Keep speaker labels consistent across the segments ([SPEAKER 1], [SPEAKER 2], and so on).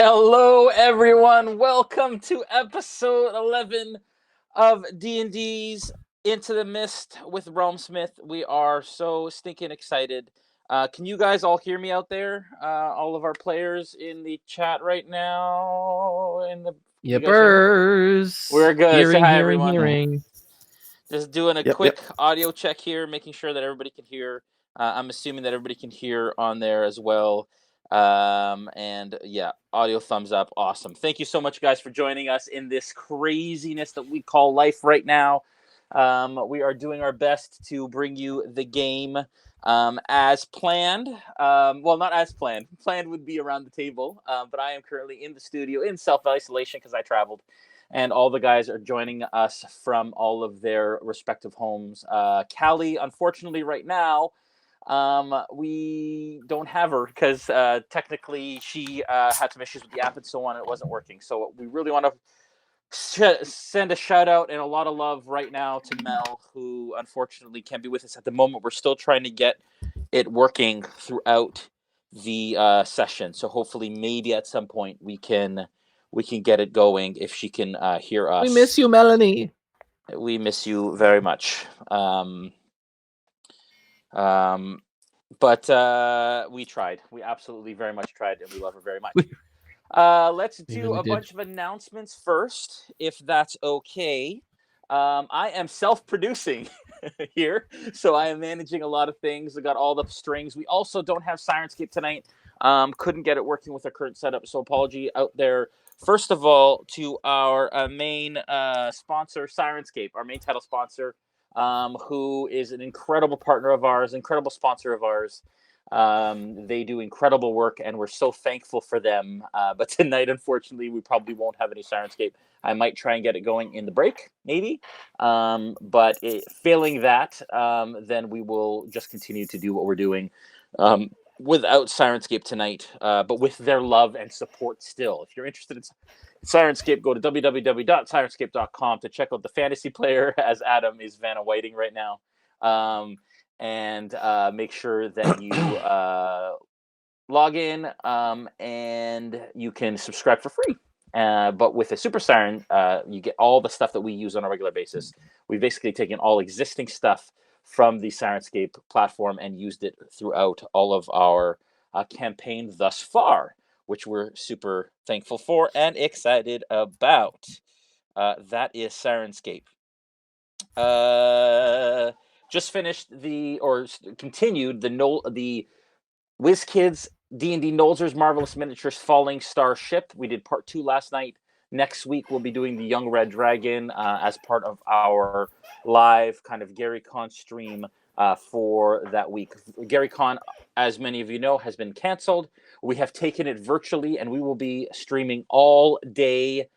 [SPEAKER 1] Hello, everyone. Welcome to episode 11 of D&D's Into the Mist with RealmSmith. We are so stinking excited. Can you guys all hear me out there? All of our players in the chat right now.
[SPEAKER 2] Yippers.
[SPEAKER 1] We're good. Say hi, everyone.
[SPEAKER 2] Hearing.
[SPEAKER 1] Just doing a
[SPEAKER 3] Yep,
[SPEAKER 1] quick audio check here, making sure that everybody can hear. I'm assuming that everybody can hear on there as well. And yeah, audio thumbs up. Awesome. Thank you so much, guys, for joining us in this craziness that we call life right now. We are doing our best to bring you the game as planned. Well, not as planned. Planned would be around the table, but I am currently in the studio in self-isolation because I traveled. And all the guys are joining us from all of their respective homes. Callie, unfortunately, right now, we don't have her because technically she had some issues with the app and so on. It wasn't working. So we really want to send a shout out and a lot of love right now to Mel, who unfortunately can't be with us at the moment. We're still trying to get it working throughout the session. So hopefully maybe at some point we can get it going if she can hear us.
[SPEAKER 2] We miss you, Melanie.
[SPEAKER 1] We miss you very much. But we tried. We absolutely very much tried, and we love her very much. Let's do a bunch of announcements first, if that's okay. I am self-producing here, so I am managing a lot of things. I got all the strings. We also don't have Sirenscape tonight. Couldn't get it working with our current setup, so apology out there. First of all, to our main sponsor, Sirenscape, our main title sponsor, who is an incredible partner of ours, incredible sponsor of ours. They do incredible work, and we're so thankful for them. But tonight, unfortunately, we probably won't have any Sirenscape. I might try and get it going in the break, maybe. But failing that, then we will just continue to do what we're doing without Sirenscape tonight, but with their love and support still. If you're interested in Sirenscape, go to www.sirenscape.com to check out the fantasy player, as Adam is Vanna Whiting right now. And make sure that you log in and you can subscribe for free. But with a Super Siren, you get all the stuff that we use on a regular basis. We've basically taken all existing stuff from the Sirenscape platform and used it throughout all of our campaign thus far, which we're super thankful for and excited about. That is Sirenscape. Just finished continued the WizKids D&D Nolzur's Marvelous Miniatures Falling Star Ship. We did part 2 last night. Next week, we'll be doing the Young Red Dragon as part of our live kind of Gary Con stream for that week. Gary Con, as many of you know, has been canceled. We have taken it virtually, and we will be streaming all day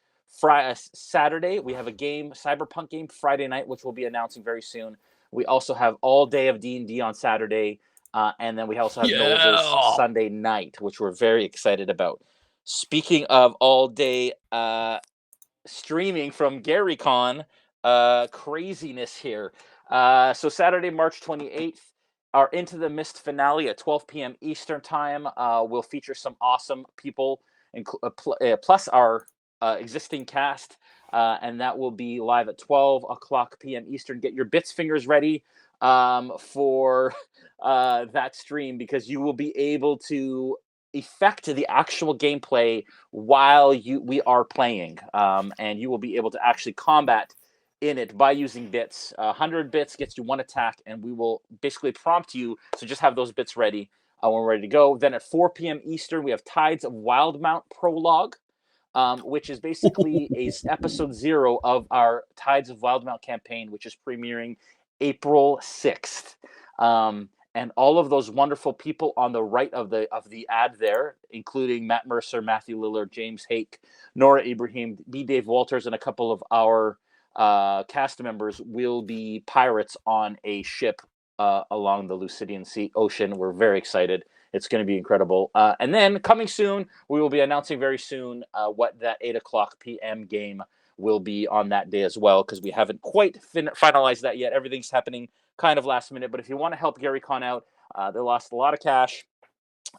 [SPEAKER 1] Saturday. We have a game, Cyberpunk game, Friday night, which we'll be announcing very soon. We also have all day of D&D on Saturday. And then we also have Nolzur's Sunday night, which we're very excited about. Speaking of all-day streaming from GaryCon, craziness here. So Saturday, March 28th, our Into the Mist finale at 12 p.m. Eastern Time will feature some awesome people, plus our existing cast, and that will be live at 12 o'clock p.m. Eastern. Get your bits fingers ready for that stream, because you will be able to effect the actual gameplay while we are playing, and you will be able to actually combat in it by using bits. 100 bits gets you 1 attack, and we will basically prompt you, so just have those bits ready when we're ready to go. Then at 4 p.m. Eastern, we have Tides of Wildmount Prologue, which is basically episode 0 of our Tides of Wildmount campaign, which is premiering April 6th. And all of those wonderful people on the right of the ad there, including Matt Mercer, Matthew Lillard, James Hake, Nora Ibrahim, B. Dave Walters, and a couple of our cast members will be pirates on a ship along the Lucidian Sea Ocean. We're very excited. It's going to be incredible. And then coming soon, we will be announcing very soon what that 8 o'clock p.m. game will be on that day as well, because we haven't quite finalized that yet. Everything's happening kind of last minute. But if you want to help Gary Con out, they lost a lot of cash,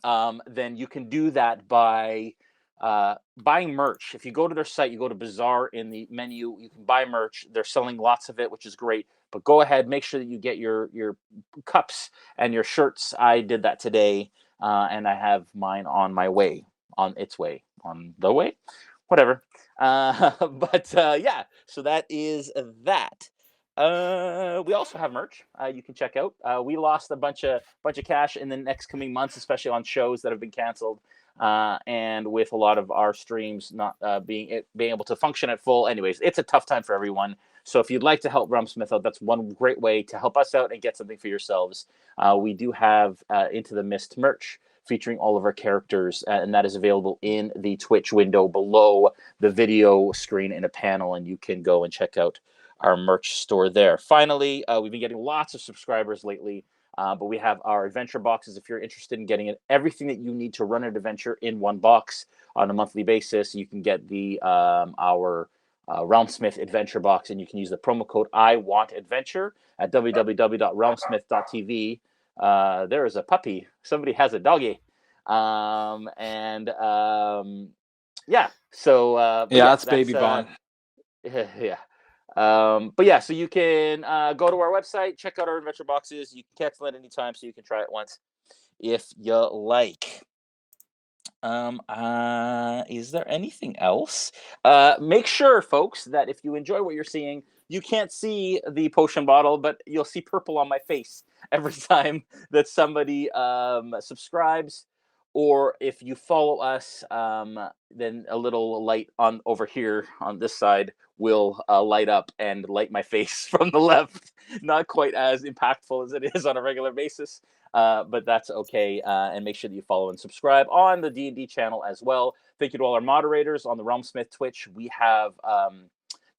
[SPEAKER 1] then you can do that by buying merch. If you go to their site, you go to Bazaar in the menu, you can buy merch. They're selling lots of it, which is great. But go ahead, make sure that you get your cups and your shirts. I did that today, and I have mine on my way, on the way, whatever. But yeah, so that is that. We also have merch you can check out. We lost a bunch of cash in the next coming months, especially on shows that have been canceled, and with a lot of our streams not being able to function at full. Anyways, it's a tough time for everyone. So if you'd like to help RealmSmith out, that's one great way to help us out and get something for yourselves. We do have Into the Mist merch featuring all of our characters, and that is available in the Twitch window below the video screen in a panel, and you can go and check out our merch store there. Finally, we've been getting lots of subscribers lately, but we have our adventure boxes. If you're interested in getting everything that you need to run an adventure in one box on a monthly basis, you can get the our RealmSmith adventure box, and you can use the promo code IWantAdventure at www.realmsmith.tv. There is a puppy. Somebody has a doggy. Yeah. So
[SPEAKER 2] yeah, that's Baby Bond.
[SPEAKER 1] Yeah. But yeah, so you can go to our website, check out our adventure boxes. You can cancel it anytime, so you can try it once if you like. Is there anything else? Make sure, folks, that if you enjoy what you're seeing, you can't see the potion bottle, but you'll see purple on my face every time that somebody subscribes. Or if you follow us, then a little light on over here on this side will light up and light my face from the left. Not quite as impactful as it is on a regular basis, but that's okay. And make sure that you follow and subscribe on the D&D channel as well. Thank you to all our moderators on the RealmSmith Twitch. We have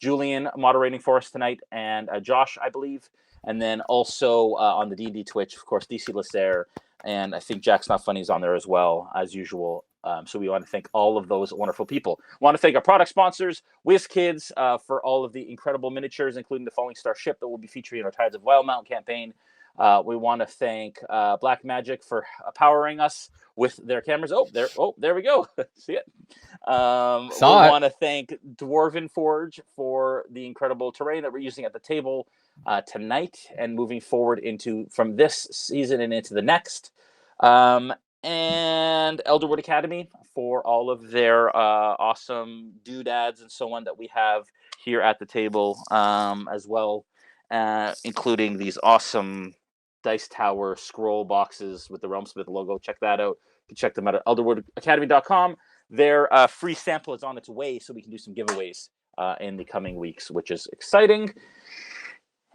[SPEAKER 1] Julian moderating for us tonight, and Josh, I believe. And then also on the D&D Twitch, of course, DC Lasser. And I think Jack's Not Funny is on there as well, as usual. So we want to thank all of those wonderful people. We want to thank our product sponsors, WizKids, for all of the incredible miniatures, including the Falling Star ship that will be featuring in our Tides of Wildmount campaign. We want to thank Black Magic for powering us with their cameras. There we go. See it? We want to thank Dwarven Forge for the incredible terrain that we're using at the table tonight and moving forward from this season and into the next. And Elderwood Academy for all of their awesome doodads and so on that we have here at the table as well, including these awesome Dice Tower scroll boxes with the RealmSmith logo. Check that out. You can check them out at elderwoodacademy.com. Their free sample is on its way, so we can do some giveaways in the coming weeks, which is exciting.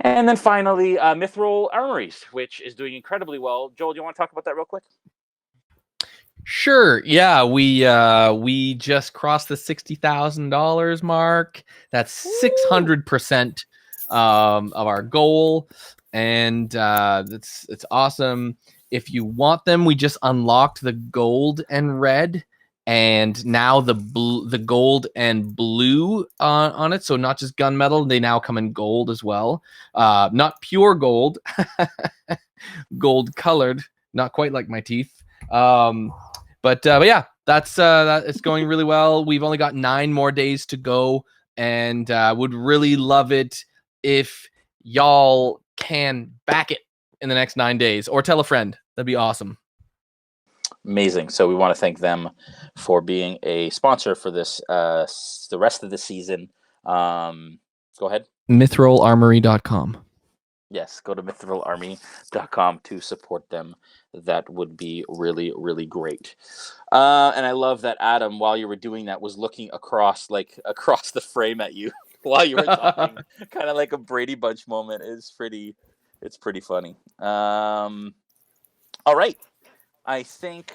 [SPEAKER 1] And then finally, Mithril Armories, which is doing incredibly well. Joel, do you want to talk about that real quick?
[SPEAKER 3] Sure. Yeah, we just crossed the $60,000 mark. That's 600% of our goal, and it's awesome. If you want them, we just unlocked the gold and red, and now the gold and blue on it. So not just gunmetal, they now come in gold as well. Not pure gold, gold colored. Not quite like my teeth. But yeah, that's it's going really well. We've only got 9 more days to go, and would really love it if y'all can back it in the next 9 days, or tell a friend. That'd be awesome.
[SPEAKER 1] Amazing. So we want to thank them for being a sponsor for this the rest of the season. Go ahead.
[SPEAKER 3] Mithrilarmory.com.
[SPEAKER 1] Yes, go to mithrilarmy.com to support them. That would be really, really great. And I love that Adam, while you were doing that, was looking across the frame at you while you were talking. Kind of like a Brady Bunch moment. It's pretty funny. All right. I think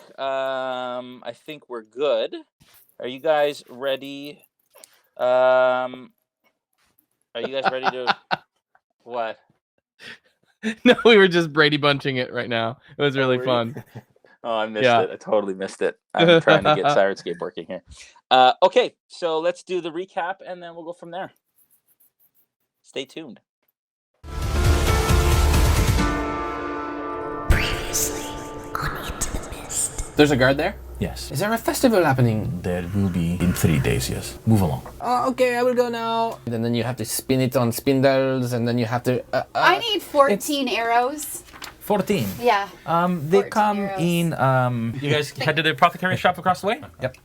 [SPEAKER 1] we're good. Are you guys ready? Are you guys ready to what?
[SPEAKER 3] No, we were just Brady Bunching it right now. It was really fun.
[SPEAKER 1] Oh, I missed it. I totally missed it. I'm trying to get Sirenscape working here. Okay, so let's do the recap, and then we'll go from there. Stay tuned.
[SPEAKER 4] Previously on Into the Mist.
[SPEAKER 2] There's a guard there? Yes.
[SPEAKER 4] Is there a festival happening?
[SPEAKER 2] There will be in 3 days, yes. Move along.
[SPEAKER 4] Okay, I will go now. And then you have to spin it on spindles, and then you have to...
[SPEAKER 5] I need 14 arrows.
[SPEAKER 2] 14.
[SPEAKER 5] Yeah.
[SPEAKER 2] They
[SPEAKER 5] 14
[SPEAKER 2] come
[SPEAKER 5] arrows.
[SPEAKER 2] in,
[SPEAKER 1] You guys head to the apothecary shop across the way?
[SPEAKER 2] Yep.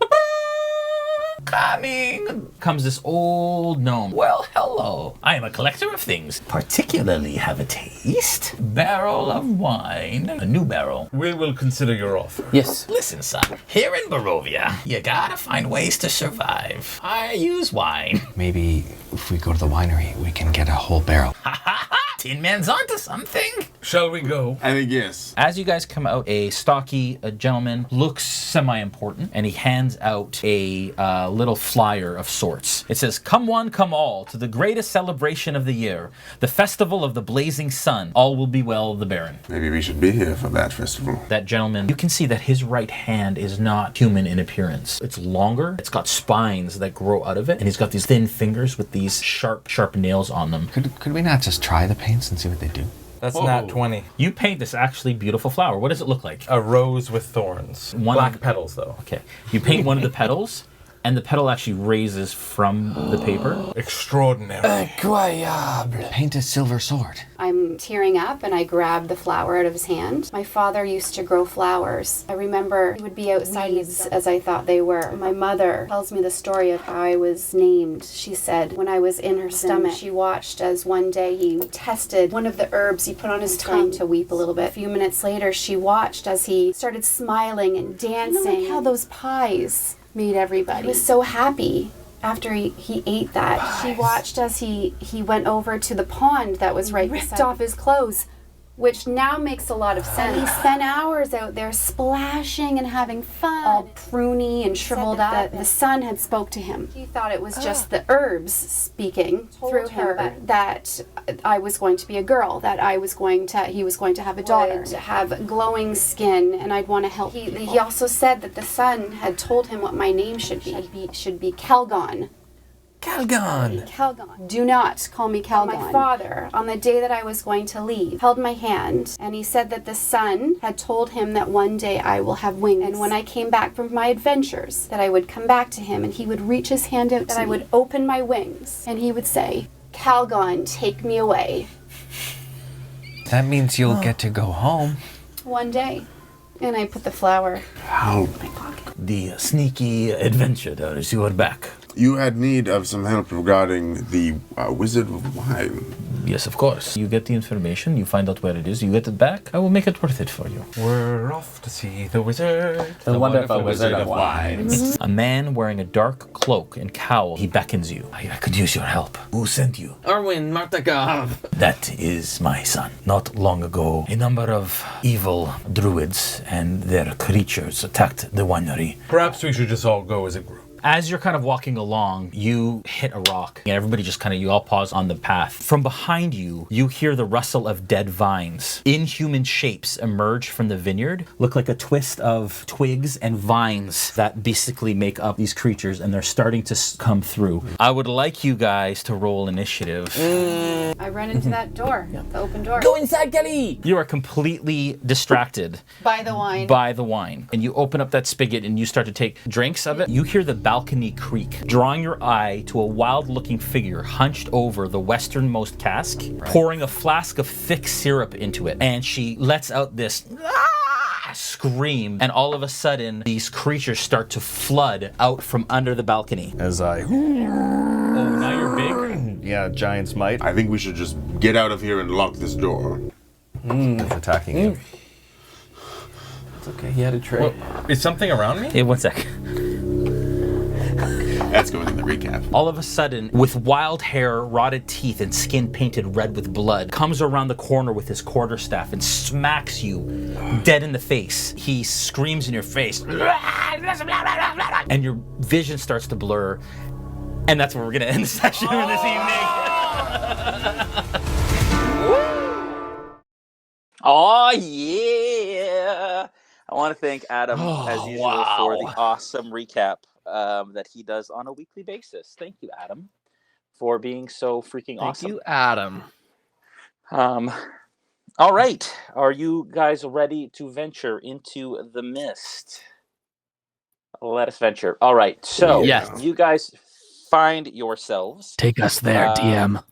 [SPEAKER 2] Coming comes this old gnome. Well, hello. I am a collector of things. Particularly have a taste. Barrel of wine. A new barrel.
[SPEAKER 6] We will consider your offer.
[SPEAKER 4] Yes.
[SPEAKER 2] Listen, son. Here in Barovia, you gotta find ways to survive. I use wine.
[SPEAKER 4] Maybe if we go to the winery, we can get a whole barrel.
[SPEAKER 2] Ha ha ha! Tin Man's onto something.
[SPEAKER 6] Shall we go?
[SPEAKER 7] I think yes.
[SPEAKER 2] As you guys come out, a stocky gentleman looks semi-important, and he hands out a little flyer of sorts. It says, "Come one, come all, to the greatest celebration of the year, the festival of the blazing sun. All will be well, the Baron."
[SPEAKER 7] Maybe we should be here for that festival.
[SPEAKER 2] That gentleman, you can see that his right hand is not human in appearance. It's longer, it's got spines that grow out of it, and he's got these thin fingers with these sharp nails on them.
[SPEAKER 4] Could we not just try the paints and see what they do?
[SPEAKER 6] That's
[SPEAKER 7] Whoa.
[SPEAKER 6] not 20.
[SPEAKER 2] You paint this actually beautiful flower. What does it look like?
[SPEAKER 6] A rose with thorns.
[SPEAKER 2] One-
[SPEAKER 6] Black petals, though.
[SPEAKER 2] Okay. You paint one of the petals, and the petal actually raises from the paper.
[SPEAKER 6] Extraordinary.
[SPEAKER 4] Incroyable. Paint a silver sword.
[SPEAKER 5] I'm tearing up and I grab the flower out of his hand. My father used to grow flowers. I remember he would be outside as I thought they were. My mother tells me the story of how I was named. She said when I was in her stomach, she watched as one day he tested one of the herbs he put on his tongue to weep a little bit. A few minutes later, she watched as he started smiling and dancing. Like how those pies made everybody. He was so happy after he ate that. She watched as he went over to the pond that was right ripped off his clothes, which now makes a lot of sense. He spent hours out there splashing and having fun, all pruny and shriveled up. The sun had spoke to him. He thought it was just the herbs speaking through her that I was going to be a girl, that he was going to have a daughter, to have glowing skin, and I'd want to help. He also said that the sun had told him what my name should be Calgon.
[SPEAKER 4] Calgon.
[SPEAKER 5] Calgon. Do not call me Calgon. My father, on the day that I was going to leave, held my hand, and he said that the sun had told him that one day I will have wings. And when I came back from my adventures, that I would come back to him, and he would reach his hand out to me. I would open my wings, and he would say, "Calgon, take me away."
[SPEAKER 4] That means you'll get to go home.
[SPEAKER 5] One day. And I put the flower
[SPEAKER 7] How?
[SPEAKER 5] in my pocket.
[SPEAKER 2] The sneaky adventurers, you are back.
[SPEAKER 7] You had need of some help regarding the Wizard of Wine.
[SPEAKER 2] Yes, of course. You get the information, you find out where it is, you get it back. I will make it worth it for you.
[SPEAKER 6] We're off to see the wizard.
[SPEAKER 1] The wonderful Wizard of Wines.
[SPEAKER 2] A man wearing a dark cloak and cowl, he beckons you. I could use your help. Who sent you?
[SPEAKER 4] Arwen Martakov.
[SPEAKER 2] That is my son. Not long ago, a number of evil druids and their creatures attacked the winery.
[SPEAKER 6] Perhaps we should just all go as a group.
[SPEAKER 2] As you're kind of walking along, you hit a rock, and everybody just you all pause on the path. From behind you, you hear the rustle of dead vines. Inhuman shapes emerge from the vineyard, look like a twist of twigs and vines that basically make up these creatures, and they're starting to come through. I would like you guys to roll initiative.
[SPEAKER 5] I run into that door, the open door.
[SPEAKER 4] Go inside, Callie.
[SPEAKER 2] You are completely distracted
[SPEAKER 5] By the wine.
[SPEAKER 2] by the wine. And you open up that spigot and you start to take drinks of it. You hear the balcony creak, drawing your eye to a wild-looking figure hunched over the westernmost cask, pouring a flask of thick syrup into it. And she lets out this scream, and all of a sudden, these creatures start to flood out from under the balcony.
[SPEAKER 8] As I,
[SPEAKER 2] Oh, now you're big?
[SPEAKER 8] yeah, giant's might
[SPEAKER 7] I think we should just get out of here and lock this door.
[SPEAKER 8] is attacking him.
[SPEAKER 4] It's okay, he had a tray.
[SPEAKER 6] Well, is something around me?
[SPEAKER 2] Hey, one sec.
[SPEAKER 7] That's going in the recap.
[SPEAKER 2] All of a sudden, with wild hair, rotted teeth, and skin painted red with blood, comes around the corner with his quarterstaff and smacks you dead in the face. He screams in your face, and your vision starts to blur. And that's where we're gonna end the session for this evening.
[SPEAKER 1] Oh yeah! I want to thank Adam as usual for the awesome recap that he does on a weekly basis. Thank you, Adam, for being so freaking awesome.
[SPEAKER 3] Thank you, Adam.
[SPEAKER 1] All right, are you guys ready to venture into the mist? Let us venture. All right. So
[SPEAKER 3] Yes.
[SPEAKER 1] you guys find yourselves.
[SPEAKER 3] Take us there, DM.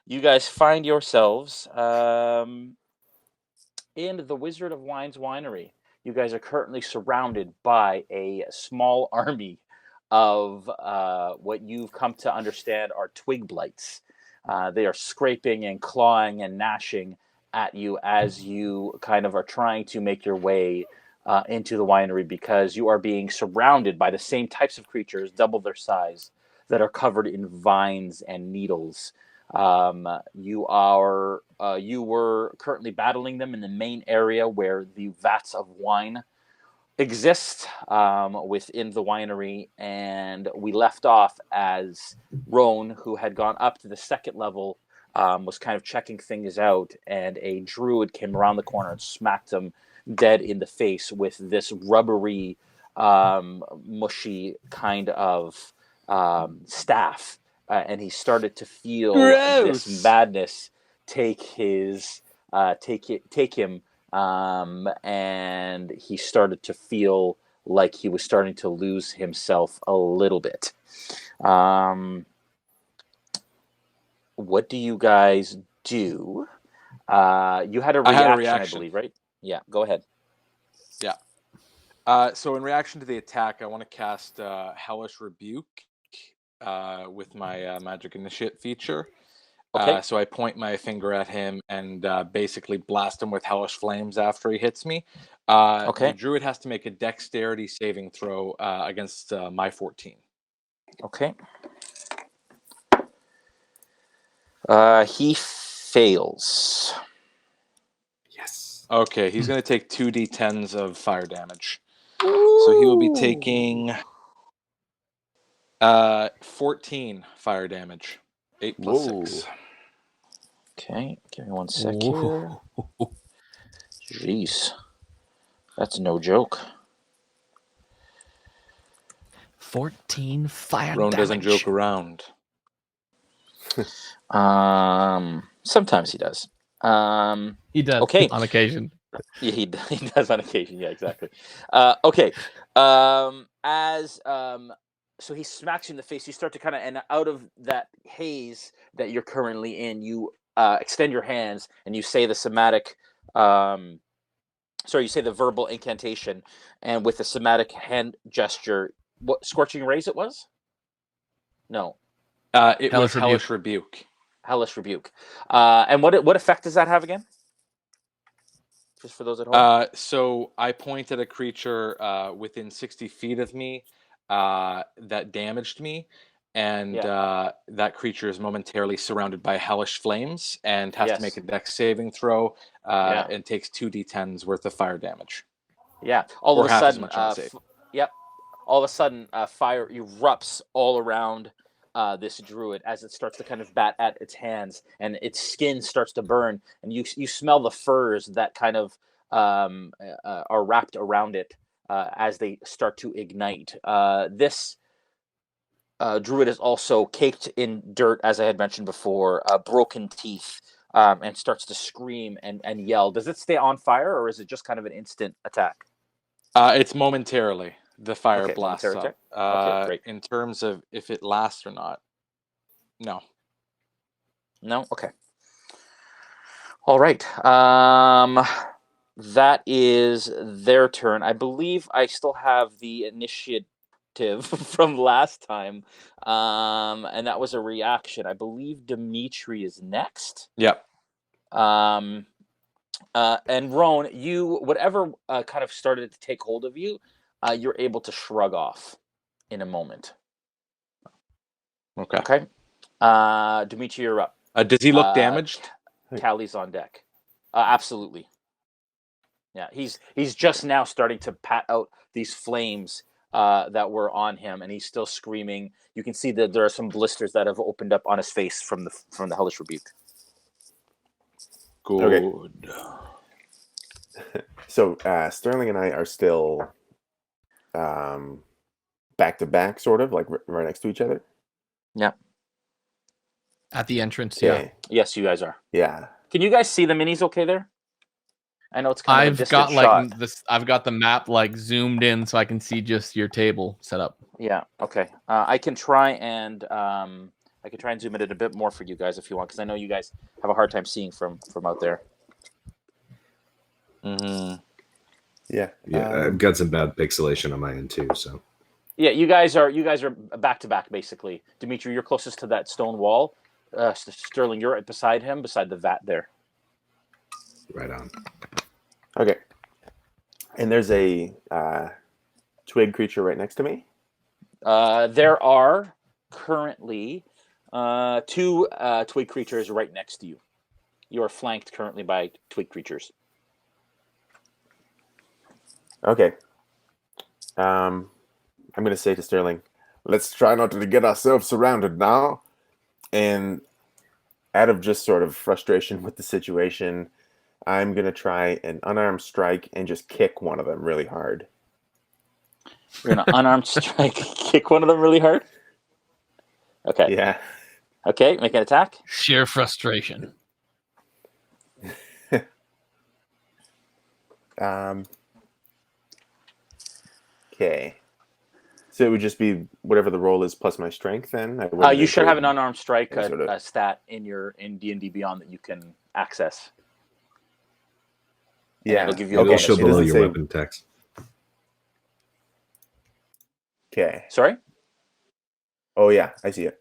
[SPEAKER 1] You guys find yourselves in the Wizard of Wines Winery. You guys are currently surrounded by a small army of what you've come to understand are twig blights. They are scraping and clawing and gnashing at you as you kind of are trying to make your way into the winery, because you are being surrounded by the same types of creatures, double their size, that are covered in vines and needles. You were currently battling them in the main area where the vats of wine exist within the winery, and we left off as Rone, who had gone up to the second level, was kind of checking things out, and a druid came around the corner and smacked him dead in the face with this rubbery, mushy kind of staff, and he started to feel this madness take him, and he started to feel like he was starting to lose himself a little bit. What do you guys do? You had a reaction, I believe, right? Yeah, go ahead.
[SPEAKER 9] Yeah. So in reaction to the attack, I want to cast Hellish Rebuke with my Magic Initiate feature.
[SPEAKER 1] Okay.
[SPEAKER 9] So I point my finger at him and basically blast him with Hellish Flames after he hits me.
[SPEAKER 1] Okay.
[SPEAKER 9] The Druid has to make a Dexterity saving throw against my 14.
[SPEAKER 1] Okay. He fails.
[SPEAKER 9] Yes. Okay, he's going to take 2d10s of fire damage. So he will be taking 14 fire damage. 8 plus 6.
[SPEAKER 1] Okay, give me 1 sec here. Jeez. That's no joke.
[SPEAKER 3] 14 fire
[SPEAKER 9] Rone
[SPEAKER 3] damage.
[SPEAKER 9] doesn't joke around.
[SPEAKER 1] Sometimes he does.
[SPEAKER 3] He does,
[SPEAKER 1] okay.
[SPEAKER 3] on occasion.
[SPEAKER 1] Yeah, he does on occasion. Yeah, exactly. Okay. So he smacks you in the face. You start to kind of, and out of that haze that you're currently in, you extend your hands and you say the somatic, you say the verbal incantation, and with the somatic hand gesture, what, Scorching Rays it was? No.
[SPEAKER 9] It was Hellish Rebuke.
[SPEAKER 1] Hellish Rebuke. And what effect does that have again? Just for those at home.
[SPEAKER 9] So I point at a creature within 60 feet of me that damaged me, and that creature is momentarily surrounded by hellish flames and has to make a dex saving throw and takes 2d10s worth of fire damage.
[SPEAKER 1] Yeah. All of a sudden, fire erupts all around this druid as it starts to kind of bat at its hands, and its skin starts to burn, and you smell the furs that kind of are wrapped around it as they start to ignite. This druid is also caked in dirt, as I had mentioned before, broken teeth, and starts to scream and yell. Does it stay on fire, or is it just kind of an instant attack?
[SPEAKER 9] It's momentarily. The fire blasts up.
[SPEAKER 1] Okay, great.
[SPEAKER 9] In terms of if it lasts or not, no.
[SPEAKER 1] No? Okay. All right. That is their turn. I believe I still have the initiative from last time, and that was a reaction. I believe Dmitri is next.
[SPEAKER 9] Yep.
[SPEAKER 1] And Rone, whatever kind of started to take hold of you, you're able to shrug off in a moment. Okay. Dmitri, you're up.
[SPEAKER 9] Does he look damaged?
[SPEAKER 1] Callie's on deck. Absolutely. Yeah, he's just now starting to pat out these flames that were on him, and he's still screaming. You can see that there are some blisters that have opened up on his face from the hellish rebuke.
[SPEAKER 9] Good.
[SPEAKER 7] Okay. So Sterling and I are still back to back, sort of like right next to each other.
[SPEAKER 1] Yeah.
[SPEAKER 3] At the entrance, yeah.
[SPEAKER 1] Yes, you guys are.
[SPEAKER 7] Yeah.
[SPEAKER 1] Can you guys see the minis okay there? I know it's kind of a
[SPEAKER 3] I've
[SPEAKER 1] distant
[SPEAKER 3] got
[SPEAKER 1] shot.
[SPEAKER 3] like this. I've got the map like zoomed in so I can see just your table set up.
[SPEAKER 1] Yeah. Okay. I can try and zoom it in a bit more for you guys if you want, because I know you guys have a hard time seeing from out there. Mm-hmm.
[SPEAKER 7] Yeah.
[SPEAKER 10] Yeah, I've got some bad pixelation on my end too. So
[SPEAKER 1] Yeah, you guys are back to back basically. Dmitri, you're closest to that stone wall. Sterling, you're right beside him, beside the vat there.
[SPEAKER 10] right on.
[SPEAKER 11] Okay. And there's a twig creature right next to me.
[SPEAKER 1] There are currently 2 twig creatures right next to you. You are flanked currently by twig creatures.
[SPEAKER 11] Okay. I'm going to say to Sterling, let's try not to get ourselves surrounded now. And out of just sort of frustration with the situation, I'm going to try an unarmed strike and just kick one of them really hard.
[SPEAKER 1] You're going to unarmed strike, kick one of them really hard? Okay.
[SPEAKER 11] Yeah.
[SPEAKER 1] Okay, make an attack.
[SPEAKER 3] Sheer frustration.
[SPEAKER 11] Okay. So it would just be whatever the roll is plus my strength then?
[SPEAKER 1] You should have an unarmed strike
[SPEAKER 11] sort of-
[SPEAKER 1] a stat in D&D Beyond that you can access. And
[SPEAKER 11] Yeah.
[SPEAKER 1] it'll give you a
[SPEAKER 10] It'll
[SPEAKER 1] bonus.
[SPEAKER 10] show
[SPEAKER 11] It
[SPEAKER 10] below
[SPEAKER 11] doesn't
[SPEAKER 10] your
[SPEAKER 11] say-
[SPEAKER 10] weapon text.
[SPEAKER 11] Okay.
[SPEAKER 1] Sorry?
[SPEAKER 11] Oh, yeah. I see it.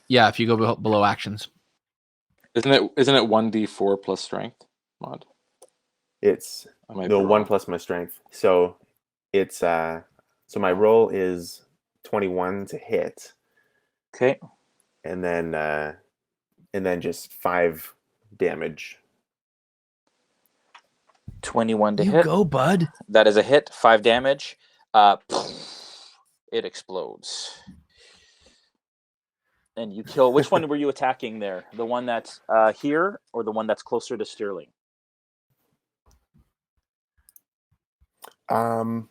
[SPEAKER 3] Yeah, if you go below actions.
[SPEAKER 9] Isn't it 1d4 plus strength mod?
[SPEAKER 11] It's
[SPEAKER 9] I might
[SPEAKER 11] no
[SPEAKER 9] be
[SPEAKER 11] 1
[SPEAKER 9] wrong.
[SPEAKER 11] plus my strength. So it's so my roll is 21 to hit,
[SPEAKER 1] Okay.
[SPEAKER 11] and then just 5 damage.
[SPEAKER 1] 21 to
[SPEAKER 3] You
[SPEAKER 1] hit.
[SPEAKER 3] go, bud.
[SPEAKER 1] That is a hit. 5 damage. It explodes. And you kill. Which one were you attacking there? The one that's here, or the one that's closer to Sterling?
[SPEAKER 11] I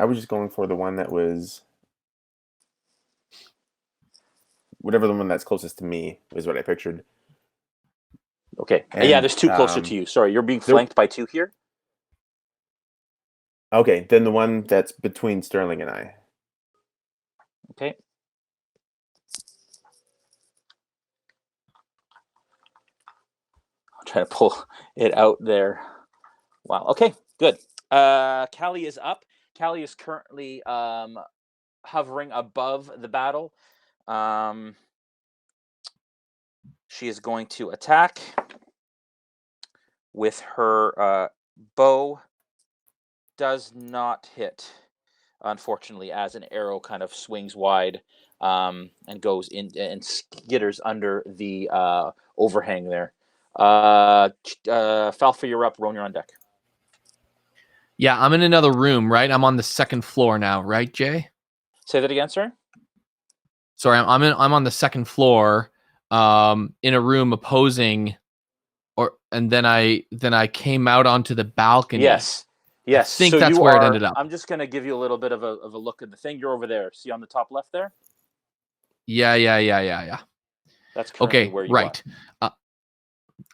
[SPEAKER 11] was just going for the one that was whatever the one that's closest to me is what I pictured.
[SPEAKER 1] Okay.
[SPEAKER 11] And,
[SPEAKER 1] yeah, there's 2 closer to you. Sorry, you're being flanked by 2 here.
[SPEAKER 11] Okay, then the one that's between Sterling and I.
[SPEAKER 1] Okay. I'll try to pull it out there. Wow. Okay, good. Callie is up. Callie is currently hovering above the battle. She is going to attack with her bow. Does not hit, unfortunately, as an arrow kind of swings wide and goes in and skitters under the overhang there. Falpher, you're up. Rone, you're on deck.
[SPEAKER 3] Yeah, I'm in another room, right? I'm on the 2nd floor now, right, Jay?
[SPEAKER 1] Say that again, sir.
[SPEAKER 3] Sorry, I'm on the 2nd floor, in a room opposing, and then I came out onto the balcony.
[SPEAKER 1] Yes.
[SPEAKER 3] I think that's where it ended up.
[SPEAKER 1] I'm just going to give you a little bit of a look at the thing. You're over there. See on the top left there?
[SPEAKER 3] Yeah.
[SPEAKER 1] That's currently
[SPEAKER 3] Okay,
[SPEAKER 1] where you
[SPEAKER 3] right.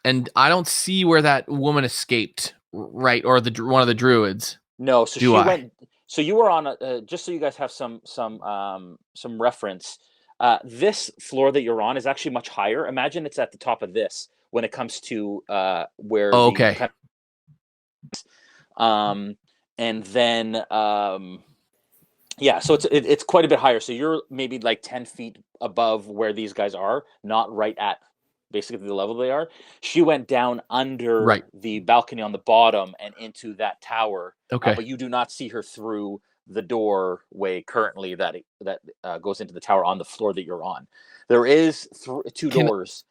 [SPEAKER 3] And I don't see where that woman escaped, right? Or one of the druids.
[SPEAKER 1] No, so
[SPEAKER 3] Do I?
[SPEAKER 1] went. So you were on just so you guys have some reference. This floor that you're on is actually much higher. Imagine it's at the top of this when it comes to where.
[SPEAKER 3] Oh, okay.
[SPEAKER 1] And then yeah, so it's quite a bit higher. So you're maybe like 10 feet above where these guys are, not right at basically the level they are. She went down under the balcony on the bottom and into that tower.
[SPEAKER 3] Okay.
[SPEAKER 1] But you do not see her through the doorway currently that goes into the tower on the floor that you're on. There is 2 doors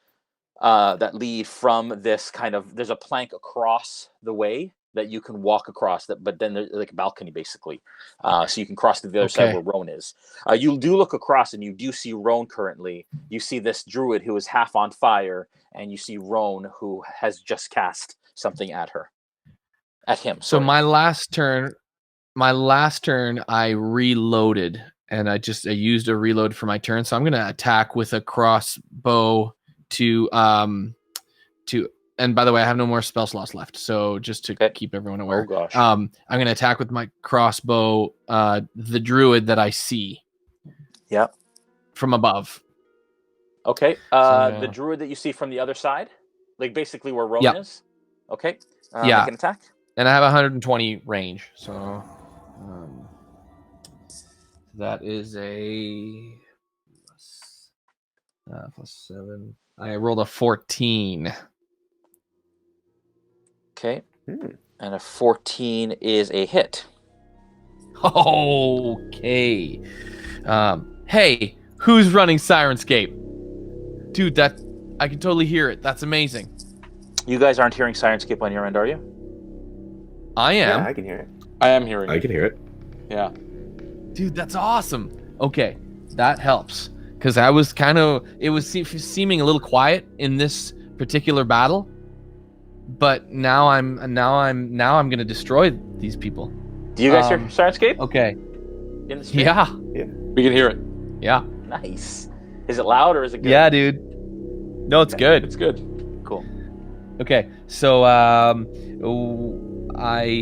[SPEAKER 1] that lead from this kind of. There's a plank across the way that you can walk across that, but then there's like a balcony basically, so you can cross to the other side where Rone is. You do look across and you do see Rone currently. You see this druid who is half on fire, and you see Rone who has just cast something at him.
[SPEAKER 3] So my last turn, I reloaded, and I used a reload for my turn. So I'm gonna attack with a crossbow and by the way, I have no more spell slots left, so just to keep everyone aware.
[SPEAKER 1] Oh gosh.
[SPEAKER 3] I'm going to attack with my crossbow the druid that I see.
[SPEAKER 1] Yep.
[SPEAKER 3] From above.
[SPEAKER 1] Okay.
[SPEAKER 3] So,
[SPEAKER 1] the druid that you see from the other side, like basically where Rone
[SPEAKER 3] Yep.
[SPEAKER 1] is. Okay.
[SPEAKER 3] Yeah.
[SPEAKER 1] Make an attack.
[SPEAKER 3] And I have 120 range, so that is a plus 7. I rolled a 14.
[SPEAKER 1] Okay. And a 14 is a hit.
[SPEAKER 3] Okay. Hey, who's running Sirenscape? Dude, that I can totally hear it. That's amazing.
[SPEAKER 1] You guys aren't hearing Sirenscape on your end, are you?
[SPEAKER 3] I am.
[SPEAKER 11] Yeah, I can hear it.
[SPEAKER 9] I am hearing
[SPEAKER 10] I
[SPEAKER 9] it.
[SPEAKER 10] can hear it.
[SPEAKER 9] Yeah.
[SPEAKER 3] Dude, that's awesome. Okay, that helps because I was it was seeming a little quiet in this particular battle, but now I'm gonna destroy these people.
[SPEAKER 1] Do you guys hear Sirenscape?
[SPEAKER 3] Okay.
[SPEAKER 1] In the stream?
[SPEAKER 3] Yeah.
[SPEAKER 9] We can hear it.
[SPEAKER 3] Yeah.
[SPEAKER 1] Nice. Is it loud or is it good?
[SPEAKER 3] Yeah, dude. No, it's good.
[SPEAKER 9] It's good.
[SPEAKER 1] Cool.
[SPEAKER 3] Okay, so I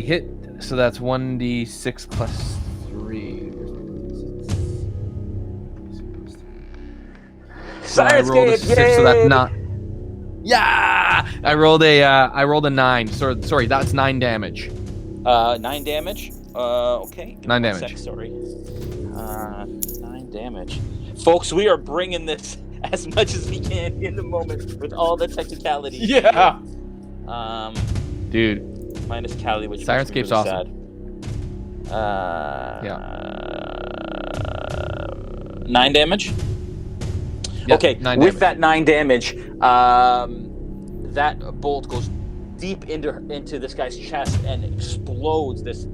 [SPEAKER 3] hit, so that's 1d6 plus 3. So I rolled a 6, so that's not. Yeah, I rolled a 9. Sorry, that's 9 damage.
[SPEAKER 1] 9 damage. Okay.
[SPEAKER 3] 9 damage.
[SPEAKER 1] Sec, sorry. 9 damage. Folks, we are bringing this as much as we can in the moment with all the technicality.
[SPEAKER 9] Yeah.
[SPEAKER 3] Dude.
[SPEAKER 1] Minus Callie, which
[SPEAKER 3] Sirenscape's
[SPEAKER 1] really
[SPEAKER 3] awesome.
[SPEAKER 1] Sad.
[SPEAKER 3] Yeah.
[SPEAKER 1] 9 damage.
[SPEAKER 3] Yep,
[SPEAKER 1] Okay.
[SPEAKER 3] 9
[SPEAKER 1] with
[SPEAKER 3] damage.
[SPEAKER 1] that 9 damage, that bolt goes deep into this guy's chest and explodes this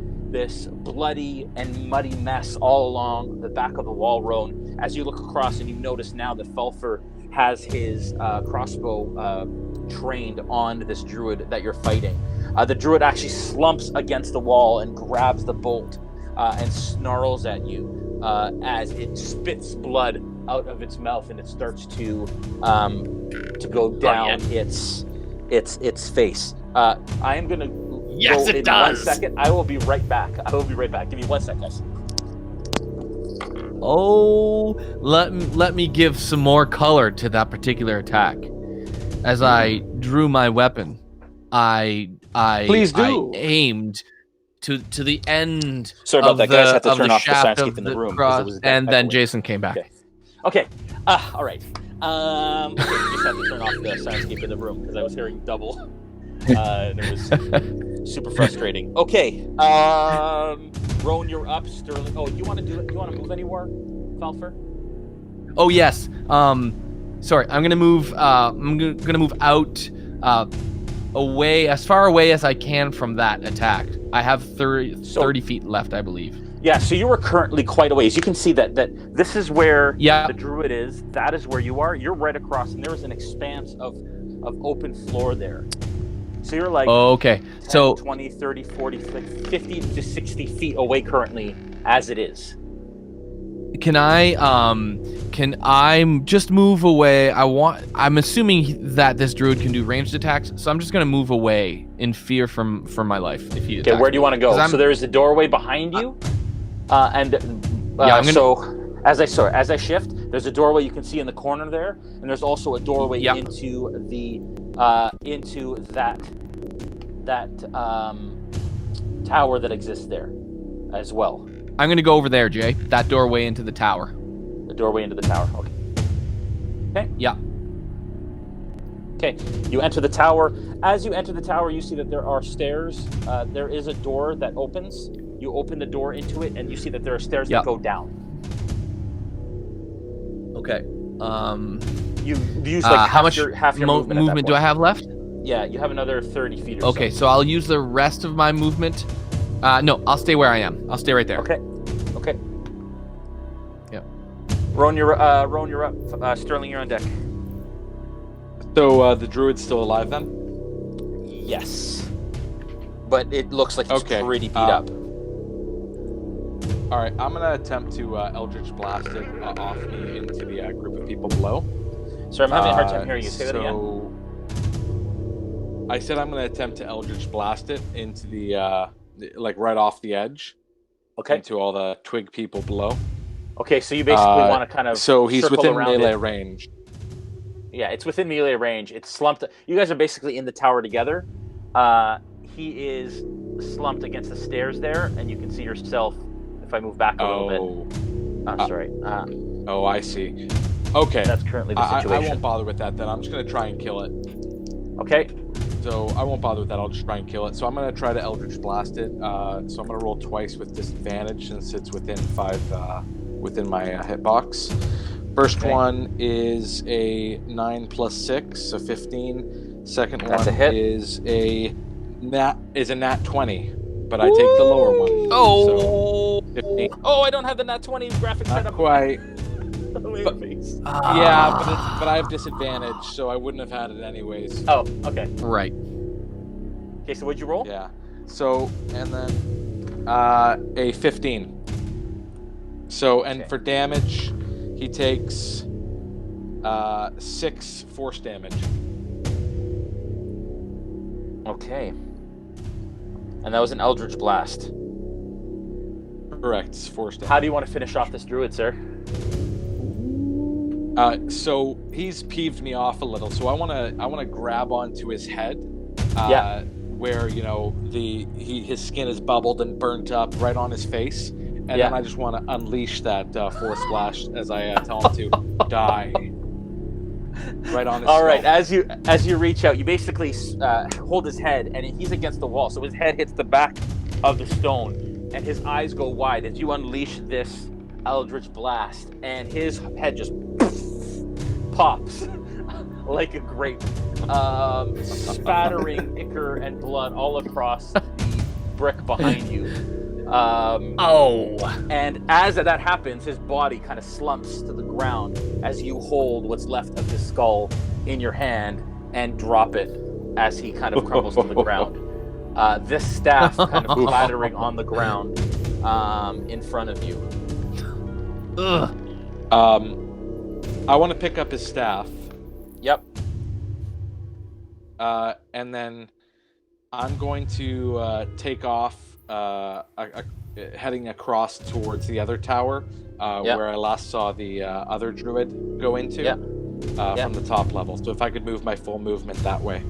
[SPEAKER 1] bloody and muddy mess all along the back of the wall, Rone. As you look across and you notice now that Falpher has his crossbow trained on this druid that you're fighting. The druid actually slumps against the wall and grabs the bolt and snarls at you as it spits blood out of its mouth and it starts to go down its face. I am gonna
[SPEAKER 3] Yes,
[SPEAKER 1] go
[SPEAKER 3] it
[SPEAKER 1] in
[SPEAKER 3] does.
[SPEAKER 1] 1 second. I will be right back. Give me 1 sec, guys.
[SPEAKER 3] Oh, let me give some more color to that particular attack. As I drew my weapon, I
[SPEAKER 1] Please do.
[SPEAKER 3] I aimed to the end.
[SPEAKER 1] Sorry about
[SPEAKER 3] of
[SPEAKER 1] that,
[SPEAKER 3] the,
[SPEAKER 1] guys. I had to
[SPEAKER 3] of
[SPEAKER 1] turn
[SPEAKER 3] the
[SPEAKER 1] off the
[SPEAKER 3] shaft
[SPEAKER 1] soundscape
[SPEAKER 3] of
[SPEAKER 1] in the room, 'cause
[SPEAKER 3] cross,
[SPEAKER 1] it was
[SPEAKER 3] and then
[SPEAKER 1] echoing.
[SPEAKER 3] Jason came back.
[SPEAKER 1] Okay. All right. Okay, just had to turn off the soundscape in the room because I was hearing double. And it was super frustrating. Okay. Rone, you're up. Sterling. Oh, you want to do it? You want to move anywhere, Falpher?
[SPEAKER 3] Oh yes. Sorry, I'm gonna move. I'm gonna move out, away, as far away as I can from that attack. I have 30 feet left, I believe.
[SPEAKER 1] Yeah. So you were currently quite a ways. You can see that this is where
[SPEAKER 3] Yeah.
[SPEAKER 1] the druid is. That is where you are. You're right across, and there is an expanse of open floor there. So you're like
[SPEAKER 3] Oh, okay.
[SPEAKER 1] 10,
[SPEAKER 3] So
[SPEAKER 1] 20, 30, 40, like 50 to 60 feet away currently as it is.
[SPEAKER 3] can I just move away? I'm assuming that this druid can do ranged attacks, so I'm just gonna move away in fear from my life if he attacks.
[SPEAKER 1] Okay, where do you want to go?
[SPEAKER 3] 'Cause
[SPEAKER 1] So there is the doorway behind you, and
[SPEAKER 3] Yeah, I'm gonna-
[SPEAKER 1] so as I shift, there's a doorway you can see in the corner there, and there's also a doorway
[SPEAKER 3] Yeah.
[SPEAKER 1] into that tower that exists there as well.
[SPEAKER 3] I'm gonna go over there, Jay. That doorway into the tower.
[SPEAKER 1] The doorway into the tower. Okay. Okay.
[SPEAKER 3] Yeah.
[SPEAKER 1] Okay. You enter the tower. As you enter the tower, you see that there are stairs. There is a door that opens. You open the door into it, and you see that there are stairs
[SPEAKER 3] Yeah.
[SPEAKER 1] that go down.
[SPEAKER 3] Okay.
[SPEAKER 1] You use like
[SPEAKER 3] how much
[SPEAKER 1] half your movement. at that
[SPEAKER 3] do I
[SPEAKER 1] point.
[SPEAKER 3] have left?
[SPEAKER 1] Yeah, you have another 30 feet or
[SPEAKER 3] Okay, so I'll use the rest of my movement. No, I'll stay where I am. I'll stay right there.
[SPEAKER 1] Okay. Okay.
[SPEAKER 3] Yep.
[SPEAKER 1] Rone, you're up. Sterling, you're on deck.
[SPEAKER 9] So the druid's still alive then?
[SPEAKER 1] Yes. But it looks like it's
[SPEAKER 9] Okay,
[SPEAKER 1] pretty beat up.
[SPEAKER 9] All right, I'm gonna attempt to Eldritch Blast it off me into the group of people below.
[SPEAKER 1] Sorry, I'm having a hard time hearing you. Say that again.
[SPEAKER 9] I said I'm going to attempt to Eldritch Blast it into the, like right off the edge.
[SPEAKER 1] Okay.
[SPEAKER 9] Into all the twig people below.
[SPEAKER 1] Okay, so you basically want to kind of
[SPEAKER 9] so he's within melee
[SPEAKER 1] it.
[SPEAKER 9] range.
[SPEAKER 1] Yeah, it's within melee range. It's slumped. You guys are basically in the tower together. He is slumped against the stairs there, and you can see yourself. If I move back a little bit. Sorry.
[SPEAKER 9] Oh, I see. Okay.
[SPEAKER 1] That's currently the situation.
[SPEAKER 9] I won't bother with that then. I'm just going to try and kill it.
[SPEAKER 1] Okay.
[SPEAKER 9] So I won't bother with that. I'll just try and kill it. So I'm going to try to Eldritch Blast it. So I'm going to roll twice with disadvantage since it's within 5, within my hitbox. First one is a 9 plus 6, so 15. Second
[SPEAKER 1] That's
[SPEAKER 9] one
[SPEAKER 1] a hit.
[SPEAKER 9] is a nat 20, but I take the lower one.
[SPEAKER 1] Oh,
[SPEAKER 9] so 15.
[SPEAKER 1] Oh, I don't have the nat 20 graphics set
[SPEAKER 9] Not
[SPEAKER 1] up.
[SPEAKER 9] quite.
[SPEAKER 1] But,
[SPEAKER 9] yeah, but I have disadvantage, so I wouldn't have had it anyways.
[SPEAKER 1] Oh, okay.
[SPEAKER 3] Right.
[SPEAKER 1] Okay, so what'd you roll?
[SPEAKER 9] Yeah. So, and then a 15. So, and for damage, he takes 6 force damage.
[SPEAKER 1] Okay. And that was an Eldritch Blast.
[SPEAKER 9] Correct, it's force damage.
[SPEAKER 1] How do you want to finish off this druid, sir?
[SPEAKER 9] So he's peeved me off a little. So I wanna grab onto his head, where his skin is bubbled and burnt up right on his face, and then I just want to unleash that force splash as I tell him to die. Right on his
[SPEAKER 1] All right,
[SPEAKER 9] skull.
[SPEAKER 1] as you reach out, you basically hold his head, and he's against the wall. So his head hits the back of the stone, and his eyes go wide as you unleash this Eldritch Blast, and his head just pops like a grape, spattering ichor and blood all across the brick behind you. And as that happens, his body kind of slumps to the ground as you hold what's left of his skull in your hand and drop it as he kind of crumbles to the ground. This staff kind of clattering on the ground in front of you.
[SPEAKER 9] I want to pick up his staff.
[SPEAKER 1] Yep.
[SPEAKER 9] And then I'm going to take off, heading across towards the other tower, where I last saw the other druid go into, from the top level. So if I could move my full movement that way.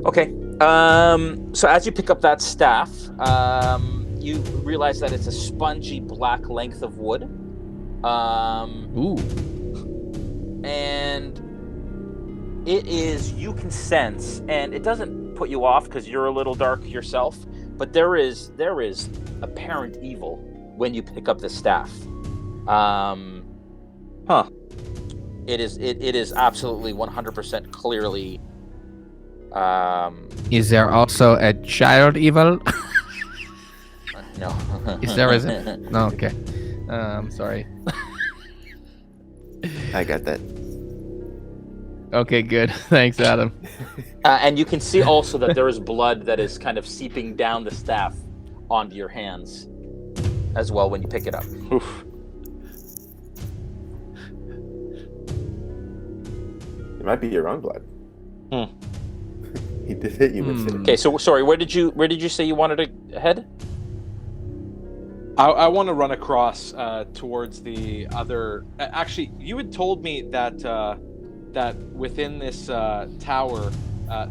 [SPEAKER 1] Okay. So as you pick up that staff, you realize that it's a spongy black length of wood. And it is, you can sense, and it doesn't put you off because you're a little dark yourself, but there is apparent evil when you pick up the staff. It is absolutely 100% clearly.
[SPEAKER 4] Is there also a child evil?
[SPEAKER 1] No.
[SPEAKER 4] Is there? Is it? No. Okay. Sorry.
[SPEAKER 11] I got that.
[SPEAKER 4] Okay, good. Thanks, Adam.
[SPEAKER 1] And you can see also that there is blood that is kind of seeping down the staff onto your hands as well when you pick it up.
[SPEAKER 11] Oof. It might be your own blood. He did hit you with it.
[SPEAKER 1] Okay, so sorry, where did you say you wanted to head?
[SPEAKER 9] I want to run across towards the other. Actually, you had told me that that within this tower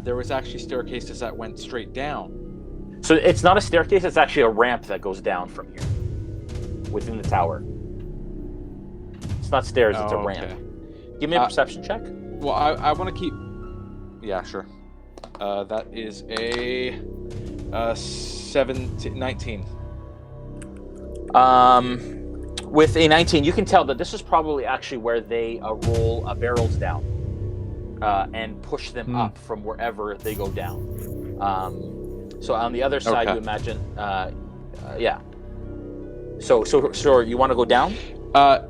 [SPEAKER 9] there was actually staircases that went straight down.
[SPEAKER 1] So it's not a staircase; it's actually a ramp that goes down from here within the tower. It's not stairs; it's a ramp. Give me a perception check.
[SPEAKER 9] Well, I want to keep. Yeah, sure. That is a 19.
[SPEAKER 1] With a 19, you can tell that this is probably actually where they roll barrels down and push them up from wherever they go down. So on the other side, you imagine, yeah. So you want to go down?
[SPEAKER 9] I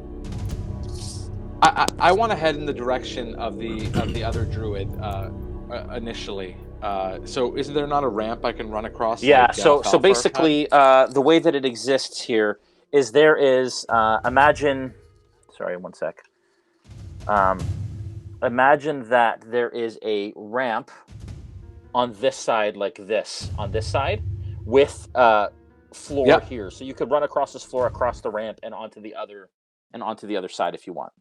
[SPEAKER 9] want to head in the direction of the other druid initially. So is there not a ramp I can run across?
[SPEAKER 1] Yeah.
[SPEAKER 9] Like,
[SPEAKER 1] so basically, the way that it exists here is there is imagine. Sorry, one sec. imagine that there is a ramp on this side, like this, on this side, with floor here. So you could run across this floor, across the ramp, and onto the other side if you want.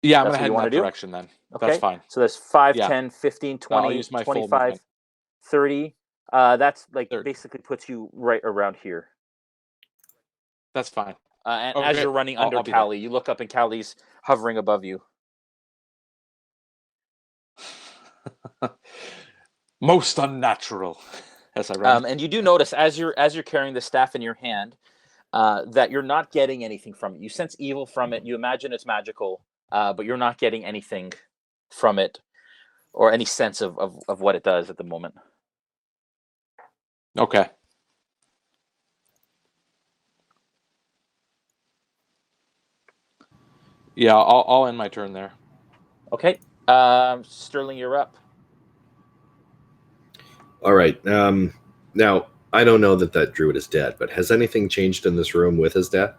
[SPEAKER 9] Yeah, I'm
[SPEAKER 1] That's
[SPEAKER 9] going to head in
[SPEAKER 1] what
[SPEAKER 9] that
[SPEAKER 1] you wanna
[SPEAKER 9] direction then.
[SPEAKER 1] Okay.
[SPEAKER 9] That's fine.
[SPEAKER 1] So there's 5,
[SPEAKER 9] Yeah.
[SPEAKER 1] 10, 15,
[SPEAKER 9] I'll
[SPEAKER 1] 20,
[SPEAKER 9] use my full
[SPEAKER 1] 25,
[SPEAKER 9] movement.
[SPEAKER 1] 30. That's like
[SPEAKER 9] 30.
[SPEAKER 1] basically puts you right around here.
[SPEAKER 9] That's fine.
[SPEAKER 1] And
[SPEAKER 9] Okay.
[SPEAKER 1] as you're running under
[SPEAKER 9] I'll be there.
[SPEAKER 1] Callie, you look up and Callie's hovering above you.
[SPEAKER 9] Most unnatural. As I run.
[SPEAKER 1] And you do notice as you're carrying the staff in your hand that you're not getting anything from it. You sense evil from it. You imagine it's magical, but you're not getting anything from it or any sense of what it does at the moment.
[SPEAKER 9] Okay. Yeah, I'll end my turn there.
[SPEAKER 1] Okay. Sterling, you're up.
[SPEAKER 10] All right. Now, I don't know that druid is dead, but has anything changed in this room with his death?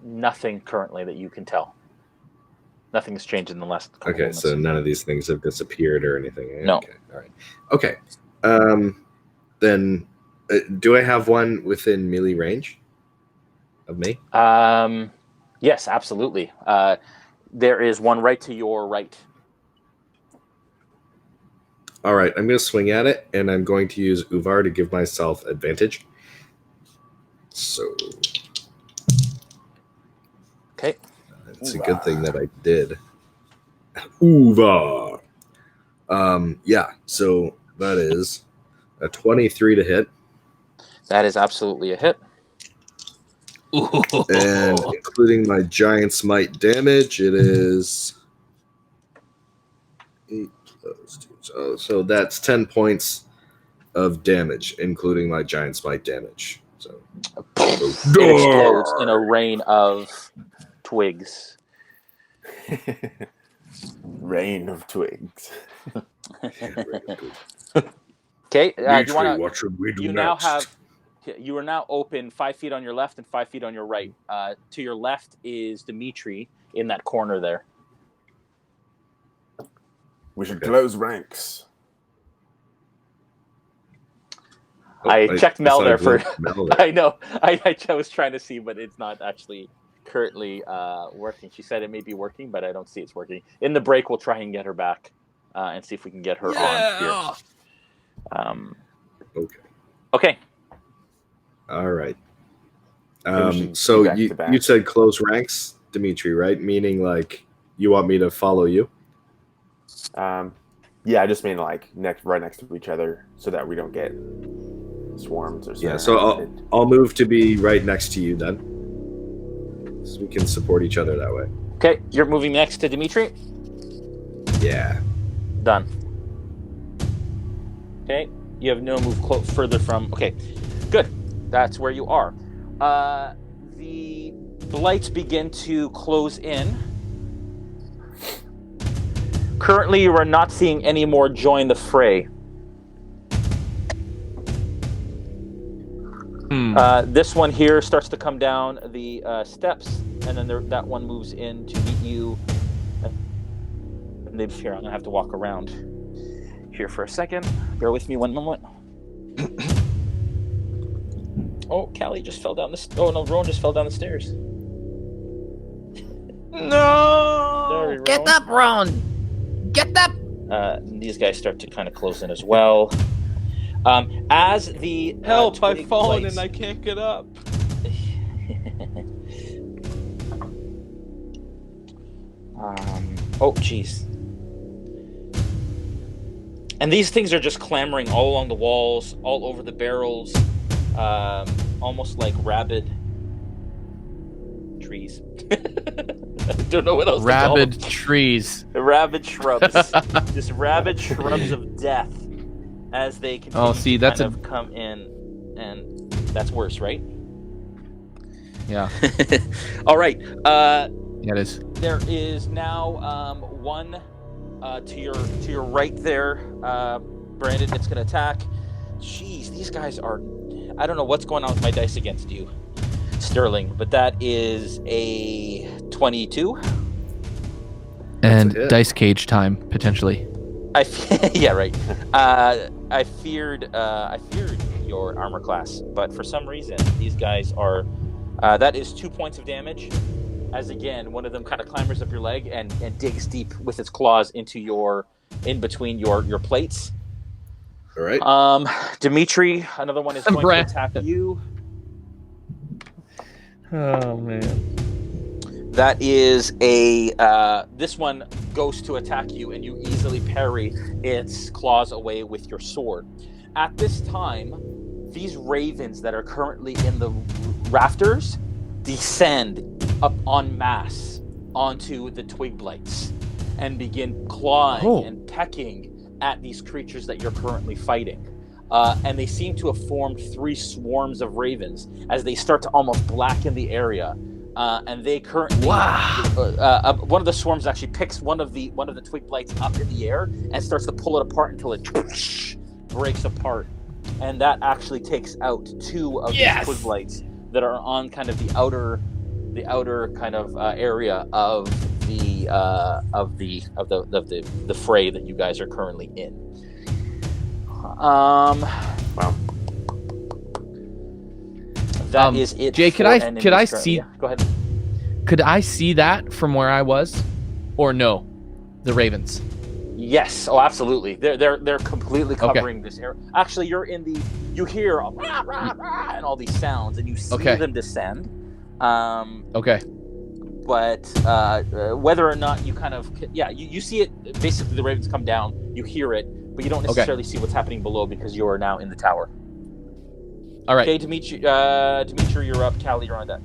[SPEAKER 1] Nothing currently that you can tell. Nothing's changed in the last couple
[SPEAKER 10] Okay,
[SPEAKER 1] moments.
[SPEAKER 10] so none of these things have disappeared or anything. Eh?
[SPEAKER 1] No.
[SPEAKER 10] Okay, all right. Okay. Then, do I have one within melee range of me?
[SPEAKER 1] Yes, absolutely. There is one right to your right.
[SPEAKER 10] All right, I'm going to swing at it, and I'm going to use Uvar to give myself advantage. So,
[SPEAKER 1] okay,
[SPEAKER 10] it's a good thing that I did. Uvar. Yeah. So that is a 23 to hit.
[SPEAKER 1] That is absolutely a hit.
[SPEAKER 10] And including my giant smite damage, it is 8 plus 2. So that's 10 points of damage, including my giant smite damage. So
[SPEAKER 1] it explodes in a rain of twigs.
[SPEAKER 11] Rain of twigs.
[SPEAKER 1] Okay,
[SPEAKER 10] what should we do
[SPEAKER 1] you
[SPEAKER 10] next?
[SPEAKER 1] You are now open 5 feet on your left and 5 feet on your right. To your left is Dmitri in that corner there.
[SPEAKER 11] We should close ranks.
[SPEAKER 1] I checked Mel there for.
[SPEAKER 10] Mel there.
[SPEAKER 1] I know. I was trying to see, but it's not actually currently working. She said it may be working, but I don't see it's working. In the break, we'll try and get her back and see if we can get her on here. Okay.
[SPEAKER 10] All right.
[SPEAKER 11] we
[SPEAKER 10] So
[SPEAKER 11] should be back to
[SPEAKER 10] you said close ranks, Dmitri, right? Meaning like you want me to follow you?
[SPEAKER 11] Yeah, I just mean like right next to each other, so that we don't get swarmed or something.
[SPEAKER 10] Yeah. So I'll move to be right next to you then, so we can support each other that way.
[SPEAKER 1] Okay, you're moving next to Dmitri.
[SPEAKER 10] Yeah.
[SPEAKER 1] Done. Okay, you have no move further from. Okay, good. That's where you are. The lights begin to close in. Currently, you are not seeing any more join the fray. This one here starts to come down the steps, and then that one moves in to meet you. And then here, I'm gonna have to walk around here for a second. Bear with me one moment. Oh, Callie just fell down the. Oh no, Rone just fell down the stairs.
[SPEAKER 3] No!
[SPEAKER 1] Sorry,
[SPEAKER 4] Get
[SPEAKER 1] Rone.
[SPEAKER 4] up, Ron! Get up!
[SPEAKER 1] These guys start to kind of close in as well. As the
[SPEAKER 9] Help! I've
[SPEAKER 1] twig
[SPEAKER 9] fallen
[SPEAKER 1] lights-
[SPEAKER 9] and I can't get up.
[SPEAKER 1] Oh, jeez. And these things are just clamoring all along the walls, all over the barrels, almost like rabid trees. I don't know what else to call them.
[SPEAKER 3] Rabid trees.
[SPEAKER 1] Rabid shrubs. Just rabid shrubs of death as they continue
[SPEAKER 3] see,
[SPEAKER 1] to
[SPEAKER 3] that's
[SPEAKER 1] kind of come in, and that's worse, right?
[SPEAKER 3] Yeah.
[SPEAKER 1] All right.
[SPEAKER 3] Yeah, it is.
[SPEAKER 1] There is now one to your right there, Brandon. It's going to attack. Jeez, these guys are. I don't know what's going on with my dice against you. Sterling, but that is a 22.
[SPEAKER 3] And
[SPEAKER 10] hit.
[SPEAKER 3] dice cage time potentially.
[SPEAKER 1] Yeah, right. I feared your armor class, but for some reason these guys are. That is 2 points of damage. As again, one of them kind of clambers up your leg and digs deep with its claws in between your plates.
[SPEAKER 10] All right.
[SPEAKER 1] Dmitri, another one is going to attack you.
[SPEAKER 3] Oh man.
[SPEAKER 1] That is a. This one goes to attack you, and you easily parry its claws away with your sword. At this time, these ravens that are currently in the rafters descend up en masse onto the twig blights and begin clawing and pecking at these creatures that you're currently fighting. And they seem to have formed 3 swarms of ravens as they start to almost blacken the area. And they currently, one of the swarms actually picks one of the twig blights up in the air and starts to pull it apart until it breaks apart. And that actually takes out 2 of these twig blights that are on kind of the outer kind of area of the fray that you guys are currently in. Wow. That is it.
[SPEAKER 3] Jay, could I see?
[SPEAKER 1] Yeah, go ahead.
[SPEAKER 3] Could I see that from where I was, or no? The ravens.
[SPEAKER 1] Yes. Oh, absolutely. They're completely covering this area. Actually, you hear rah, rah, rah, and all these sounds, and you see them descend.
[SPEAKER 3] Okay.
[SPEAKER 1] But whether or not you kind of you see it. Basically, the ravens come down. You hear it, but you don't necessarily see what's happening below because you are now in the tower.
[SPEAKER 3] All right.
[SPEAKER 1] Okay, Dmitri, you're up. Callie, you're on deck.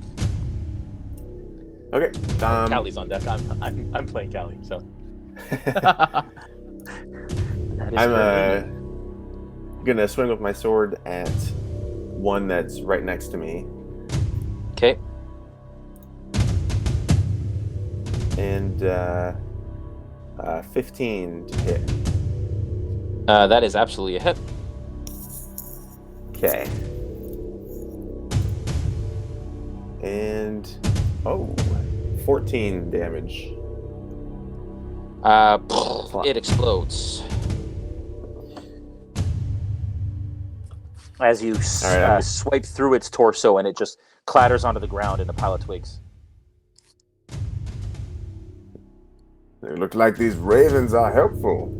[SPEAKER 11] Okay.
[SPEAKER 1] Callie's on deck. I'm playing Callie, so.
[SPEAKER 11] I'm gonna swing with my sword at one that's right next to me.
[SPEAKER 1] Okay.
[SPEAKER 11] And 15 to hit.
[SPEAKER 1] That is absolutely a hit.
[SPEAKER 11] Okay. And 14 damage.
[SPEAKER 1] It explodes as you swipe through its torso, and it just clatters onto the ground in a pile of twigs.
[SPEAKER 11] They look like these ravens are helpful,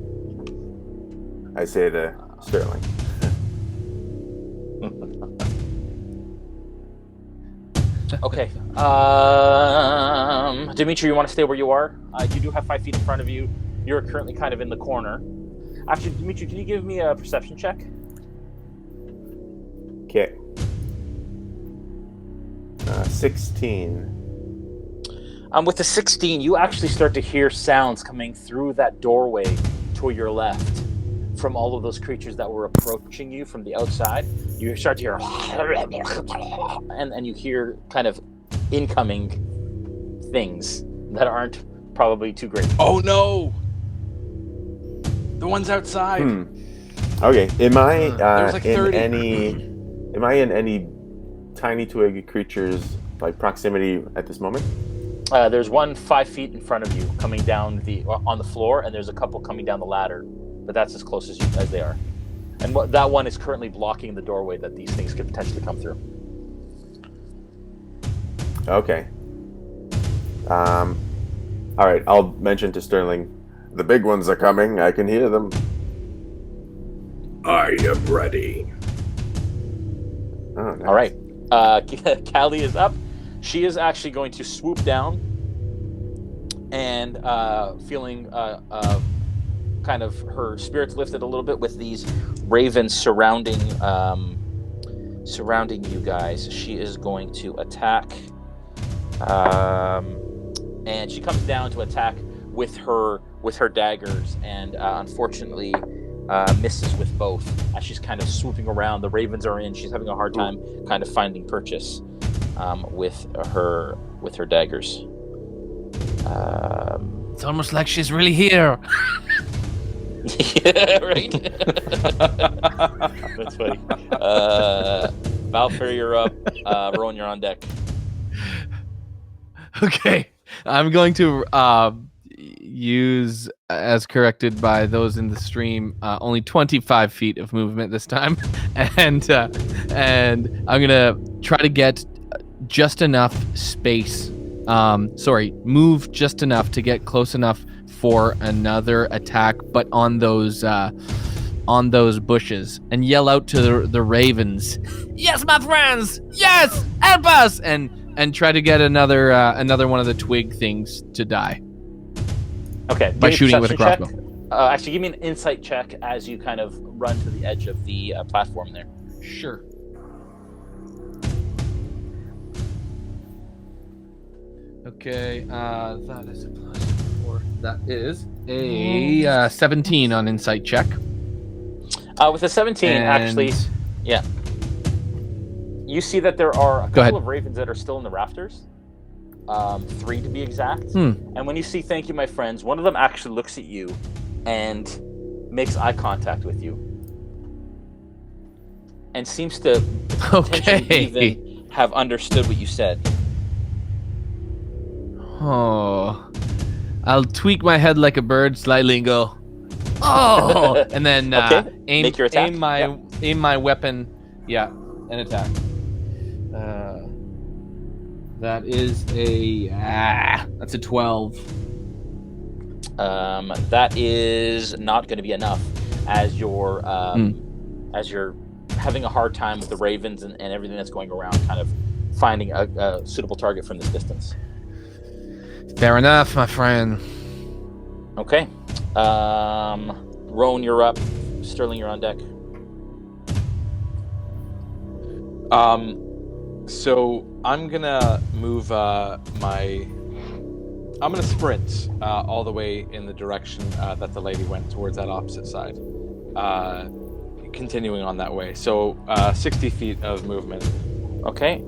[SPEAKER 11] I say to Sterling.
[SPEAKER 1] Okay. Dmitri, you want to stay where you are? You do have 5 feet in front of you. You're currently kind of in the corner. Actually, Dmitri, can you give me a perception check?
[SPEAKER 11] Okay. 16.
[SPEAKER 1] With the 16, you actually start to hear sounds coming through that doorway to your left from all of those creatures that were approaching you from the outside. You start to hear and you hear kind of incoming things that aren't probably too great.
[SPEAKER 9] Oh no! The ones outside.
[SPEAKER 11] Okay. Am I
[SPEAKER 9] There's like 30.
[SPEAKER 11] Am I in any tiny twig creatures like proximity at this moment?
[SPEAKER 1] There's one 5 feet in front of you coming down on the floor, and there's a couple coming down the ladder, but that's as close as they are. And that one is currently blocking the doorway that these things could potentially come through.
[SPEAKER 11] Okay. All right. I'll mention to Sterling, the big ones are coming. I can hear them.
[SPEAKER 10] I am ready.
[SPEAKER 11] Oh, nice.
[SPEAKER 1] All right. Callie is up. She is actually going to swoop down and feeling kind of her spirits lifted a little bit with these ravens surrounding you guys. She is going to attack, and she comes down to attack with her daggers, and unfortunately misses with both as she's kind of swooping around. The ravens are in. She's having a hard time kind of finding purchase with her daggers.
[SPEAKER 3] It's almost like she's really here.
[SPEAKER 1] Yeah, right. That's funny. Falpher, you're up. Rone, you're on deck.
[SPEAKER 3] Okay, I'm going to use, as corrected by those in the stream, only 25 feet of movement this time, and I'm gonna try to get just enough space. Move just enough to get close enough for another attack, but on those bushes, and yell out to the ravens, "Yes, my friends! Yes, help us!" and try to get another one of the twig things to die.
[SPEAKER 1] Okay.
[SPEAKER 3] By shooting with a crossbow.
[SPEAKER 1] Actually, give me an insight check as you kind of run to the edge of the platform there.
[SPEAKER 3] Sure. Okay, that is a +4. That is a 17 on insight check.
[SPEAKER 1] With a 17, actually, yeah. You see that there are a couple of ravens that are still in the rafters. 3 to be exact. And when you see "Thank you, my friends," one of them actually looks at you and makes eye contact with you. And seems to potentially even have understood what you said.
[SPEAKER 3] Oh, I'll tweak my head like a bird slightly and go, "Oh!" and then
[SPEAKER 1] Make your attack.
[SPEAKER 3] aim my weapon, and attack. That is that's a 12.
[SPEAKER 1] That is not going to be enough, as you're having a hard time with the ravens and everything that's going around, kind of finding a suitable target from this distance.
[SPEAKER 3] Fair enough, my friend.
[SPEAKER 1] Okay. Rone, you're up. Sterling, you're on deck.
[SPEAKER 9] So I'm gonna move I'm gonna sprint all the way in the direction that the lady went, towards that opposite side. Continuing on that way. So 60 feet of movement.
[SPEAKER 1] Okay.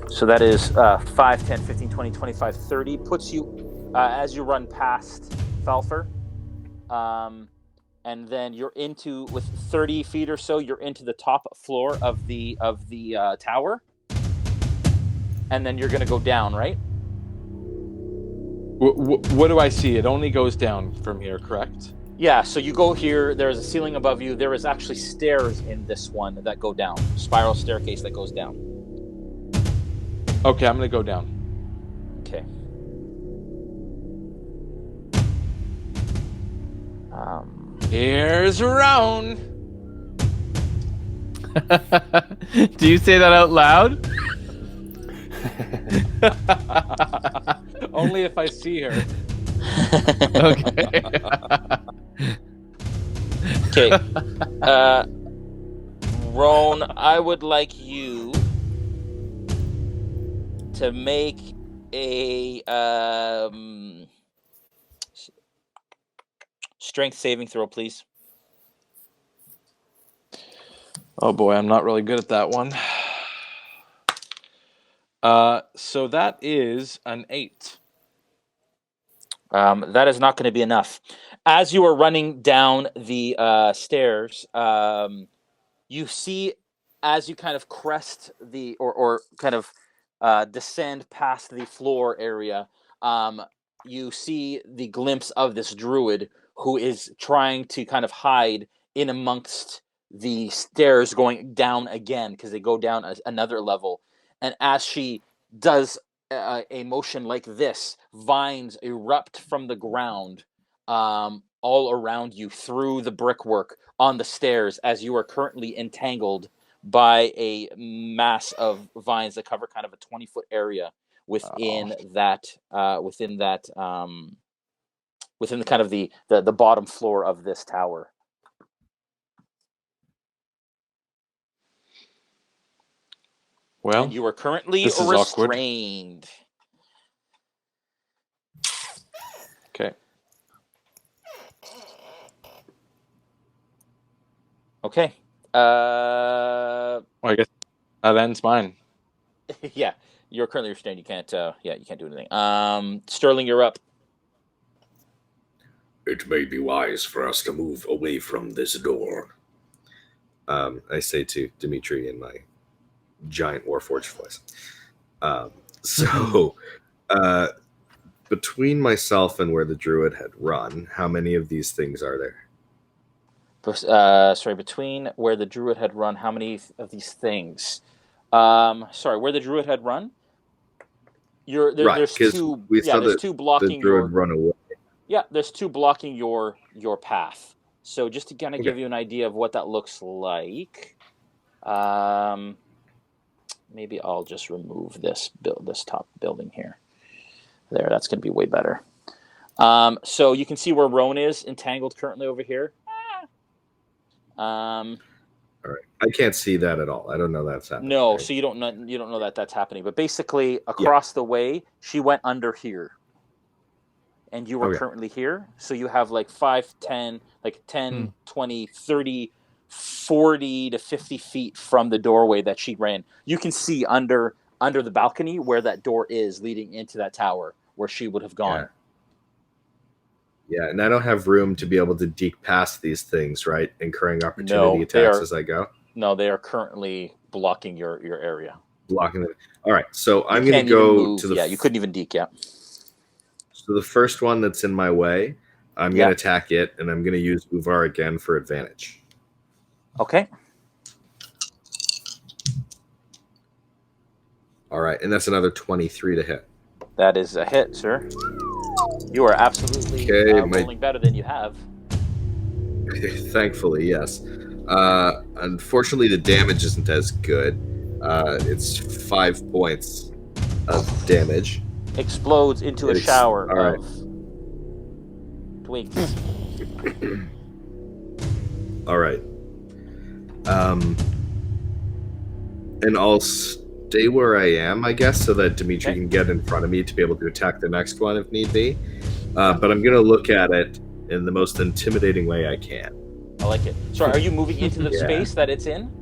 [SPEAKER 1] So that is 5, 10, 15, 20, 25, 30. Puts you, as you run past Falpher, and then you're into, with 30 feet or so, you're into the top floor of the tower. And then you're going to go down, right?
[SPEAKER 9] What do I see? It only goes down from here, correct?
[SPEAKER 1] Yeah, so you go here, there's a ceiling above you. There is actually stairs in this one that go down. Spiral staircase that goes down.
[SPEAKER 9] Okay, I'm going to go down.
[SPEAKER 1] Okay.
[SPEAKER 9] Here's Rone.
[SPEAKER 3] Do you say that out loud?
[SPEAKER 9] Only if I see her.
[SPEAKER 3] Okay.
[SPEAKER 1] Okay. Rone, I would like you to make a strength saving throw, please.
[SPEAKER 9] Oh boy, I'm not really good at that one. So that is an 8.
[SPEAKER 1] That is not going to be enough. As you are running down the stairs, you see, as you kind of crest the, or kind of descend past the floor area, you see the glimpse of this druid who is trying to kind of hide in amongst the stairs going down again, because they go down another level. And as she does a motion like this, vines erupt from the ground all around you through the brickwork on the stairs, as you are currently entangled by a mass of vines that cover kind of a 20-foot area within within the kind of the bottom floor of this tower.
[SPEAKER 9] Well,
[SPEAKER 1] and you are currently
[SPEAKER 9] this is
[SPEAKER 1] restrained.
[SPEAKER 9] Okay.
[SPEAKER 1] Okay.
[SPEAKER 9] Well, I guess that ends mine.
[SPEAKER 1] Yeah, you're currently restrained. You can't. You can't do anything. Sterling, you're up.
[SPEAKER 10] It may be wise for us to move away from this door. I say to Dmitri in my giant Warforged voice. So Between myself and where the druid had run, how many of these things are there?
[SPEAKER 1] Between where the druid had run, how many of these things? Where the druid had run? There's two. There's two blocking
[SPEAKER 10] the druid run away.
[SPEAKER 1] Yeah, there's two blocking your path. So just to kind of give you an idea of what that looks like, maybe I'll just remove this top building here. There, that's going to be way better. So you can see where Rone is entangled currently over here. All
[SPEAKER 10] right, I can't see that at all. I don't know that's happening.
[SPEAKER 1] No,
[SPEAKER 10] right?
[SPEAKER 1] so you don't know that that's happening. But basically, across the way, she went under here, and you were currently here. So you have like 5, 10, 20, 30, 40 to 50 feet from the doorway that she ran. You can see under the balcony where that door is leading into that tower where she would have gone.
[SPEAKER 10] Yeah, and I don't have room to be able to deke past these things, right? Incurring opportunity attacks as I go.
[SPEAKER 1] No, they are currently blocking your area.
[SPEAKER 10] Blocking it. All right, so I'm going to go to the.
[SPEAKER 1] Yeah, you couldn't even deke yet.
[SPEAKER 10] So the first one that's in my way, I'm going to attack it, and I'm going to use Uvar again for advantage.
[SPEAKER 1] Okay.
[SPEAKER 10] All right, and that's another 23 to hit.
[SPEAKER 1] That is a hit, sir. You are absolutely rolling better than you have.
[SPEAKER 10] Thankfully, yes. Unfortunately, the damage isn't as good. It's 5 points of damage.
[SPEAKER 1] Explodes into a shower of twigs.
[SPEAKER 10] All right. And I'll stay where I am, I guess, so that Dmitri can get in front of me to be able to attack the next one if need be. But I'm going to look at it in the most intimidating way I can.
[SPEAKER 1] I like it. Sorry, are you moving into the space that it's in?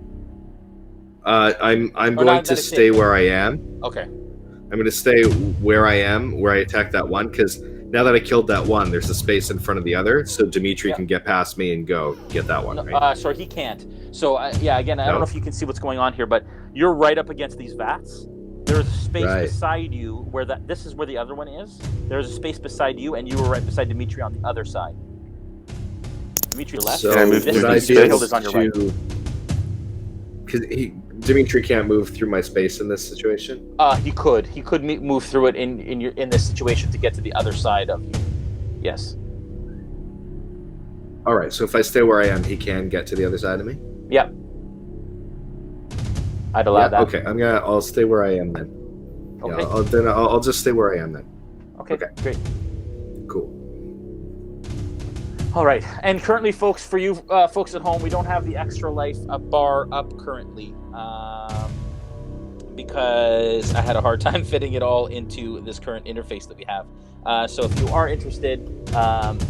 [SPEAKER 10] I'm going to stay where I am.
[SPEAKER 1] Okay.
[SPEAKER 10] I'm going to stay where I am, where I attack that one, because now that I killed that one, there's a space in front of the other, so Dmitri can get past me and go get that one. Right?
[SPEAKER 1] Sorry, he can't. So, again, I don't know if you can see what's going on here, but you're right up against these vats. There's a space beside you where this is where the other one is. There's a space beside you, and you were right beside Dmitri on the other side. Dmitri left.
[SPEAKER 10] So
[SPEAKER 1] this killed is on your right.
[SPEAKER 10] Because Dmitri can't move through my space in this situation.
[SPEAKER 1] He could move through it in this situation to get to the other side of you. Yes.
[SPEAKER 10] All right. So if I stay where I am, he can get to the other side of me.
[SPEAKER 1] Yep. I'd allow that.
[SPEAKER 10] Okay. I'll stay where I am then.
[SPEAKER 1] Okay.
[SPEAKER 10] Yeah, I'll just stay where I am then.
[SPEAKER 1] Okay. Great.
[SPEAKER 10] Cool.
[SPEAKER 1] All right, and currently, folks, for you folks at home, we don't have the extra life bar up currently because I had a hard time fitting it all into this current interface that we have. So if you are interested,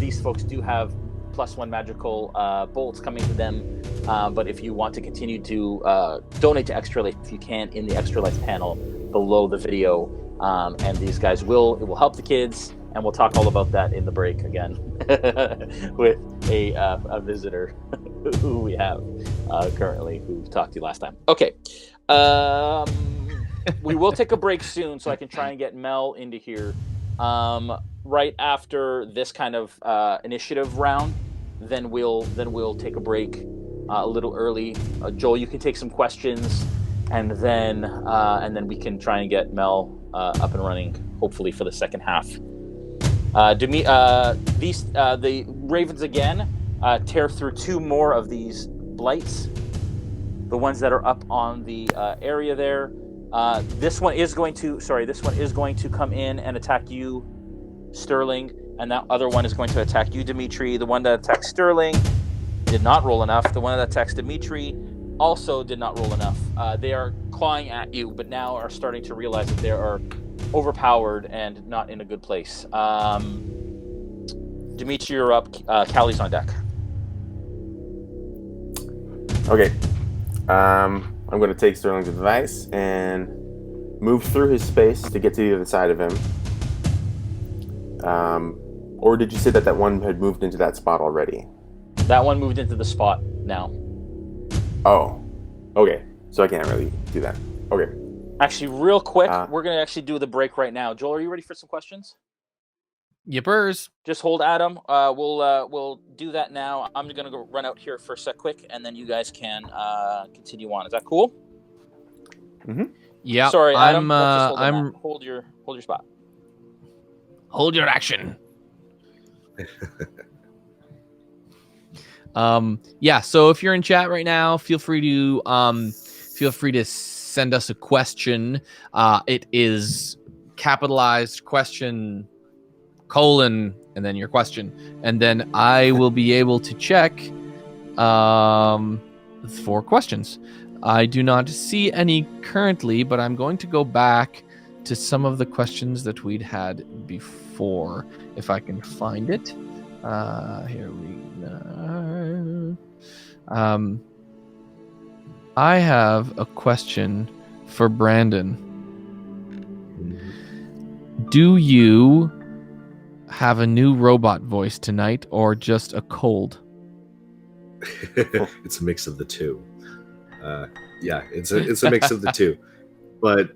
[SPEAKER 1] these folks do have +1 magical bolts coming to them. But if you want to continue to donate to Extra Life, you can in the Extra Life panel below the video. And these guys will help the kids. And we'll talk all about that in the break again with a visitor who we have currently who talked to you last time. Okay. We will take a break soon so I can try and get Mel into here right after this kind of initiative round. Then we'll take a break a little early. Joel, you can take some questions and then we can try and get Mel up and running hopefully for the second half. The Ravens again tear through 2 more of these blights, the ones that are up on the area there. This one is going to come in and attack you, Sterling, and that other one is going to attack you, Dmitri. The one that attacks Sterling did not roll enough. The one that attacks Dmitri also did not roll enough. They are clawing at you, but now are starting to realize that they are overpowered and not in a good place. Dmitri, you're up. Callie's on deck.
[SPEAKER 11] Okay. I'm going to take Sterling's advice and move through his space to get to the other side of him. Or did you say that one had moved into that spot already?
[SPEAKER 1] That one moved into the spot now.
[SPEAKER 11] Oh. Okay. So I can't really do that. Okay.
[SPEAKER 1] Actually, real quick,
[SPEAKER 11] Uh,
[SPEAKER 1] we're going to actually do the break right now. Joel, are you ready for some questions?
[SPEAKER 3] Yippers.
[SPEAKER 1] Just hold, Adam. We'll do that now. I'm going to go run out here for a sec quick, and then you guys can continue on. Is that cool?
[SPEAKER 3] Yeah.
[SPEAKER 1] Sorry, Adam.
[SPEAKER 3] I'm
[SPEAKER 1] hold your spot.
[SPEAKER 3] Hold your action. Yeah, so if you're in chat right now, feel free to send us a question. It is capitalized question colon and then your question, and then I will be able to check for questions. I do not see any currently, but I'm going to go back to some of the questions that we'd had before, if I can find it. Here we go. I have a question for Brandon. Do you have a new robot voice tonight, or just a cold?
[SPEAKER 10] It's a mix of the two. Yeah, it's a mix of the two. But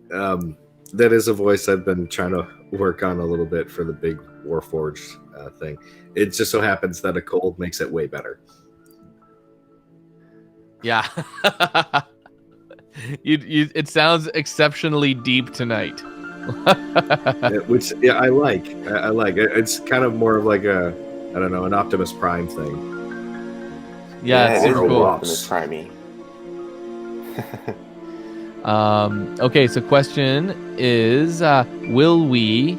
[SPEAKER 10] that is a voice I've been trying to work on a little bit for the big Warforged thing. It just so happens that a cold makes it way better.
[SPEAKER 3] Yeah. It sounds exceptionally deep tonight.
[SPEAKER 10] Which I like. I like it. It's kind of more of like an Optimus Prime thing.
[SPEAKER 3] Yeah, it's
[SPEAKER 11] it is
[SPEAKER 3] super
[SPEAKER 11] really
[SPEAKER 3] cool.
[SPEAKER 11] Optimus Prime-y.
[SPEAKER 3] Okay, so question is, will we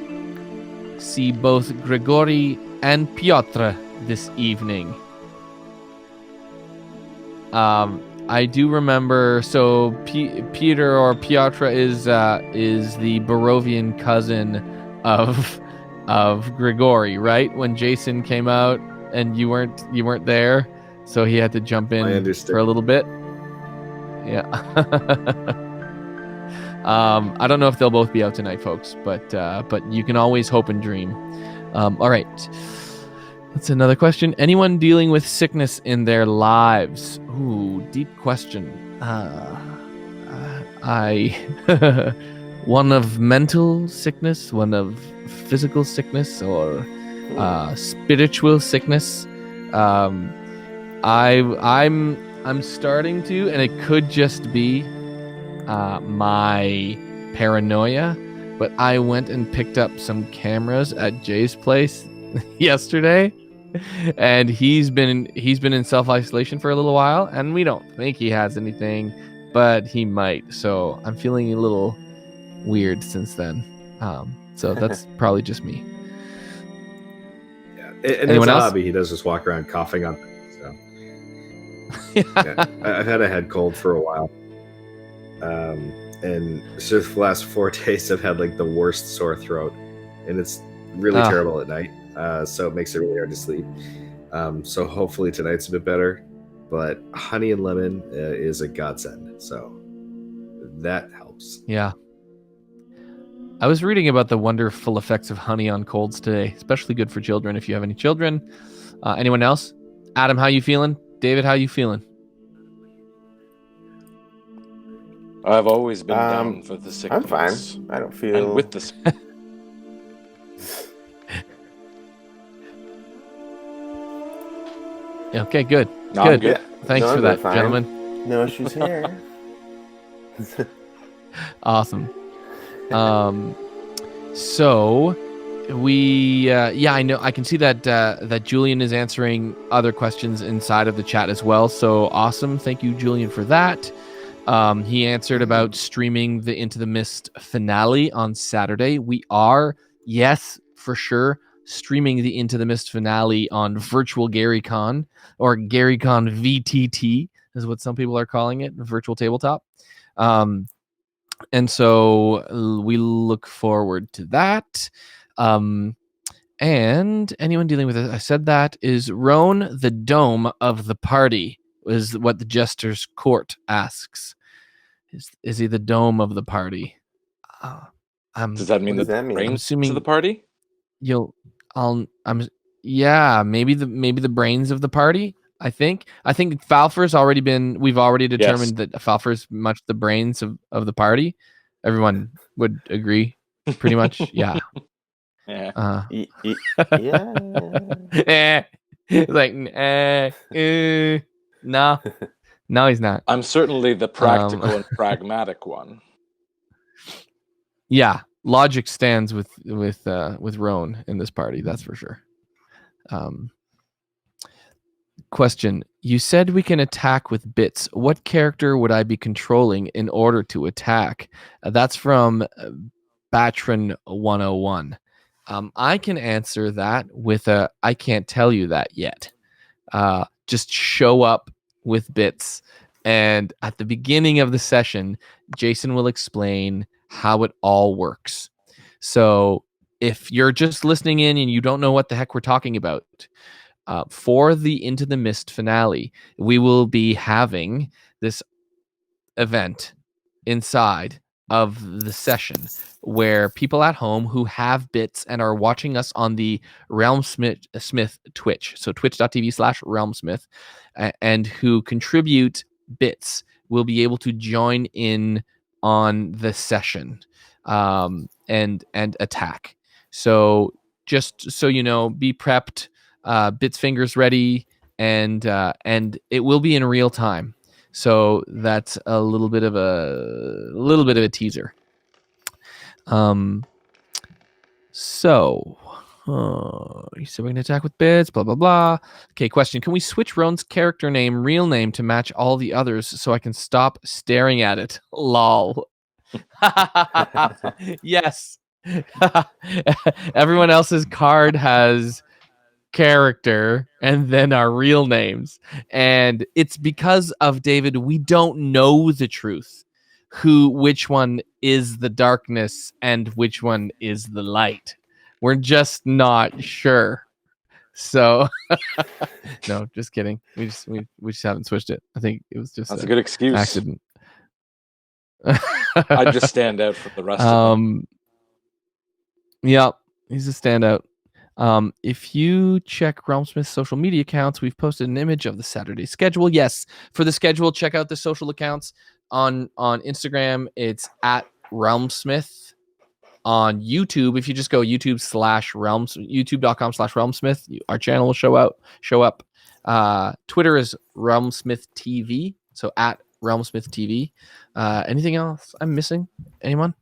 [SPEAKER 3] see both Grigory and Piotr this evening? I do remember. So Peter or Piotr is the Barovian cousin of Grigory, right? When Jason came out and you weren't there, so he had to jump in for a little bit. Yeah. I don't know if they'll both be out tonight, folks, but you can always hope and dream. All right. That's another question. Anyone dealing with sickness in their lives? Ooh, deep question. One of mental sickness, one of physical sickness, or spiritual sickness. I'm starting to, and it could just be my paranoia, but I went and picked up some cameras at Jay's place yesterday, and he's been in self-isolation for a little while, and we don't think he has anything, but he might. So I'm feeling a little weird since then. So that's probably just me.
[SPEAKER 10] Yeah, and
[SPEAKER 3] anyone
[SPEAKER 10] it's a
[SPEAKER 3] else?
[SPEAKER 10] hobby. He does just walk around coughing on things. So. Yeah, I've had a head cold for a while. And so the last 4 days I've had like the worst sore throat, and it's really terrible at night. So it makes it really hard to sleep. So hopefully tonight's a bit better, but honey and lemon is a godsend. So that helps.
[SPEAKER 3] Yeah. I was reading about the wonderful effects of honey on colds today, especially good for children if you have any children. Anyone else? Adam, how you feeling? David, how you feeling?
[SPEAKER 9] I've always been down for the sickness.
[SPEAKER 11] I'm fine. I don't feel...
[SPEAKER 9] And with the...
[SPEAKER 3] Okay, good.
[SPEAKER 9] No,
[SPEAKER 3] good.
[SPEAKER 9] I'm good.
[SPEAKER 3] Thanks for that,
[SPEAKER 11] fine.
[SPEAKER 3] gentlemen.
[SPEAKER 11] No issues here.
[SPEAKER 3] Awesome. So we I know I can see that that Julian is answering other questions inside of the chat as well. So awesome. Thank you, Julian, for that. He answered about streaming the Into the Mist finale on Saturday. We are, yes, for sure, streaming the Into the Mist finale on Virtual GaryCon, or GaryCon VTT is what some people are calling it, virtual tabletop. And so we look forward to that. And anyone dealing with it, I said that, is Rone the dome of the party, is what the Jester's Court asks. Is he the dome of the party?
[SPEAKER 9] Does that mean
[SPEAKER 11] What does that
[SPEAKER 9] the
[SPEAKER 11] mean?
[SPEAKER 9] brains
[SPEAKER 3] I'm assuming
[SPEAKER 9] of the party?
[SPEAKER 3] Maybe the brains of the party. I think Falpher's already been. We've already determined that Falpher's much the brains of the party. Everyone would agree, pretty much. Yeah.
[SPEAKER 1] Yeah.
[SPEAKER 3] Yeah. It's like, no. No, he's not.
[SPEAKER 9] I'm certainly the practical and pragmatic one.
[SPEAKER 3] Yeah, logic stands with Rone in this party. That's for sure. Question: you said we can attack with bits. What character would I be controlling in order to attack? That's from Batron 101. I can answer that with a I can't tell you that yet. Just show up with bits, and at the beginning of the session, Jason will explain how it all works. So if you're just listening in and you don't know what the heck we're talking about, for the Into the Mist finale, we will be having this event inside of the session where people at home who have bits and are watching us on the RealmSmith Twitch, so twitch.tv/RealmSmith, and who contribute bits will be able to join in on the session and attack. So just so you know, be prepped, bits fingers ready, and it will be in real time. So that's a little bit of a teaser. So you said we can attack with bits, blah blah blah. Okay, question: can we switch Rone's character name, real name, to match all the others so I can stop staring at it? Lol. Yes. Everyone else's card has character and then our real names, and it's because of David we don't know the truth, which one is the darkness and which one is the light. We're just not sure. So no, just kidding. We just haven't switched it. I think it was just
[SPEAKER 9] That's a good excuse.
[SPEAKER 3] Accident.
[SPEAKER 9] I just stand out from the rest of them.
[SPEAKER 3] Yeah, he's a standout. If you check RealmSmith's social media accounts, we've posted an image of the Saturday schedule. Yes, for the schedule, check out the social accounts on Instagram. It's at RealmSmith. On YouTube, if you just go youtube.com/RealmSmith, our channel will show up. Twitter is RealmSmith TV, so at RealmSmith TV. Anything else I'm missing? Anyone?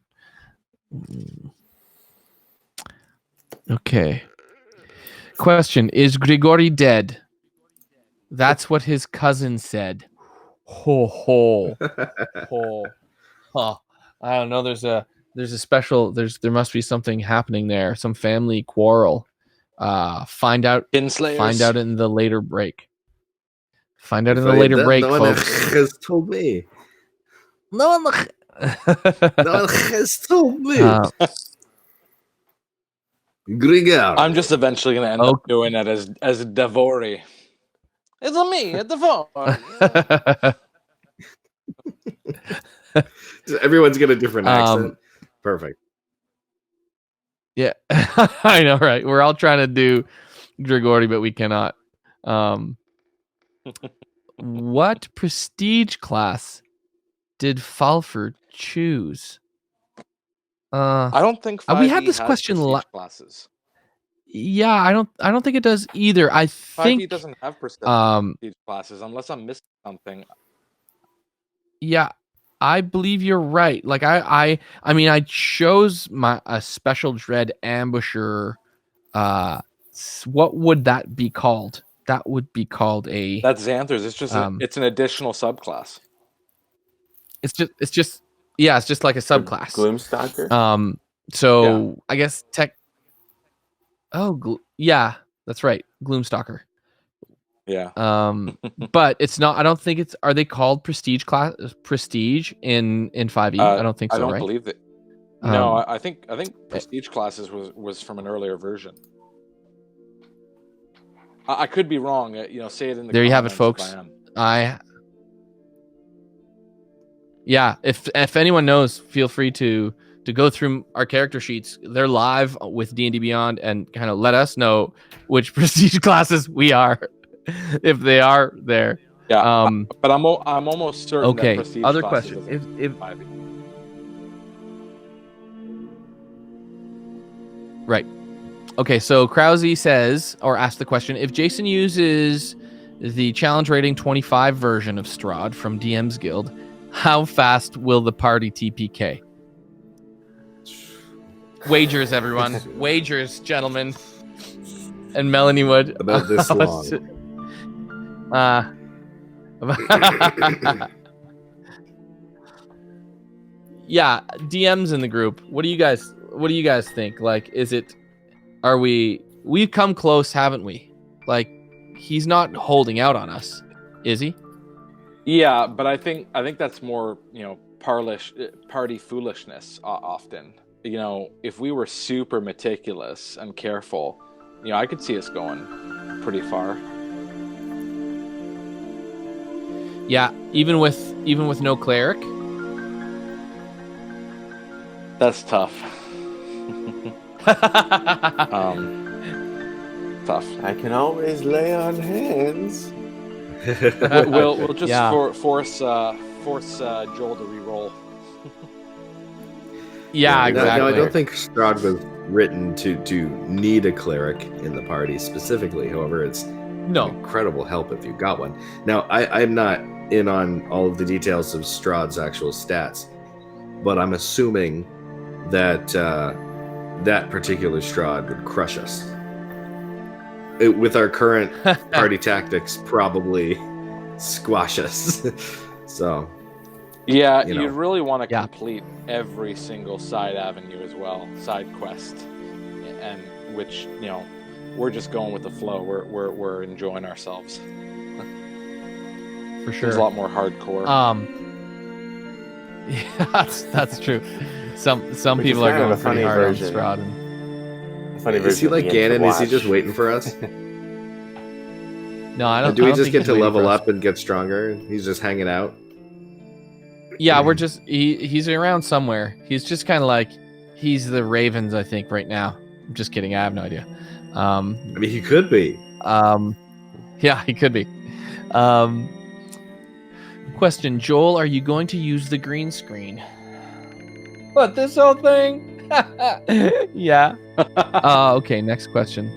[SPEAKER 3] Okay. Question: is Grigori dead? That's what his cousin said. Ho ho ho. Huh. I don't know. There's a special. There must be something happening there. Some family quarrel. Find out in the later break. Find out in the later break,
[SPEAKER 10] no
[SPEAKER 3] folks.
[SPEAKER 10] one has told me.
[SPEAKER 3] No one
[SPEAKER 10] has told me. Grigor.
[SPEAKER 9] I'm just eventually going to end up doing it as Davori. It's me at the phone.
[SPEAKER 10] Everyone's got a different accent. Perfect.
[SPEAKER 3] Yeah, I know, right? We're all trying to do Grigori, but we cannot. What prestige class did Falpher choose?
[SPEAKER 9] I don't think
[SPEAKER 3] we had this question
[SPEAKER 9] classes.
[SPEAKER 3] Yeah, I don't think it does either. I think
[SPEAKER 9] 5e doesn't have prestige classes unless I'm missing something.
[SPEAKER 3] Yeah, I believe you're right. Like I mean, I chose a special dread ambusher. What would that be called? That would be called a.
[SPEAKER 9] That's Xanthers. It's just it's an additional subclass.
[SPEAKER 3] It's just like a subclass.
[SPEAKER 11] Gloomstalker.
[SPEAKER 3] So yeah. I guess yeah, that's right, Gloomstalker.
[SPEAKER 9] Yeah.
[SPEAKER 3] But it's not. I don't think it's. Are they called prestige in 5e? I don't think so.
[SPEAKER 9] I don't
[SPEAKER 3] right?
[SPEAKER 9] believe that. No, I think prestige classes was from an earlier version. I could be wrong. Say it in the.
[SPEAKER 3] There you have it, folks. Yeah. If anyone knows, feel free to go through our character sheets. They're live with D&D Beyond, and kind of let us know which prestige classes we are, if they are there.
[SPEAKER 9] Yeah. But I'm almost certain.
[SPEAKER 3] Okay.
[SPEAKER 9] That prestige
[SPEAKER 3] Other
[SPEAKER 9] classes
[SPEAKER 3] question. If Right. Okay, so Krause says, or asked the question, if Jason uses the challenge rating 25 version of Strahd from DM's Guild, how fast will the party TPK? Wagers, everyone. Wagers, gentlemen. And Melanie would.
[SPEAKER 10] About this long.
[SPEAKER 3] Yeah, DMs in the group. What do you guys think? Like, we've come close, haven't we? Like, he's not holding out on us, is he?
[SPEAKER 9] Yeah, but I think that's more, party foolishness often. If we were super meticulous and careful, I could see us going pretty far.
[SPEAKER 3] Yeah, even with no cleric.
[SPEAKER 9] That's tough. Tough.
[SPEAKER 11] I can always lay on hands.
[SPEAKER 9] We'll just force Joel to re-roll.
[SPEAKER 3] Yeah, exactly.
[SPEAKER 10] No, I don't think Strahd was written to need a cleric in the party specifically. However, it's incredible help if you've got one. Now, I'm not in on all of the details of Strahd's actual stats, but I'm assuming that that particular Strahd would crush us. With our current party tactics, probably squash us. So,
[SPEAKER 9] yeah, you'd really want to complete every single side avenue as well, side quest, and which we're just going with the flow. We're enjoying ourselves.
[SPEAKER 3] For sure,
[SPEAKER 9] it's a lot more hardcore.
[SPEAKER 3] Yeah, that's true. Some people are going pretty hard on Strahd.
[SPEAKER 10] Is he like Ganon? Is he just waiting for us?
[SPEAKER 3] No, I don't.
[SPEAKER 10] Do we just get to level up and get stronger? He's just hanging out.
[SPEAKER 3] Yeah, we're just he's around somewhere. He's just kind of like he's the Ravens, I think, right now. I'm just kidding. I have no idea.
[SPEAKER 10] I mean, he could be.
[SPEAKER 3] Yeah, he could be. Question, Joel, are you going to use the green screen? What, this whole thing? Yeah. Okay, next question.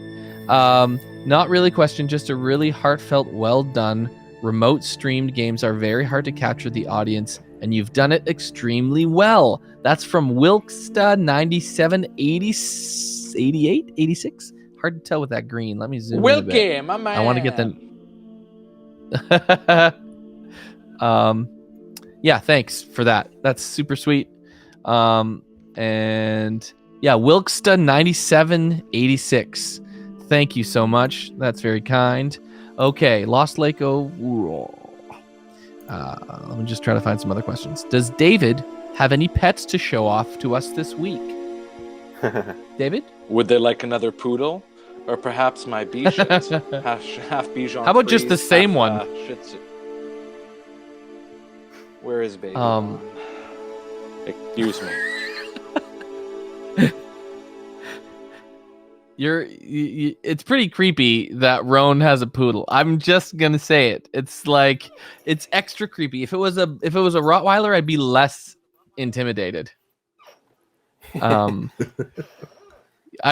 [SPEAKER 3] Not really question, just a really heartfelt, well done. Remote streamed games are very hard to capture the audience, and you've done it extremely well. That's from Wilksta 97, 88, 86. Hard to tell with that green. Let me zoom in a bit.
[SPEAKER 9] Wilkie, my man.
[SPEAKER 3] I want to get the... yeah, thanks for that. That's super sweet. And yeah, Wilksta 9786. Thank you so much. That's very kind. Okay, Lost Lake O'Rourke. Let me just try to find some other questions. Does David have any pets to show off to us this week? David?
[SPEAKER 9] Would they like another poodle? Or perhaps my Bichon? half Bichon.
[SPEAKER 3] How about just the same one?
[SPEAKER 9] Shih Tzu. Where is baby? Excuse me.
[SPEAKER 3] It's pretty creepy that Rone has a poodle. I'm just gonna say it. It's like it's extra creepy. If it was a Rottweiler, I'd be less intimidated. I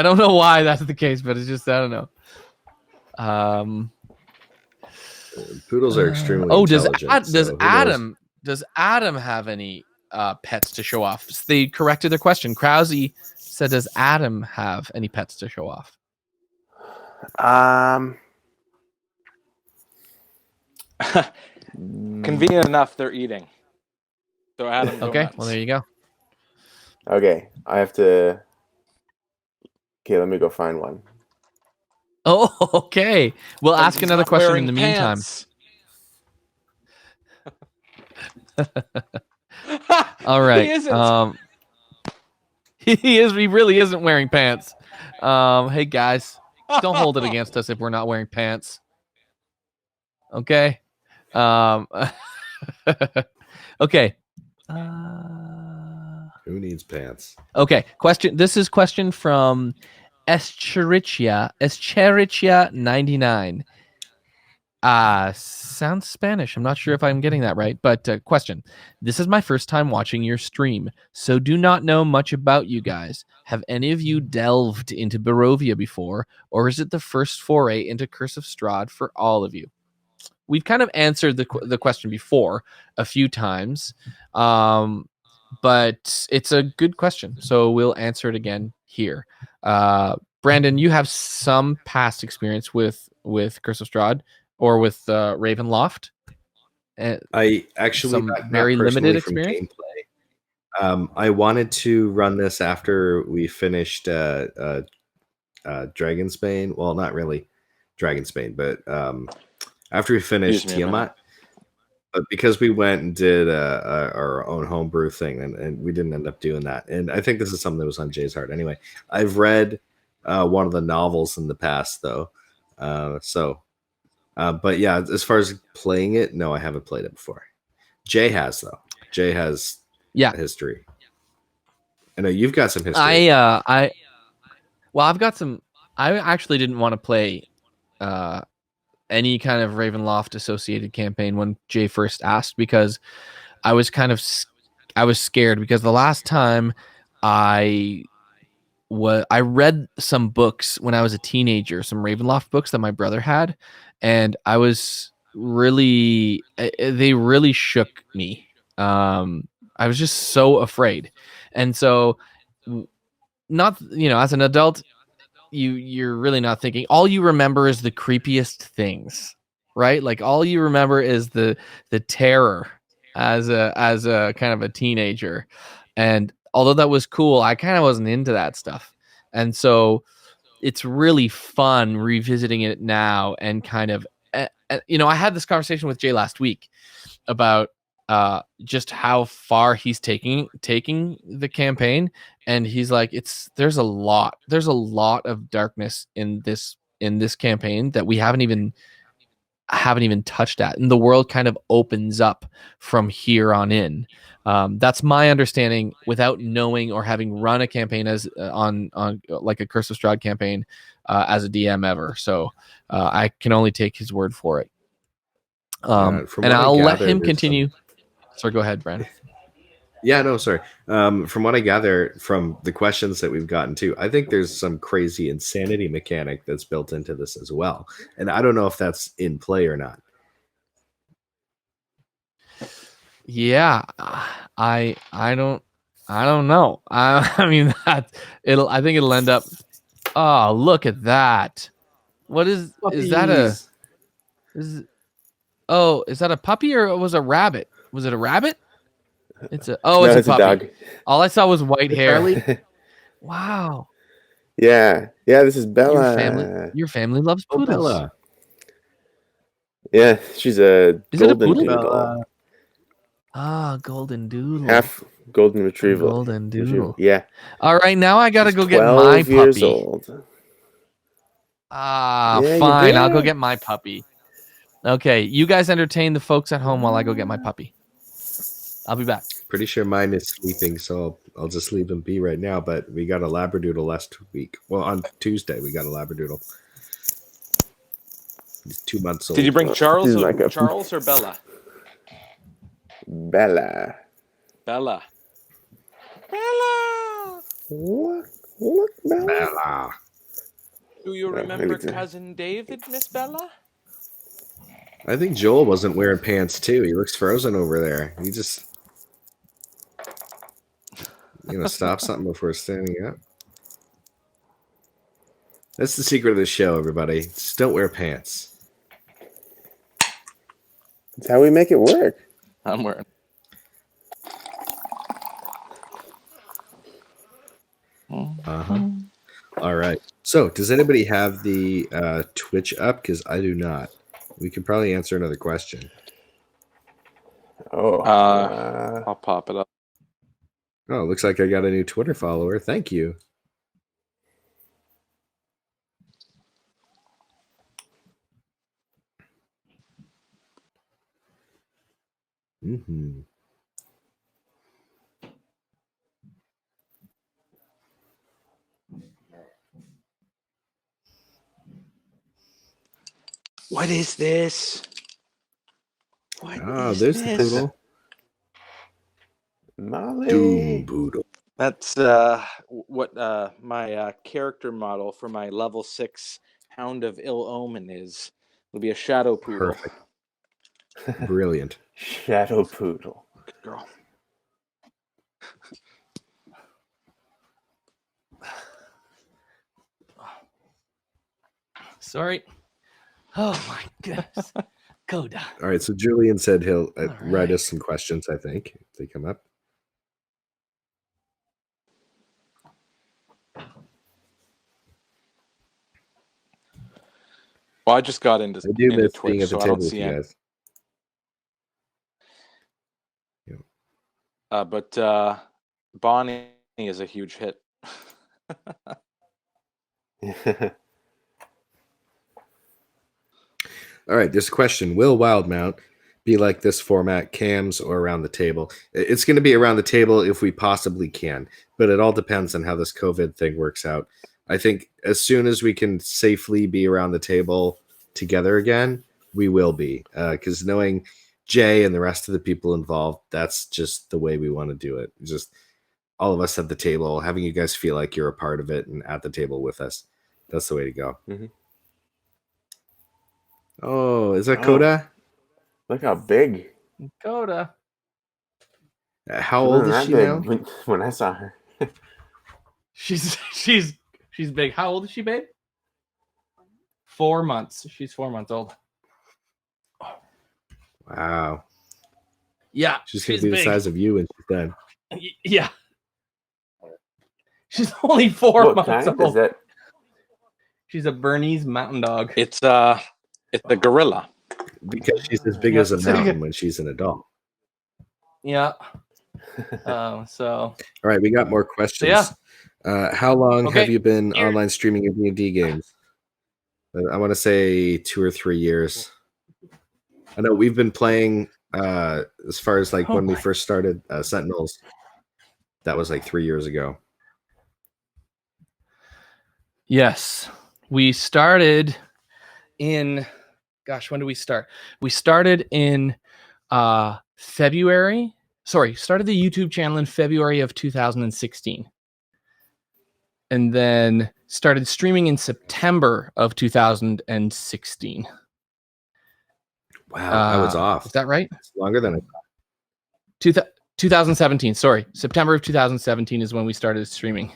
[SPEAKER 3] don't know why that's the case, but it's just I don't know.
[SPEAKER 10] Poodles are extremely intelligent.
[SPEAKER 3] Does Adam have any pets to show off? They corrected their question. Krause said, does Adam have any pets to show off?
[SPEAKER 9] Convenient enough, they're eating. So Adam,
[SPEAKER 3] okay,
[SPEAKER 9] nuts.
[SPEAKER 3] well there you go.
[SPEAKER 11] Okay, I have to... Okay, let me go find one.
[SPEAKER 3] Oh, okay. We'll ask another question in the meantime. All right.
[SPEAKER 9] He isn't.
[SPEAKER 3] He really isn't wearing pants. Hey guys, don't hold it against us if we're not wearing pants. Okay. Okay.
[SPEAKER 10] Who needs pants?
[SPEAKER 3] Okay. Question. This is question from Escherichia 99. Sounds Spanish. I'm not sure if I'm getting that right, but question. This is my first time watching your stream, so do not know much about you guys. Have any of you delved into Barovia before, or is it the first foray into Curse of Strahd for all of you? We've kind of answered the question before a few times, but it's a good question, so we'll answer it again here. Brandon, you have some past experience with Curse of Strahd or with Ravenloft.
[SPEAKER 10] I actually
[SPEAKER 3] some
[SPEAKER 10] not
[SPEAKER 3] very
[SPEAKER 10] personally
[SPEAKER 3] limited
[SPEAKER 10] from
[SPEAKER 3] experience.
[SPEAKER 10] gameplay. I wanted to run this after we finished Dragonsbane. Well, not really Dragonsbane, but after we finished
[SPEAKER 9] Excuse me a minute.
[SPEAKER 10] Tiamat. But because we went and did our own homebrew thing, and we didn't end up doing that. And I think this is something that was on Jay's heart. Anyway, I've read one of the novels in the past, though. But yeah, as far as playing it, no, I haven't played it before. Jay has, though. Jay has history. I know you've got some history.
[SPEAKER 3] I've got some. I actually didn't want to play any kind of Ravenloft associated campaign when Jay first asked, because I was scared, because the last time I read some books when I was a teenager, some Ravenloft books that my brother had, and I was they really shook me. I was just so afraid. And so, not, as an adult, you're really not thinking. All you remember is the creepiest things, right? Like, all you remember is the terror as a kind of a teenager. And although that was cool, I kind of wasn't into that stuff. And so it's really fun revisiting it now, and kind of, I had this conversation with Jay last week about just how far he's taking the campaign, and he's like, there's a lot of darkness in this campaign that we haven't even touched at, and the world kind of opens up from here on in. That's my understanding, without knowing or having run a campaign as on like a Curse of Strahd campaign as a DM ever. So I can only take his word for it. And I'll let him continue. Sorry, go ahead, Brandon.
[SPEAKER 10] Yeah, no, sorry. From what I gather from the questions that we've gotten to, I think there's some crazy insanity mechanic that's built into this as well. And I don't know if that's in play or not.
[SPEAKER 3] Yeah, I don't know. I mean, I think it'll end up. Oh, look at that! What is that is that a puppy, or was it a rabbit? Was it a rabbit? It's a it's a puppy.
[SPEAKER 11] dog.
[SPEAKER 3] All I saw was white hair.
[SPEAKER 11] Charlie?
[SPEAKER 3] Wow.
[SPEAKER 11] Yeah, this is Bella.
[SPEAKER 3] Your family loves poodles.
[SPEAKER 10] Bella.
[SPEAKER 11] Yeah, she's a
[SPEAKER 3] Is it a
[SPEAKER 11] golden
[SPEAKER 3] poodle?
[SPEAKER 11] doodle.
[SPEAKER 3] Golden doodle.
[SPEAKER 11] Half golden retrieval.
[SPEAKER 3] Golden doodle.
[SPEAKER 11] Yeah.
[SPEAKER 3] All right, now I gotta
[SPEAKER 11] She's
[SPEAKER 3] go get
[SPEAKER 11] 12
[SPEAKER 3] my
[SPEAKER 11] years
[SPEAKER 3] puppy.
[SPEAKER 11] old. Yeah, you
[SPEAKER 3] Fine. I'll go
[SPEAKER 11] did.
[SPEAKER 3] get my puppy. Okay, you guys entertain the folks at home while I go get my puppy. I'll be back.
[SPEAKER 10] Pretty sure mine is sleeping, so I'll just leave him be right now. But we got a Labradoodle last week. Well, on Tuesday we got a Labradoodle. He's 2 months old.
[SPEAKER 9] Did you bring Charles
[SPEAKER 11] He's
[SPEAKER 9] or,
[SPEAKER 11] like a-
[SPEAKER 9] Charles or Bella?
[SPEAKER 11] Bella.
[SPEAKER 9] Bella.
[SPEAKER 11] Look, Bella.
[SPEAKER 10] Bella.
[SPEAKER 9] Do you
[SPEAKER 11] I
[SPEAKER 9] remember
[SPEAKER 11] need to-
[SPEAKER 9] Cousin David, Miss Bella?
[SPEAKER 10] I think Joel wasn't wearing pants too. He looks frozen over there. He just stop something before standing up. That's the secret of the show, everybody. Just don't wear pants.
[SPEAKER 11] That's how we make it work.
[SPEAKER 9] I'm wearing.
[SPEAKER 10] Uh-huh. All right. So, does anybody have the Twitch up? Because I do not. We could probably answer another question.
[SPEAKER 11] Oh.
[SPEAKER 9] I'll pop it up.
[SPEAKER 10] Oh, looks like I got a new Twitter follower. Thank you. Mm-hmm.
[SPEAKER 9] What is this? What is
[SPEAKER 10] there's the
[SPEAKER 9] this?
[SPEAKER 10] poodle.
[SPEAKER 11] Molly.
[SPEAKER 10] Doom poodle.
[SPEAKER 9] That's what my character model for my level 6 Hound of Ill Omen is. It'll be a shadow poodle.
[SPEAKER 10] Perfect. Brilliant.
[SPEAKER 11] Shadow poodle.
[SPEAKER 9] Good girl.
[SPEAKER 3] Sorry. Oh my goodness. Coda.
[SPEAKER 10] All right, so Julian said he'll write
[SPEAKER 3] right.
[SPEAKER 10] us some questions, I think, if they come up.
[SPEAKER 9] Well, I just got into,
[SPEAKER 10] I do
[SPEAKER 9] into
[SPEAKER 10] miss
[SPEAKER 9] Twitch,
[SPEAKER 10] being at the
[SPEAKER 9] so I
[SPEAKER 10] table
[SPEAKER 9] don't
[SPEAKER 10] with
[SPEAKER 9] see
[SPEAKER 10] you
[SPEAKER 9] any.
[SPEAKER 10] guys.
[SPEAKER 9] But Bonnie is a huge hit.
[SPEAKER 10] All right, this question. Will Wildmount be like this format, cams or around the table? It's going to be around the table if we possibly can, but it all depends on how this COVID thing works out. I think as soon as we can safely be around the table together again, we will be. Because knowing Jay and the rest of the people involved, that's just the way we want to do it. Just all of us at the table, having you guys feel like you're a part of it and at the table with us. That's the way to go.
[SPEAKER 11] Mm-hmm.
[SPEAKER 10] Oh, is that Coda?
[SPEAKER 11] Look how big.
[SPEAKER 3] Coda.
[SPEAKER 10] How old is she now?
[SPEAKER 11] When I saw her.
[SPEAKER 3] She's big. How old is she, babe? 4 months. She's 4 months old.
[SPEAKER 10] Wow.
[SPEAKER 3] Yeah.
[SPEAKER 10] She's going to be
[SPEAKER 3] big.
[SPEAKER 10] the size of you when she's done.
[SPEAKER 3] Yeah. She's only 4 months
[SPEAKER 11] kind
[SPEAKER 3] old.
[SPEAKER 11] is that?
[SPEAKER 3] She's a Bernese mountain dog.
[SPEAKER 9] It's a gorilla.
[SPEAKER 10] Because she's as big as a mountain when she's an adult.
[SPEAKER 3] Yeah. So.
[SPEAKER 10] All right, we got more questions.
[SPEAKER 3] So,
[SPEAKER 10] yeah. How long have you been online streaming your D&D games? I want to say 2 or 3 years. I know we've been playing as far as like when we first started Sentinels. That was like 3 years ago.
[SPEAKER 3] Yes. We started in, gosh, when did we start? We started in February. Sorry, started the YouTube channel in February of 2016. And then started streaming in September of 2016.
[SPEAKER 10] Wow, I was off.
[SPEAKER 3] Is that right?
[SPEAKER 10] It's longer than I thought.
[SPEAKER 3] 2017, sorry. September of 2017 is when we started streaming.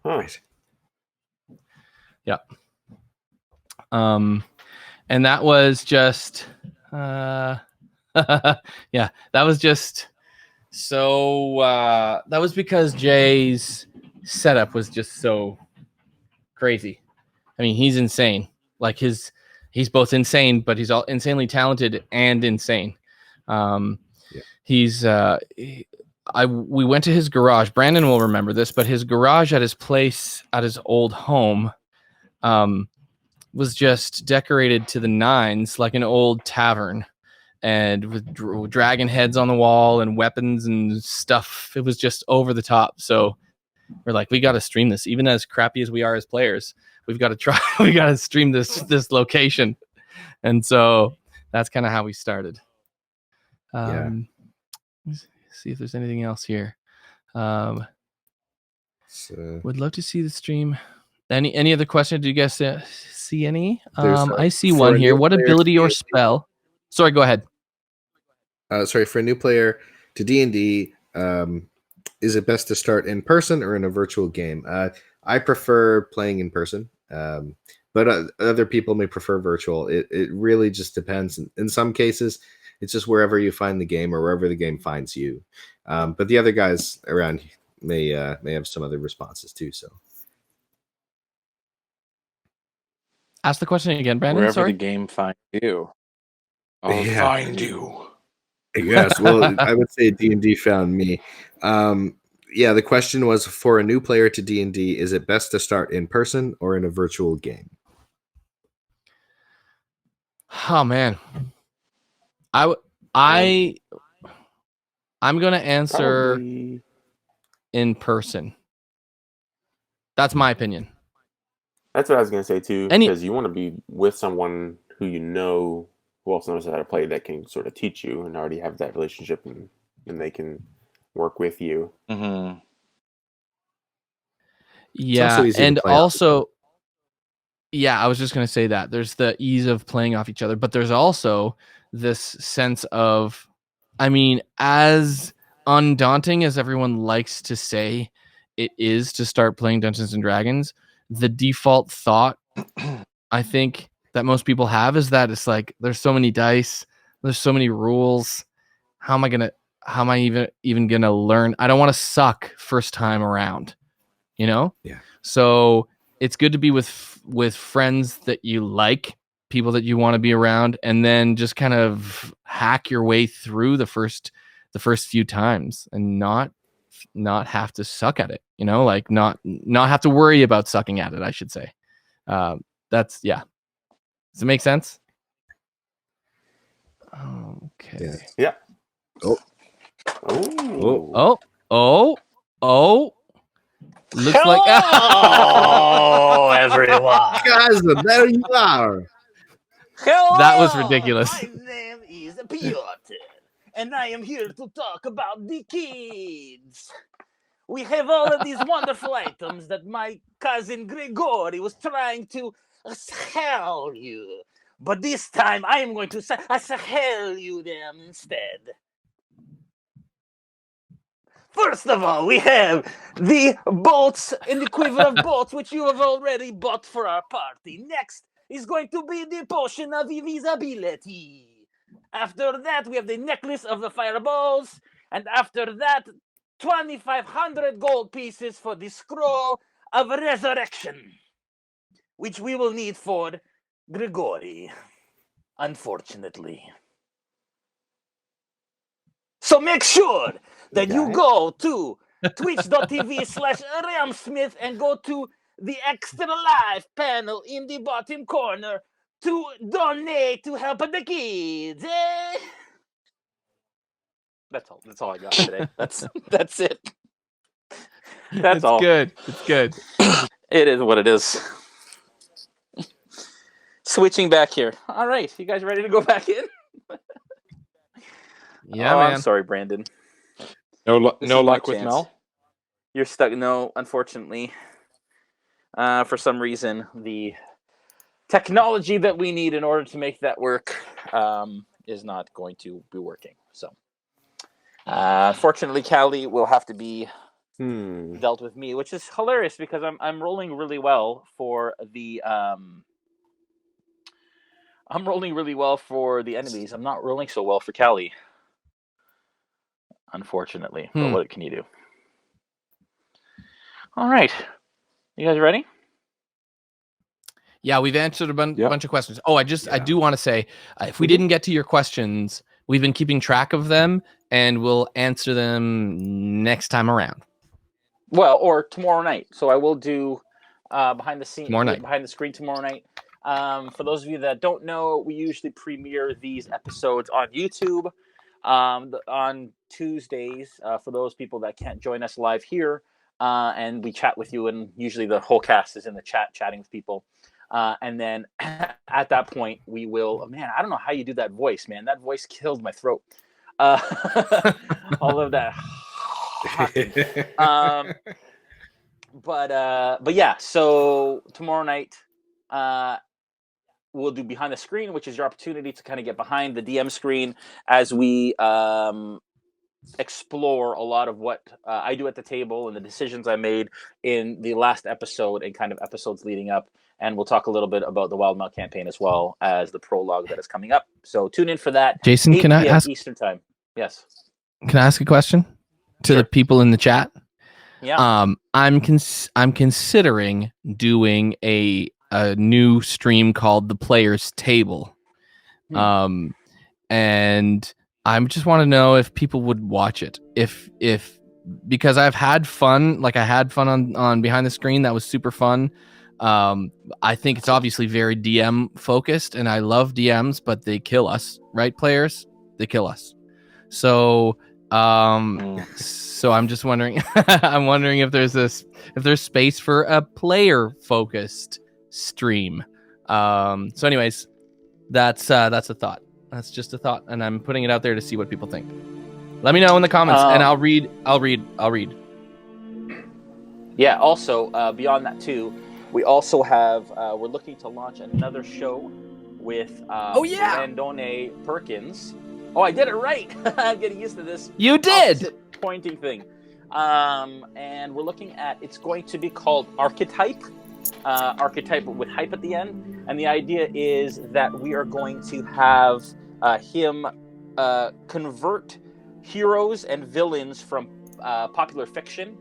[SPEAKER 11] Right.
[SPEAKER 3] Yeah. And that was just yeah, that was just so that was because Jay's setup was just so crazy. I mean, he's insane. Like he's both insane, but he's all insanely talented and insane. He's we went to his garage. Brandon will remember this, but his garage at his place at his old home was just decorated to the nines like an old tavern, and with dragon heads on the wall and weapons and stuff. It was just over the top. So we're like, we got to stream this, even as crappy as we are as players. We've got to try. We got to stream this location, and so that's kind of how we started. Let's see if there's anything else here. Would love to see the stream. Any other questions? Do you guys see any? I see one here. What ability or spell? Sorry, go ahead.
[SPEAKER 10] Sorry, for a new player to D&D, is it best to start in person or in a virtual game? I prefer playing in person, but other people may prefer virtual. It really just depends. In some cases, it's just wherever you find the game or wherever the game finds you. But the other guys around may have some other responses too. So,
[SPEAKER 3] ask the question again, Brandon.
[SPEAKER 9] Wherever
[SPEAKER 3] Sorry.
[SPEAKER 9] the game finds you, I'll find you.
[SPEAKER 10] Yes, well, I would say D&D found me. Yeah, the question was, for a new player to D&D, is it best to start in person or in a virtual game?
[SPEAKER 3] Oh man, I'm gonna answer
[SPEAKER 11] Probably.
[SPEAKER 3] in person. That's my opinion.
[SPEAKER 11] That's what I was going to say too,
[SPEAKER 3] Any-
[SPEAKER 11] because you want to be with someone who you know, who also knows how to play, that can sort of teach you and already have that relationship, and they can work with you.
[SPEAKER 9] Mm-hmm.
[SPEAKER 3] Yeah,
[SPEAKER 10] also easy to
[SPEAKER 3] and
[SPEAKER 10] play off
[SPEAKER 3] also, yeah, I was just gonna say that there's the ease of playing off each other, but there's also this sense of, I mean, as undaunting as everyone likes to say it is to start playing Dungeons and Dragons, the default thought I think that most people have is that it's like there's so many dice, there's so many rules. How am I even gonna learn? I don't want to suck first time around, you know?
[SPEAKER 10] Yeah.
[SPEAKER 3] So it's good to be with friends that you like, people that you want to be around, and then just kind of hack your way through the first few times and not have to suck at it, you know, like not have to worry about sucking at it, I should say. That's, yeah. Does it make sense? Okay.
[SPEAKER 11] Yeah.
[SPEAKER 10] Oh.
[SPEAKER 3] Looks like
[SPEAKER 1] Hello, everyone.
[SPEAKER 10] Guys, there you are.
[SPEAKER 1] Hello.
[SPEAKER 3] That was ridiculous.
[SPEAKER 1] My name is Piotr, and I am here to talk about the kids. We have all of these wonderful items that my cousin Grigori was trying to sell you. But this time I am going to sell you them instead. First of all, we have the bolts and the quiver of bolts, which you have already bought for our party. Next is going to be the potion of invisibility. After that, we have the necklace of the fireballs. And after that, 2,500 gold pieces for the scroll of resurrection, which we will need for Grigori, unfortunately. So make sure that you go to twitch.tv/RealmSmith and go to the Extra Life panel in the bottom corner to donate to help the kids. Eh? That's all I got today. That's it. That's all.
[SPEAKER 3] Good. It's good.
[SPEAKER 1] It is what it is. Switching back here. All right, you guys ready to go back in?
[SPEAKER 3] Yeah, man.
[SPEAKER 1] I'm sorry, Brandon.
[SPEAKER 9] No
[SPEAKER 1] This is my
[SPEAKER 9] luck with
[SPEAKER 1] chance.
[SPEAKER 9] Mel?
[SPEAKER 1] You're stuck. No, unfortunately. For some reason, the technology that we need in order to make that work is not going to be working. So, unfortunately, Callie will have to be dealt with me, which is hilarious because I'm rolling really well for the I'm rolling really well for the enemies. I'm not rolling so well for Callie, unfortunately. But what can you do? All right, you guys ready?
[SPEAKER 3] Yeah, we've answered a bunch of questions. Oh, I do want to say, if we didn't get to your questions, we've been keeping track of them, and we'll answer them next time around.
[SPEAKER 1] Well, or tomorrow night. So I will do behind the screen tomorrow night. For those of you that don't know, we usually premiere these episodes on YouTube on Tuesdays. For those people that can't join us live here, and we chat with you, and usually the whole cast is in the chat chatting with people. And then at that point, we will. Man, I don't know how you do that voice, man. That voice killed my throat. All of that. But yeah. So tomorrow night, we'll do behind the screen, which is your opportunity to kind of get behind the DM screen as we explore a lot of what I do at the table and the decisions I made in the last episode and kind of episodes leading up. And we'll talk a little bit about the Wild Mount campaign as well as the prologue that is coming up. So tune in for that.
[SPEAKER 3] Jason, can I ask
[SPEAKER 1] Eastern time? Yes.
[SPEAKER 3] Can I ask a question to the people in the chat?
[SPEAKER 1] Yeah.
[SPEAKER 3] I'm considering doing a new stream called The Player's Table. And I just want to know if people would watch it. If because I've had fun, like I had fun on Behind the Screen, that was super fun. I think it's obviously very DM focused, and I love DMs, but they kill us, right? Players, they kill us. So so I'm just wondering, I'm wondering if there's space for a player focused stream. So anyways, that's a thought. That's just a thought, and I'm putting it out there to see what people think. Let me know in the comments, and I'll read.
[SPEAKER 1] Yeah. Also, beyond that too, we also have we're looking to launch another show with Brandone Perkins. Oh, I did it right. I'm getting used to this.
[SPEAKER 3] You did
[SPEAKER 1] pointing thing. And we're looking at, it's going to be called Archetype with hype at the end. And the idea is that we are going to have him convert heroes and villains from popular fiction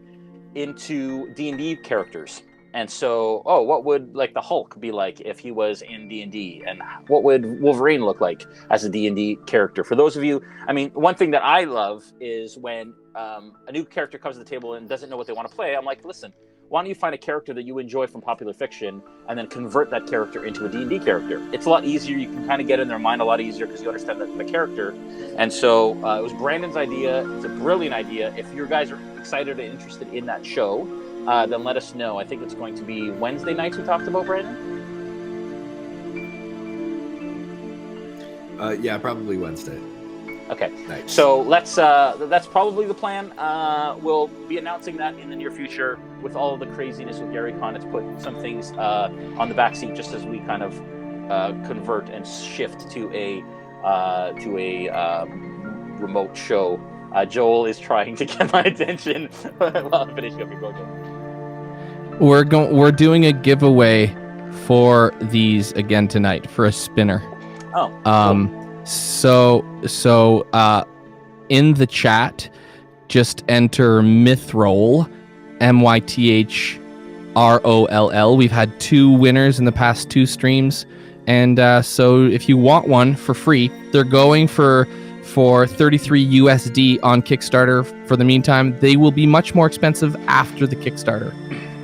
[SPEAKER 1] into D&D characters. And so, what would like the Hulk be like if he was in D&D? And what would Wolverine look like as a D&D character? For those of you, I mean, one thing that I love is when a new character comes to the table and doesn't know what they want to play. I'm like, listen, why don't you find a character that you enjoy from popular fiction and then convert that character into a D&D character? It's a lot easier. You can kind of get in their mind a lot easier because you understand the character. And so it was Brandon's idea. It's a brilliant idea. If you guys are excited and interested in that show, then let us know. I think it's going to be Wednesday nights we talked about, Brandon?
[SPEAKER 10] Yeah, probably Wednesday.
[SPEAKER 1] Okay.
[SPEAKER 10] Nice.
[SPEAKER 1] So that's probably the plan. We'll be announcing that in the near future with all of the craziness with Gary Con. It's put some things on the back seat just as we kind of convert and shift to a remote show. Joel is trying to get my attention while I'm finishing up your program.
[SPEAKER 3] We're doing a giveaway for these again tonight for a spinner.
[SPEAKER 1] Oh.
[SPEAKER 3] Cool. So in the chat, just enter Mythroll, MYTHROLL. We've had 2 winners in the past 2 streams, and so if you want one for free, they're going for 33 USD on Kickstarter. For the meantime, they will be much more expensive after the Kickstarter.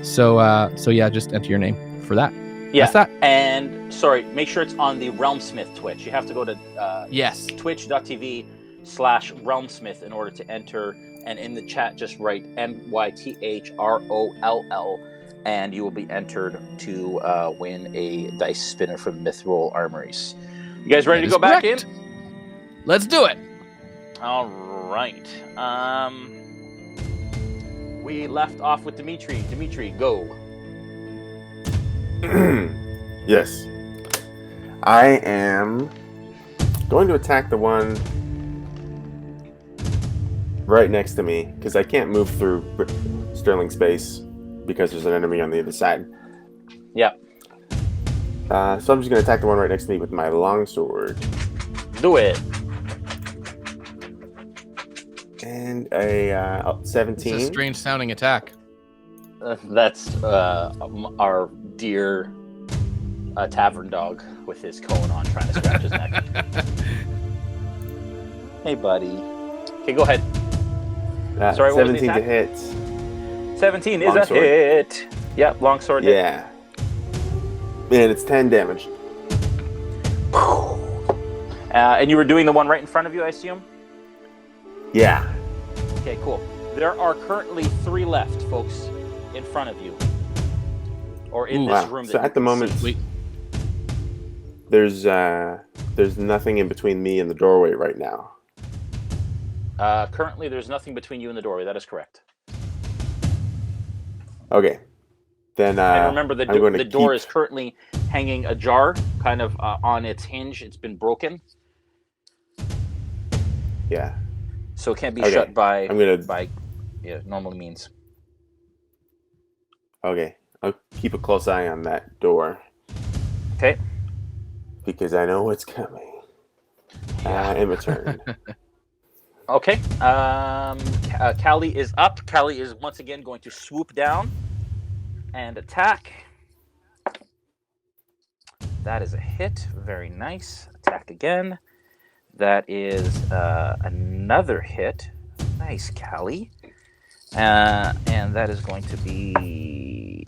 [SPEAKER 3] So yeah, just enter your name for that.
[SPEAKER 1] Yeah,
[SPEAKER 3] that's that.
[SPEAKER 1] And sorry, make sure it's on the RealmSmith Twitch. You have to go to twitch.tv/RealmSmith in order to enter. And in the chat, just write MYTHROLL, and you will be entered to win a dice spinner from Mythroll Armories. You guys ready to go back in?
[SPEAKER 3] Let's do it.
[SPEAKER 1] All right. We left off with Dmitri. Dmitri, go.
[SPEAKER 11] Yes. I am going to attack the one right next to me because I can't move through Sterling space because there's an enemy on the other side.
[SPEAKER 1] Yeah.
[SPEAKER 11] So I'm just going to attack the one right next to me with my longsword.
[SPEAKER 1] Do it.
[SPEAKER 11] And a 17.
[SPEAKER 3] It's a strange sounding attack.
[SPEAKER 1] That's our dear tavern dog with his cone on trying to scratch his neck. Hey, buddy. Okay, go ahead. Sorry, what
[SPEAKER 11] 17
[SPEAKER 1] was the
[SPEAKER 11] to hit.
[SPEAKER 1] 17 is
[SPEAKER 11] Longsword.
[SPEAKER 1] a hit. Yep, longsword hit.
[SPEAKER 11] Yeah. And it's 10 damage.
[SPEAKER 1] And you were doing the one right in front of you, I assume?
[SPEAKER 11] Yeah.
[SPEAKER 1] Okay, cool. There are currently 3 left, folks, in front of you. Or in this room.
[SPEAKER 11] So at the moment, there's nothing in between me and the doorway right now.
[SPEAKER 1] Currently, there's nothing between you and the doorway. That is correct.
[SPEAKER 11] Okay. Then
[SPEAKER 1] and remember, the door is currently hanging ajar, kind of on its hinge. It's been broken.
[SPEAKER 11] Yeah.
[SPEAKER 1] So it can't be shut by normal means.
[SPEAKER 11] Okay. I'll keep a close eye on that door.
[SPEAKER 1] Okay.
[SPEAKER 11] Because I know what's coming. In return.
[SPEAKER 1] Okay. Callie is up. Callie is once again going to swoop down and attack. That is a hit. Very nice. Attack again. That is another hit. Nice, Callie. And that is going to be...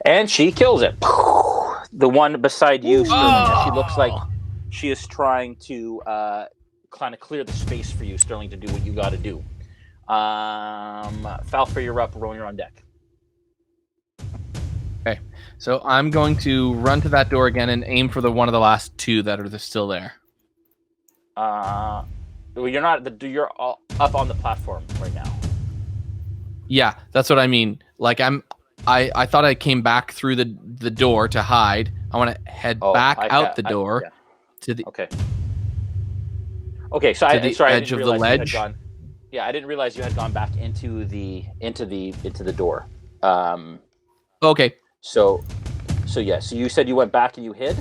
[SPEAKER 1] and she kills it. The one beside you, Sterling, she looks like she is trying to kind of clear the space for you, Sterling, to do what you got to do. Falpher, you're up. Rone, you're on deck.
[SPEAKER 3] So I'm going to run to that door again and aim for one of the last two that are still there.
[SPEAKER 1] Well, you're not. You're up on the platform right now.
[SPEAKER 3] Yeah, that's what I mean. Like I thought I came back through the door to hide. I want to head back out the door to the
[SPEAKER 1] Okay, so
[SPEAKER 3] to the edge of the ledge.
[SPEAKER 1] I didn't realize you had gone back into the door.
[SPEAKER 3] Okay.
[SPEAKER 1] So you said you went back and you hid?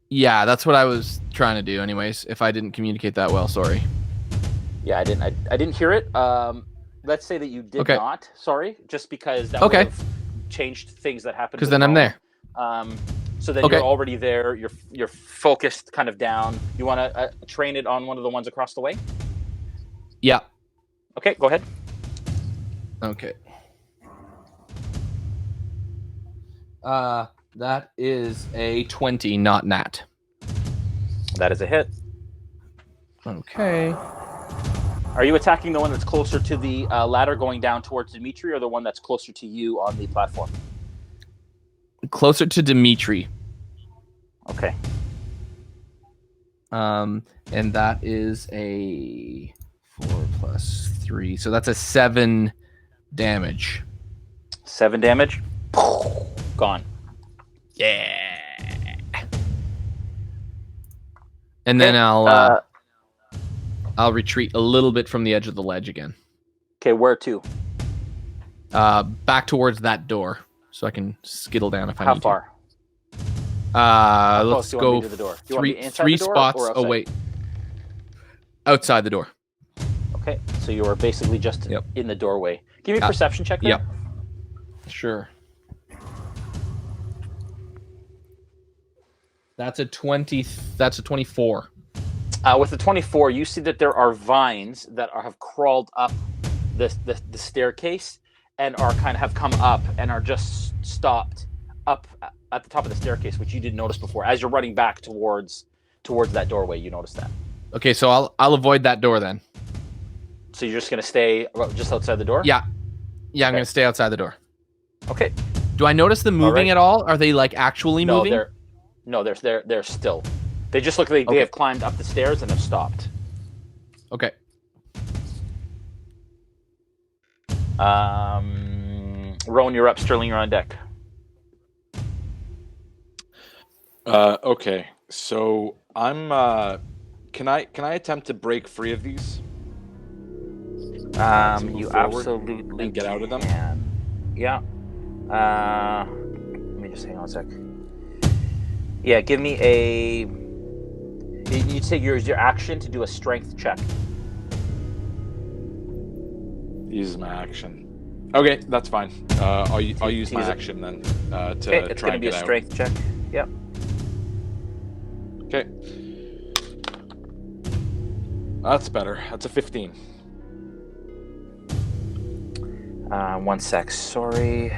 [SPEAKER 3] Yeah, that's what I was trying to do anyways. If I didn't communicate that well, sorry.
[SPEAKER 1] Yeah, I didn't hear it. Let's say that you did not. Sorry, just because that would have changed things that happened.
[SPEAKER 3] Because then I'm there.
[SPEAKER 1] So then you're already there. You're focused, kind of down. You want to train it on one of the ones across the way?
[SPEAKER 3] Yeah.
[SPEAKER 1] Okay, go ahead.
[SPEAKER 3] Okay. That is a 20, not nat.
[SPEAKER 1] That is a hit.
[SPEAKER 3] Okay.
[SPEAKER 1] Are you attacking the one that's closer to the ladder going down towards Dmitri, or the one that's closer to you on the platform?
[SPEAKER 3] Closer to Dmitri.
[SPEAKER 1] Okay.
[SPEAKER 3] And that is a 4 plus 3. So that's a 7 damage.
[SPEAKER 1] 7 damage? Gone.
[SPEAKER 3] Yeah. And then I'll retreat a little bit from the edge of the ledge again.
[SPEAKER 1] Okay, where to?
[SPEAKER 3] Back towards that door, so I can skittle down if I need to.
[SPEAKER 1] How far?
[SPEAKER 3] Let's go three spots away. Outside the door.
[SPEAKER 1] Okay, so you are basically just in the doorway. Give me a perception check there.
[SPEAKER 3] Yep. Sure. That's a 20. That's a 24.
[SPEAKER 1] With the 24, you see that there are vines that have crawled up the staircase and have come up and are just stopped up at the top of the staircase, which you didn't notice before. As you're running back towards that doorway, you notice that.
[SPEAKER 3] Okay, so I'll avoid that door then.
[SPEAKER 1] So you're just gonna stay just outside the door?
[SPEAKER 3] Yeah. Yeah, I'm gonna stay outside the door.
[SPEAKER 1] Okay.
[SPEAKER 3] Do I notice them moving at all? Are they like actually moving?
[SPEAKER 1] They're still. They just look like they have climbed up the stairs and have stopped.
[SPEAKER 3] Okay.
[SPEAKER 1] Rone, you're up. Sterling, you're on deck.
[SPEAKER 9] Okay. So I'm. Can I attempt to break free of these?
[SPEAKER 1] You absolutely
[SPEAKER 9] and get out of them.
[SPEAKER 1] Yeah. Let me just hang on a sec. Yeah, give me a. You take your action to do a strength check.
[SPEAKER 9] Use my action. Okay, that's fine. I'll use my action then to
[SPEAKER 1] it's
[SPEAKER 9] try
[SPEAKER 1] going to
[SPEAKER 9] and
[SPEAKER 1] be a
[SPEAKER 9] get out.
[SPEAKER 1] strength check. Yep.
[SPEAKER 9] Okay. That's better. That's a 15.
[SPEAKER 1] 1 sec. Sorry.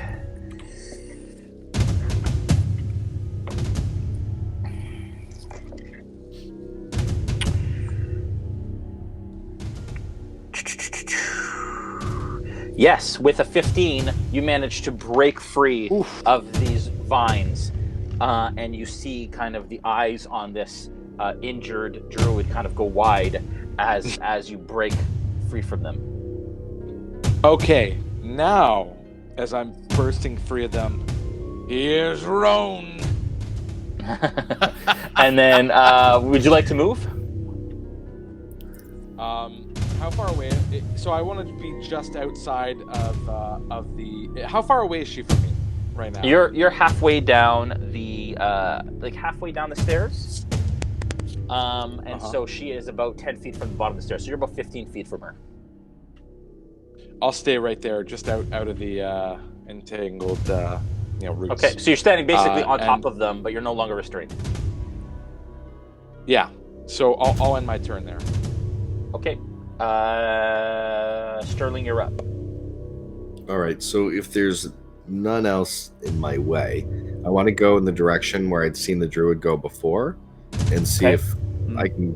[SPEAKER 1] Yes, with a 15, you manage to break free of these vines, and you see kind of the eyes on this injured druid kind of go wide as you break free from them.
[SPEAKER 9] Okay, now as I'm bursting free of them, here's Rone.
[SPEAKER 1] And then, would you like to move?
[SPEAKER 9] How far away? So I want to be just outside of the. How far away is she from me right now?
[SPEAKER 1] You're halfway down the halfway down the stairs, and so she is about 10 feet from the bottom of the stairs. So you're about 15 feet from her.
[SPEAKER 9] I'll stay right there, just out of the entangled roots.
[SPEAKER 1] Okay, so you're standing basically on top of them, but you're no longer restrained.
[SPEAKER 9] Yeah. So I'll end my turn there.
[SPEAKER 1] Okay. Sterling, you're up.
[SPEAKER 10] All right, so if there's none else in my way, I want to go in the direction where I'd seen the druid go before and see if I can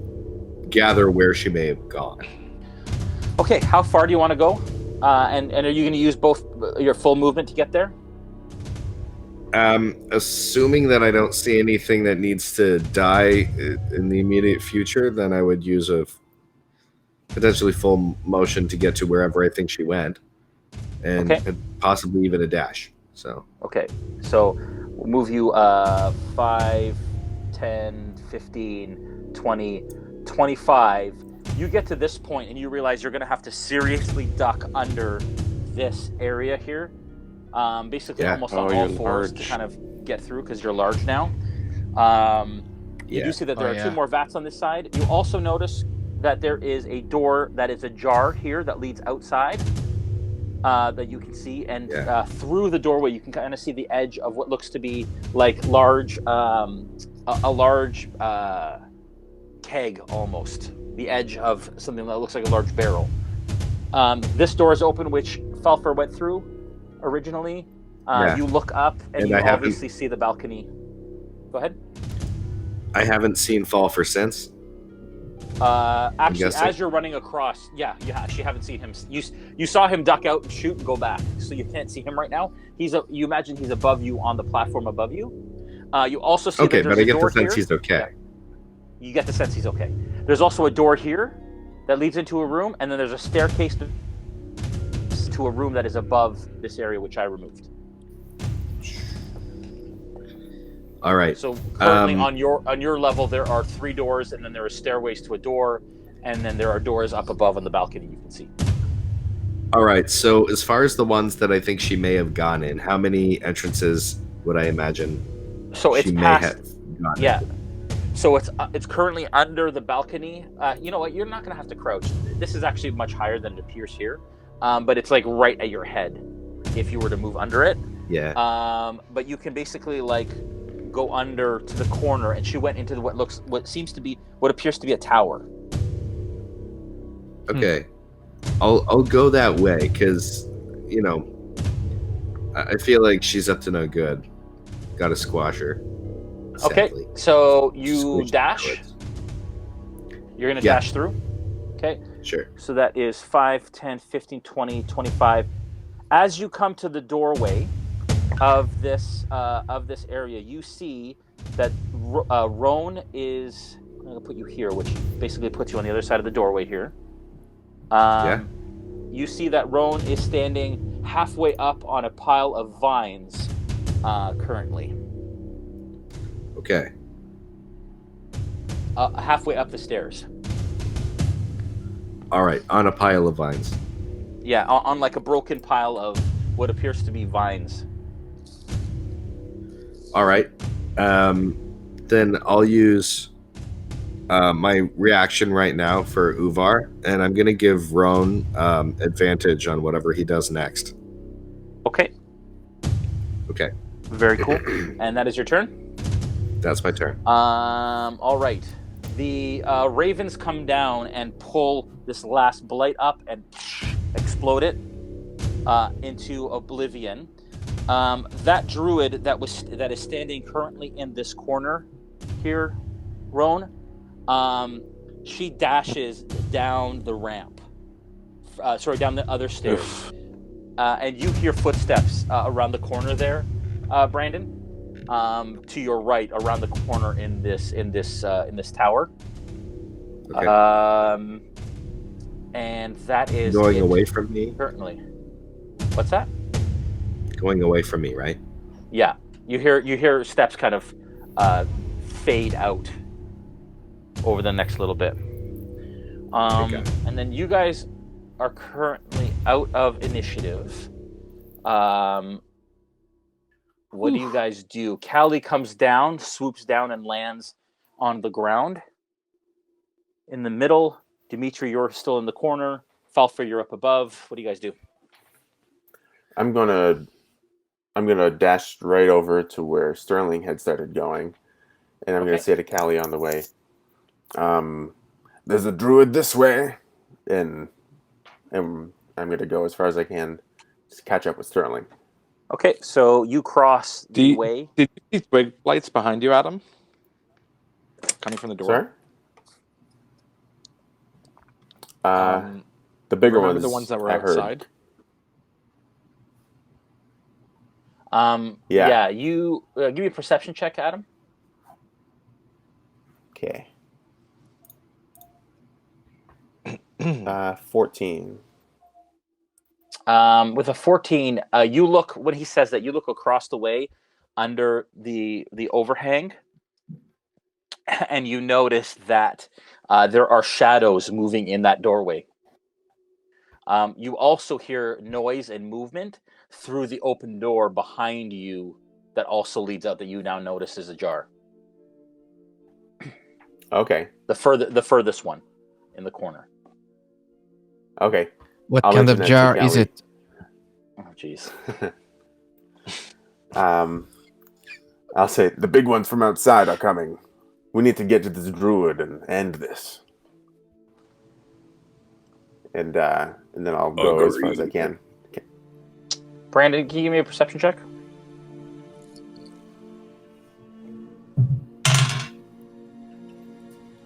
[SPEAKER 10] gather where she may have gone.
[SPEAKER 1] Okay, how far do you want to go? And are you going to use both your full movement to get there?
[SPEAKER 10] Assuming that I don't see anything that needs to die in the immediate future, then I would use a potentially full motion to get to wherever I think she went, and possibly even a dash. So
[SPEAKER 1] Okay, so we'll move you 5, 10, 15, 20, 25. You get to this point and you realize you're going to have to seriously duck under this area here. Basically almost on all fours to kind of get through because you're large now. You do see that there are 2 more vats on this side. You also notice that there is a door that is ajar here that leads outside that you can see, and through the doorway you can kind of see the edge of what looks to be like large, a large keg almost. The edge of something that looks like a large barrel. This door is open, which Falpher went through originally. You look up and you obviously see the balcony. Go ahead.
[SPEAKER 10] I haven't seen Falpher since.
[SPEAKER 1] Actually, as you're running across, you actually haven't seen him. You saw him duck out and shoot and go back, so you can't see him right now. You imagine he's above you on the platform above you. You also see that there's a door here.
[SPEAKER 10] Okay, but I get the sense he's okay.
[SPEAKER 1] Yeah. You get the sense he's okay. There's also a door here that leads into a room, and then there's a staircase to a room that is above this area, which I removed.
[SPEAKER 10] All right.
[SPEAKER 1] So currently on your level, there are 3 doors, and then there are stairways to a door, and then there are doors up above on the balcony you can see.
[SPEAKER 10] All right. So as far as the ones that I think she may have gone in, how many entrances would I imagine?
[SPEAKER 1] So it's
[SPEAKER 10] she
[SPEAKER 1] past.
[SPEAKER 10] May have gone in?
[SPEAKER 1] So it's currently under the balcony. You know what? You're not going to have to crouch. This is actually much higher than it appears here, but it's like right at your head if you were to move under it.
[SPEAKER 10] Yeah.
[SPEAKER 1] But you can basically like go under to the corner, and she went into what appears to be a tower.
[SPEAKER 10] Okay. I'll go that way because I feel like she's up to no good. Got to squash her.
[SPEAKER 1] Okay,
[SPEAKER 10] sadly.
[SPEAKER 1] so you dash. You're going to dash through. Okay.
[SPEAKER 10] Sure.
[SPEAKER 1] So that is 5, 10, 15, 20, 25. As you come to the doorway of this area, you see that Rone is. I'm going to put you here, which basically puts you on the other side of the doorway here. You see that Rone is standing halfway up on a pile of vines currently.
[SPEAKER 10] Okay.
[SPEAKER 1] Halfway up the stairs.
[SPEAKER 10] All right, on a pile of vines.
[SPEAKER 1] Yeah, on like a broken pile of what appears to be vines.
[SPEAKER 10] All right. Then I'll use my reaction right now for Uvar, and I'm going to give Rone advantage on whatever he does next.
[SPEAKER 1] Okay.
[SPEAKER 10] Okay.
[SPEAKER 1] Very cool. And that is your turn?
[SPEAKER 10] That's my turn.
[SPEAKER 1] All right. The ravens come down and pull this last blight up and explode it into oblivion. That druid that is standing currently in this corner here, Rone, she dashes down the ramp. Down the other stairs. And you hear footsteps around the corner there, Brandon. To your right, around the corner in this tower.
[SPEAKER 10] Okay.
[SPEAKER 1] And that is
[SPEAKER 10] going away from me.
[SPEAKER 1] Currently, what's that?
[SPEAKER 10] Going away from me, right?
[SPEAKER 1] Yeah, you hear steps kind of fade out over the next little bit. And then you guys are currently out of initiative. What do you guys do? Callie comes down, swoops down, and lands on the ground. In the middle, Dmitri, you're still in the corner. Falpher, you're up above. What do you guys do?
[SPEAKER 11] I'm gonna dash right over to where Sterling had started going, and I'm gonna say to Callie on the way, "There's a druid this way," and I'm gonna go as far as I can to catch up with Sterling.
[SPEAKER 1] Okay, so you cross the way.
[SPEAKER 9] Did you see twig lights behind you, Adam? Coming from the door.
[SPEAKER 11] Sorry? The bigger ones.
[SPEAKER 9] The ones that were
[SPEAKER 11] I heard.
[SPEAKER 9] outside.
[SPEAKER 1] Yeah. You give me a perception check, Adam.
[SPEAKER 11] Okay. 14.
[SPEAKER 1] With a 14, you look when he says that you look across the way under the overhang, and you notice that there are shadows moving in that doorway. You also hear noise and movement through the open door behind you that also leads out that you now notice is ajar.
[SPEAKER 11] Okay.
[SPEAKER 1] The furthest one in the corner.
[SPEAKER 11] Okay.
[SPEAKER 4] What
[SPEAKER 11] I'll
[SPEAKER 4] kind of
[SPEAKER 11] mention that to
[SPEAKER 4] jar is
[SPEAKER 11] Callie.
[SPEAKER 4] it?
[SPEAKER 1] Oh, jeez.
[SPEAKER 11] I'll say the big ones from outside are coming. We need to get to this druid and end this. And then I'll go as far as I can. Okay.
[SPEAKER 1] Brandon, can you give me a perception check?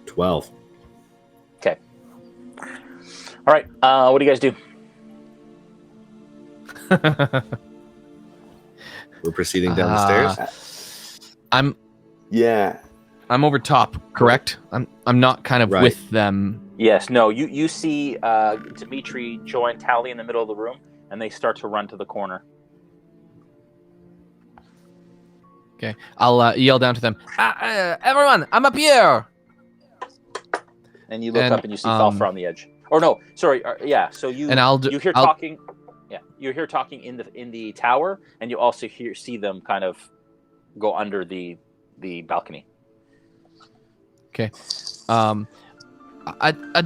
[SPEAKER 10] $12.
[SPEAKER 1] Okay. All right. What do you guys do?
[SPEAKER 10] We're proceeding down the stairs.
[SPEAKER 4] I'm over top, correct? I'm not kind of
[SPEAKER 10] Right.
[SPEAKER 4] with them.
[SPEAKER 1] Yes. No. You see Dmitri join Callie in the middle of the room, and they start to run to the corner.
[SPEAKER 4] Okay, I'll yell down to them. Everyone, I'm up here.
[SPEAKER 1] And you look up and you see Falpher on the edge. Or no, sorry. Yeah. So you you hear talking. Yeah, you hear talking in the tower, and you also see them kind of go under the balcony.
[SPEAKER 4] Okay. I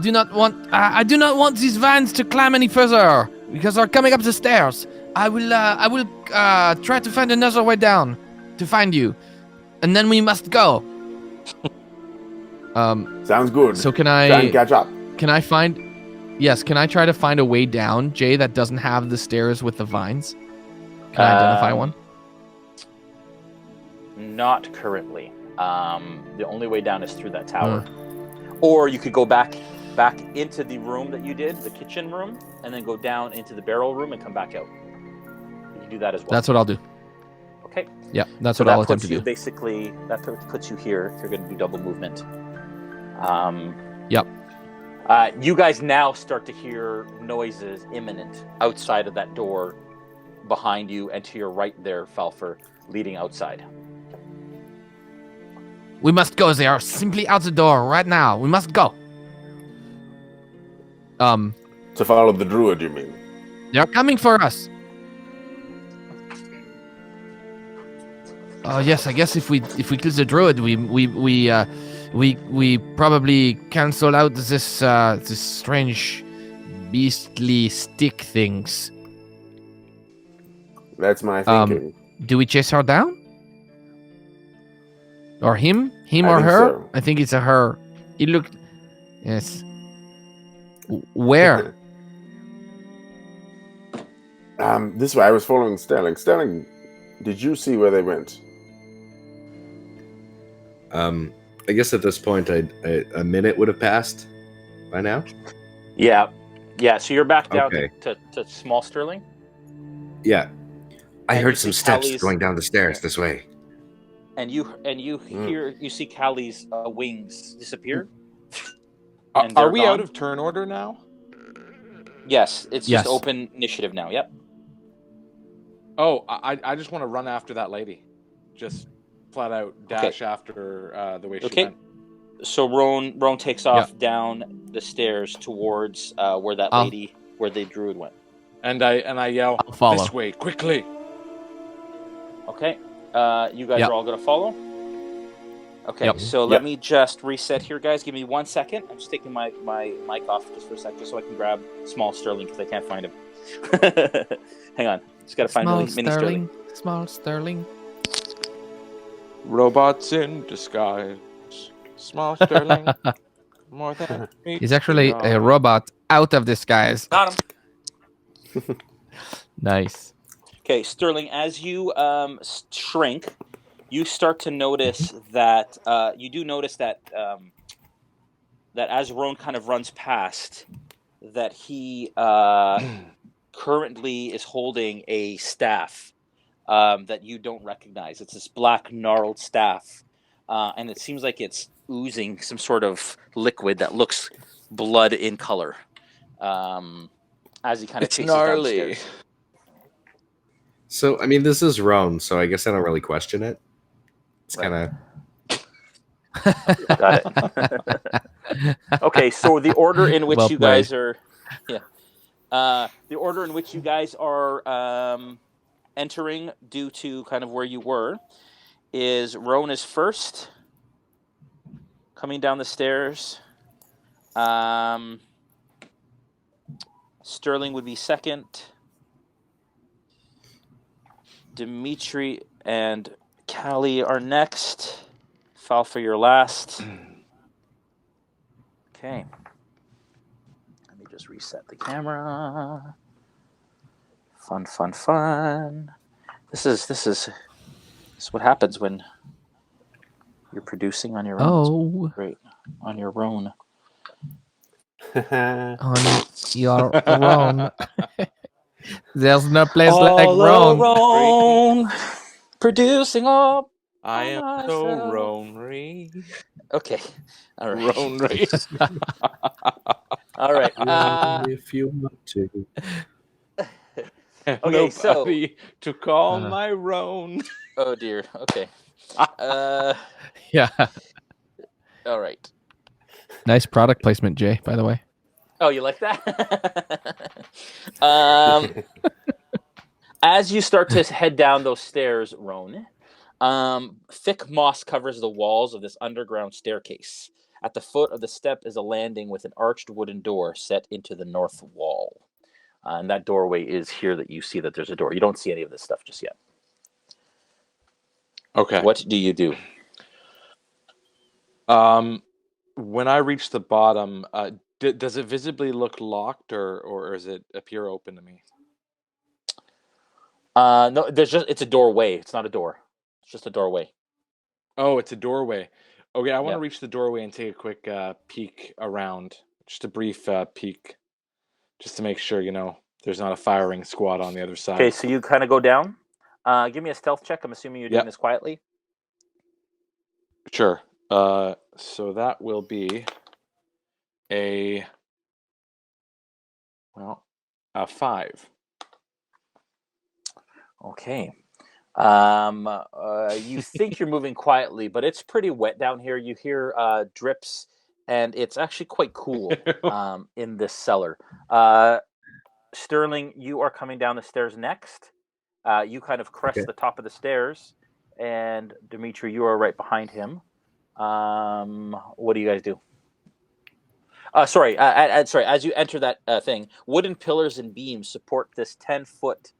[SPEAKER 4] do not want these vines to climb any further because they're coming up the stairs. I will try to find another way down to find you, and then we must go.
[SPEAKER 11] Sounds good.
[SPEAKER 4] So can
[SPEAKER 11] Try and catch up.
[SPEAKER 4] Can I find? Yes. Can I try to find a way down, Jay, that doesn't have the stairs with the vines? Can I identify one?
[SPEAKER 1] Not currently. The only way down is through that tower. Or you could go back into the room that you did, the kitchen room, and then go down into the barrel room and come back out. You can do that as well.
[SPEAKER 4] That's what I'll do.
[SPEAKER 1] Okay.
[SPEAKER 4] Yeah, that's
[SPEAKER 1] so
[SPEAKER 4] what I'll
[SPEAKER 1] that
[SPEAKER 4] attempt
[SPEAKER 1] puts
[SPEAKER 4] to
[SPEAKER 1] you
[SPEAKER 4] do.
[SPEAKER 1] basically that puts you here if you're going to do double movement.
[SPEAKER 4] Yep.
[SPEAKER 1] You guys now start to hear noises imminent outside of that door behind you, and to your right there, Falpher, leading outside.
[SPEAKER 4] We must go. They are simply out the door right now. We must go.
[SPEAKER 11] To follow the druid, you mean?
[SPEAKER 4] They're coming for us. Yes, I guess if we kill the druid, we probably cancel out this strange beastly stick things.
[SPEAKER 11] That's my thinking.
[SPEAKER 4] Do we chase her down? Or him? Him
[SPEAKER 11] I
[SPEAKER 4] or
[SPEAKER 11] think
[SPEAKER 4] her?
[SPEAKER 11] so.
[SPEAKER 4] I think it's a her. It looked... Yes. Where?
[SPEAKER 11] This way. I was following Sterling. Sterling, did you see where they went?
[SPEAKER 10] I guess at this point, a minute would have passed by now.
[SPEAKER 1] Yeah. So you're back down
[SPEAKER 10] Okay.
[SPEAKER 1] to small Sterling.
[SPEAKER 10] Yeah. I
[SPEAKER 1] And
[SPEAKER 10] heard
[SPEAKER 1] you
[SPEAKER 10] some
[SPEAKER 1] see
[SPEAKER 10] steps
[SPEAKER 1] Callie's-
[SPEAKER 10] going down the stairs this way.
[SPEAKER 1] And you see Callie's wings disappear.
[SPEAKER 9] Are,
[SPEAKER 1] And they're
[SPEAKER 9] are we
[SPEAKER 1] gone.
[SPEAKER 9] out of turn order now?
[SPEAKER 1] Yes, it's
[SPEAKER 4] Yes.
[SPEAKER 1] just open initiative now. Yep.
[SPEAKER 9] Oh, I just want to run after that lady. Just flat out dash after the way she
[SPEAKER 1] Okay.
[SPEAKER 9] went.
[SPEAKER 1] So Rone takes off down the stairs towards where that lady, where the druid went.
[SPEAKER 9] And I yell,
[SPEAKER 4] I'll follow.
[SPEAKER 9] this way, quickly.
[SPEAKER 1] Okay. You guys
[SPEAKER 4] Yep.
[SPEAKER 1] are all going to follow? Okay,
[SPEAKER 4] Yep.
[SPEAKER 1] so let me just reset here, guys. Give me 1 second. I'm just taking my mic off just for a sec, just so I can grab small Sterling, because I can't find him. Hang on. Just got to find
[SPEAKER 4] Small
[SPEAKER 1] mini Sterling.
[SPEAKER 4] Small Sterling.
[SPEAKER 9] Robots in disguise. Small Sterling. More than
[SPEAKER 4] He's actually a robot out of disguise.
[SPEAKER 1] Got him.
[SPEAKER 4] Nice.
[SPEAKER 1] Okay, Sterling, as you shrink, you start to notice that that as Rone kind of runs past, that he currently is holding a staff that you don't recognize. It's this black gnarled staff, and it seems like it's oozing some sort of liquid that looks blood in color. As he kind of chases down the stairs.
[SPEAKER 10] So, I mean, this is Rone, so I guess I don't really question it. It's kind of...
[SPEAKER 1] Got it. Okay, so the order in which you guys are... Yeah. The order in which you guys are entering, due to kind of where you were, is Rone is first, coming down the stairs. Sterling would be second. Dmitri and Callie are next. Falpher, you're last. Okay. Let me just reset the camera. Fun. This is what happens when you're producing on your own.
[SPEAKER 4] Oh,
[SPEAKER 1] great. On your Rone.
[SPEAKER 4] On your Rone. There's no place like Rone.
[SPEAKER 1] Rone. Producing all.
[SPEAKER 9] I am so Rone-ry.
[SPEAKER 1] Okay. All right.
[SPEAKER 9] Rone-ry.
[SPEAKER 1] All right.
[SPEAKER 10] if you want to.
[SPEAKER 1] Okay, so
[SPEAKER 9] to call my Rone.
[SPEAKER 1] Oh dear. Okay.
[SPEAKER 4] Yeah.
[SPEAKER 1] All right.
[SPEAKER 4] Nice product placement, Jay, by the way.
[SPEAKER 1] Oh, you like that? As you start to head down those stairs, Rone, thick moss covers the walls of this underground staircase. At the foot of the step is a landing with an arched wooden door set into the north wall. And that doorway is here that you see that there's a door. You don't see any of this stuff just yet.
[SPEAKER 9] Okay.
[SPEAKER 1] What do you do?
[SPEAKER 9] When I reach the bottom, does it visibly look locked, or does it appear open to me?
[SPEAKER 1] No, it's a doorway. It's not a door. It's just a doorway.
[SPEAKER 9] Oh, it's a doorway. Okay, I want to
[SPEAKER 1] Yep.
[SPEAKER 9] reach the doorway and take a quick peek around. Just a brief peek. Just to make sure, there's not a firing squad on the other side.
[SPEAKER 1] Okay, so you kind of go down. Give me a stealth check. I'm assuming you're doing this quietly.
[SPEAKER 9] Sure. So that will be a 5.
[SPEAKER 1] Okay. You think you're moving quietly, but it's pretty wet down here. You hear drips, and it's actually quite cool in this cellar. Sterling, you are coming down the stairs next. You kind of crest the top of the stairs, and Dmitri, you are right behind him. What do you guys do? Sorry. As you enter that thing, wooden pillars and beams support this 10-foot.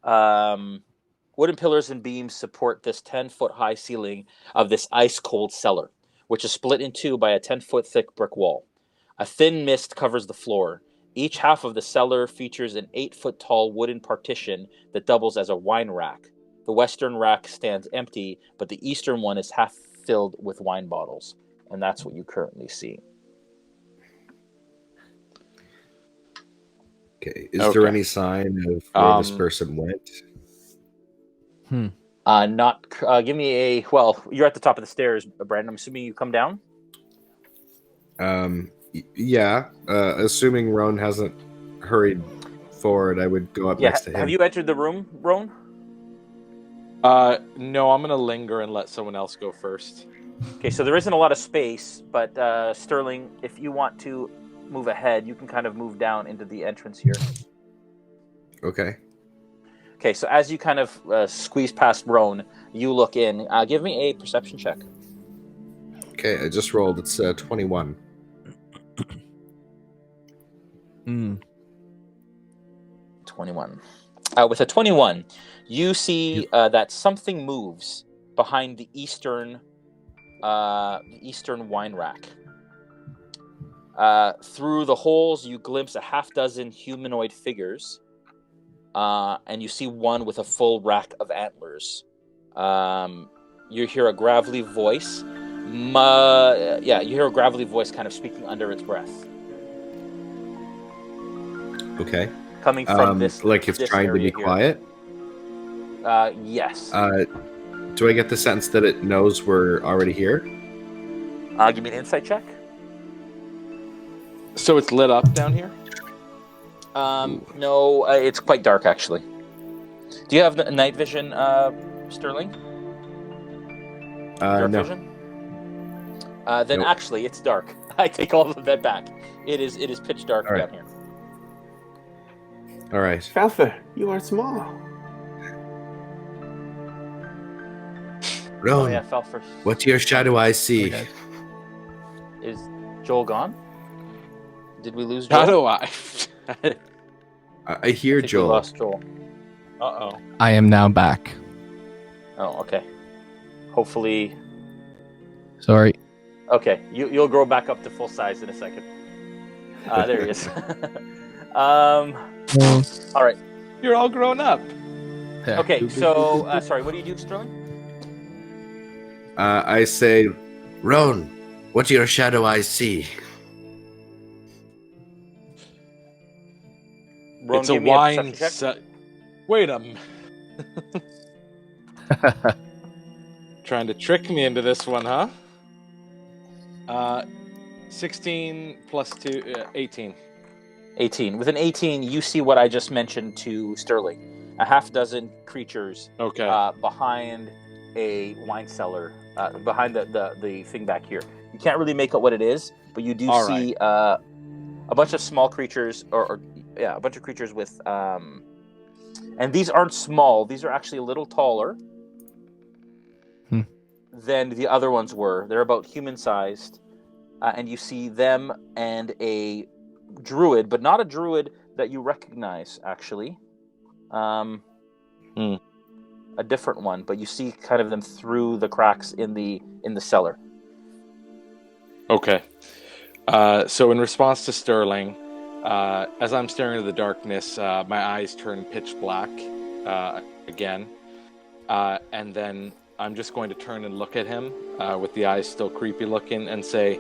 [SPEAKER 1] Wooden pillars and beams support this 10-foot high ceiling of this ice cold cellar, which is split in two by a 10-foot thick brick wall. A thin mist covers the floor. Each half of the cellar features an 8-foot tall wooden partition that doubles as a wine rack. The western rack stands empty, but the eastern one is half filled with wine bottles, and that's what you currently see.
[SPEAKER 10] Okay. Is there any sign of where this person went?
[SPEAKER 1] Give me a... Well, you're at the top of the stairs, Brandon. I'm assuming you come down?
[SPEAKER 10] Yeah. Assuming Rone hasn't hurried forward, I would go up next to him.
[SPEAKER 1] Have you entered the room, Rone?
[SPEAKER 9] No, I'm going to linger and let someone else go first.
[SPEAKER 1] Okay, so there isn't a lot of space, but Sterling, if you want to move ahead, you can kind of move down into the entrance here.
[SPEAKER 10] Okay.
[SPEAKER 1] Okay, so as you kind of squeeze past Rone, you look in. Give me a perception check.
[SPEAKER 10] Okay, I just rolled. It's 21.
[SPEAKER 1] 21. With a 21, you see that something moves behind the eastern wine rack. Through the holes, you glimpse a half-dozen humanoid figures, and you see one with a full rack of antlers. You hear a gravelly voice. You hear a gravelly voice kind of speaking under its breath.
[SPEAKER 10] Okay.
[SPEAKER 1] Coming from this,
[SPEAKER 10] like it's
[SPEAKER 1] this
[SPEAKER 10] trying to be
[SPEAKER 1] area here.
[SPEAKER 10] quiet.
[SPEAKER 1] Yes.
[SPEAKER 10] Do I get the sense that it knows we're already here?
[SPEAKER 1] Give me an insight check.
[SPEAKER 9] So it's lit up down here?
[SPEAKER 1] No, it's quite dark actually. Do you have night vision, Sterling? Dark
[SPEAKER 10] No.
[SPEAKER 1] vision? Then
[SPEAKER 10] Nope.
[SPEAKER 1] actually, it's dark. I take all of that back. It is pitch dark
[SPEAKER 10] All right.
[SPEAKER 1] down here.
[SPEAKER 10] All right.
[SPEAKER 11] Falpher, you are small.
[SPEAKER 10] Rone,
[SPEAKER 1] Oh yeah, fell first.
[SPEAKER 10] what your shadow eyes see?
[SPEAKER 1] Is Joel gone? Did we lose
[SPEAKER 9] How
[SPEAKER 1] Joel?
[SPEAKER 9] do I?
[SPEAKER 10] I hear
[SPEAKER 1] I think we
[SPEAKER 10] Joel.
[SPEAKER 1] lost Joel.
[SPEAKER 9] Uh-oh.
[SPEAKER 4] I am now back.
[SPEAKER 1] Oh, okay. Hopefully,
[SPEAKER 4] Sorry.
[SPEAKER 1] okay. You'll grow back up to full size in a second. There he is. All right.
[SPEAKER 9] You're all grown up.
[SPEAKER 4] There.
[SPEAKER 1] Okay. So, sorry. What do you do, Sterling?
[SPEAKER 10] I say, Rone, what do your shadow eyes see?
[SPEAKER 1] Rone,
[SPEAKER 9] It's a
[SPEAKER 1] give me
[SPEAKER 9] wine
[SPEAKER 1] perception check.
[SPEAKER 9] set. Wait a minute. Trying to trick me into this one, huh? 16 plus 2, 18.
[SPEAKER 1] 18. With an 18, you see what I just mentioned to Sterling. A half dozen creatures
[SPEAKER 9] Okay.
[SPEAKER 1] behind a wine cellar, behind the thing back here. You can't really make out what it is, but you do
[SPEAKER 9] All
[SPEAKER 1] see a bunch of small creatures, or a bunch of creatures with, and these aren't small. These are actually a little taller than the other ones were. They're about human-sized, and you see them and a druid, but not a druid that you recognize, actually. A different one, but you see kind of them through the cracks in the cellar.
[SPEAKER 9] Okay. So in response to Sterling, as I'm staring into the darkness, my eyes turn pitch black again. And then I'm just going to turn and look at him with the eyes still creepy looking and say,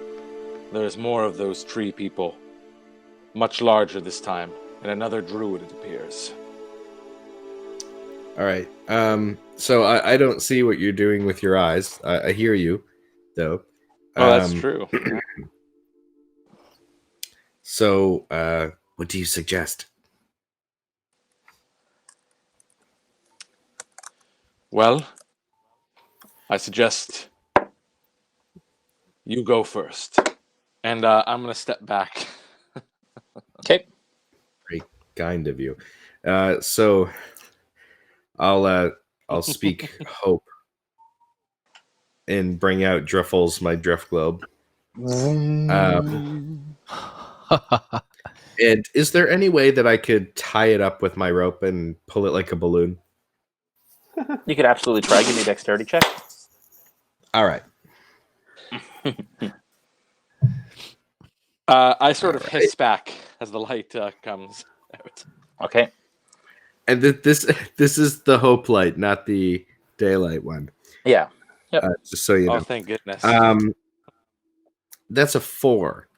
[SPEAKER 9] there's more of those tree people. Much larger this time. And another druid, it appears.
[SPEAKER 10] All right. So I don't see what you're doing with your eyes. I hear you, though.
[SPEAKER 9] Oh, that's true.
[SPEAKER 10] So, what do you suggest?
[SPEAKER 9] Well, I suggest you go first. And I'm going to step back.
[SPEAKER 1] Okay.
[SPEAKER 10] Very kind of you. So, I'll speak hope and bring out Driffles, my drift globe. And is there any way that I could tie it up with my rope and pull it like a balloon?
[SPEAKER 1] You could absolutely try. Give me a dexterity check.
[SPEAKER 10] All right.
[SPEAKER 9] I sort of hiss back as the light comes out.
[SPEAKER 1] Okay.
[SPEAKER 10] And this is the hope light, not the daylight one.
[SPEAKER 1] Yeah. Yep.
[SPEAKER 10] Just so you know.
[SPEAKER 9] Oh, thank goodness.
[SPEAKER 10] That's a 4.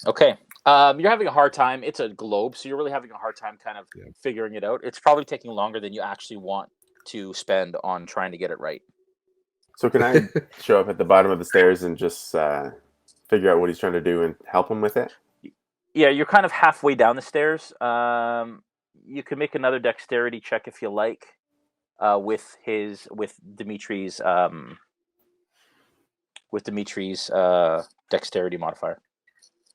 [SPEAKER 1] Okay. You're having a hard time. It's a globe, so you're really having a hard time kind of figuring it out. It's probably taking longer than you actually want to spend on trying to get it right.
[SPEAKER 11] So can I show up at the bottom of the stairs and just figure out what he's trying to do and help him with it?
[SPEAKER 1] Yeah, you're kind of halfway down the stairs. You can make another dexterity check if you like, with Dimitri's dexterity modifier.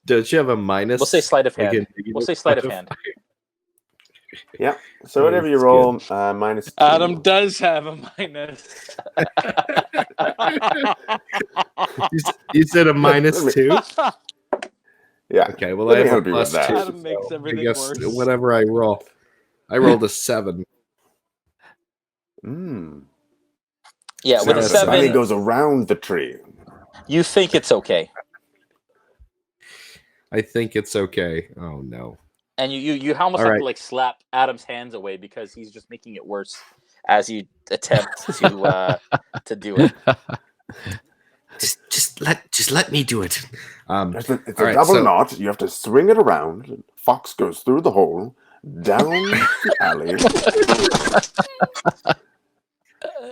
[SPEAKER 10] Does you have a minus?
[SPEAKER 1] We'll say sleight of
[SPEAKER 10] like
[SPEAKER 1] hand.
[SPEAKER 10] a
[SPEAKER 1] We'll say sleight of hand.
[SPEAKER 11] Yeah. So whatever you roll, minus 2.
[SPEAKER 9] Adam does have a minus.
[SPEAKER 10] You said a minus 2?
[SPEAKER 11] Yeah.
[SPEAKER 10] Okay, well
[SPEAKER 11] Let
[SPEAKER 10] I
[SPEAKER 11] me
[SPEAKER 10] have a
[SPEAKER 11] help you with
[SPEAKER 10] plus
[SPEAKER 11] that.
[SPEAKER 10] 2.
[SPEAKER 9] Adam makes
[SPEAKER 10] so
[SPEAKER 9] everything
[SPEAKER 10] I guess
[SPEAKER 9] worse.
[SPEAKER 10] whatever I roll. I rolled a 7.
[SPEAKER 1] Yeah, with a
[SPEAKER 10] So
[SPEAKER 11] The money
[SPEAKER 1] 7,
[SPEAKER 11] goes around the tree.
[SPEAKER 1] you think it's okay.
[SPEAKER 10] I think it's okay. Oh no.
[SPEAKER 1] And you almost
[SPEAKER 10] All
[SPEAKER 1] have
[SPEAKER 10] right.
[SPEAKER 1] to like slap Adam's hands away because he's just making it worse as you attempt to do it.
[SPEAKER 10] Just let me do it.
[SPEAKER 11] It's a
[SPEAKER 10] all right,
[SPEAKER 11] double
[SPEAKER 10] so-
[SPEAKER 11] knot. You have to swing it around. Fox goes through the hole.
[SPEAKER 7] down the alley.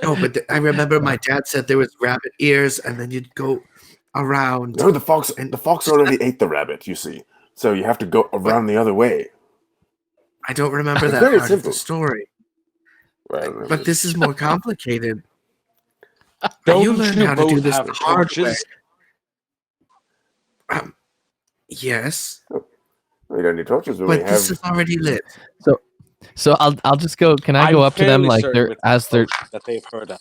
[SPEAKER 12] No, but I remember my dad said there was rabbit ears, and then you'd go around.
[SPEAKER 7] No, the fox already ate the rabbit, you see. So you have to go around the other way.
[SPEAKER 12] I don't remember
[SPEAKER 7] It's
[SPEAKER 12] that
[SPEAKER 7] very
[SPEAKER 12] part
[SPEAKER 7] simple.
[SPEAKER 12] of the story.
[SPEAKER 7] Well,
[SPEAKER 12] But this is more complicated.
[SPEAKER 9] Don't
[SPEAKER 12] You learned how to do
[SPEAKER 9] both
[SPEAKER 12] this
[SPEAKER 9] have
[SPEAKER 12] the hard way.
[SPEAKER 9] torches?
[SPEAKER 12] Yes,
[SPEAKER 7] we don't need torches, but
[SPEAKER 12] but
[SPEAKER 7] we
[SPEAKER 12] this
[SPEAKER 7] have.
[SPEAKER 12] is already lit.
[SPEAKER 3] So I'll just go. Can I
[SPEAKER 9] I'm
[SPEAKER 3] go up to them
[SPEAKER 9] fairly
[SPEAKER 3] like
[SPEAKER 9] certain
[SPEAKER 3] they're
[SPEAKER 9] with
[SPEAKER 3] as they're
[SPEAKER 9] that they've heard of.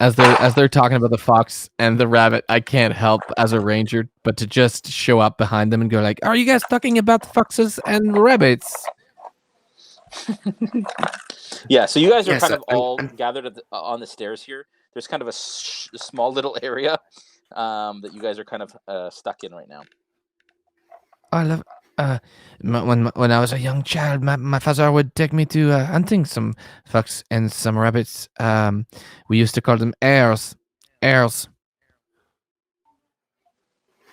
[SPEAKER 3] as they're talking about the fox and the rabbit? I can't help as a ranger but to just show up behind them and go like, "Are you guys talking about foxes and rabbits?"
[SPEAKER 1] Yeah, so you guys are
[SPEAKER 12] Yes,
[SPEAKER 1] kind of
[SPEAKER 12] I'm-
[SPEAKER 1] all
[SPEAKER 12] I'm-
[SPEAKER 1] gathered on the stairs here. There's kind of a small little area that you guys are kind of stuck in right now.
[SPEAKER 4] I love. When I was a young child, my father would take me to hunting some fox and some rabbits. We used to call them hares.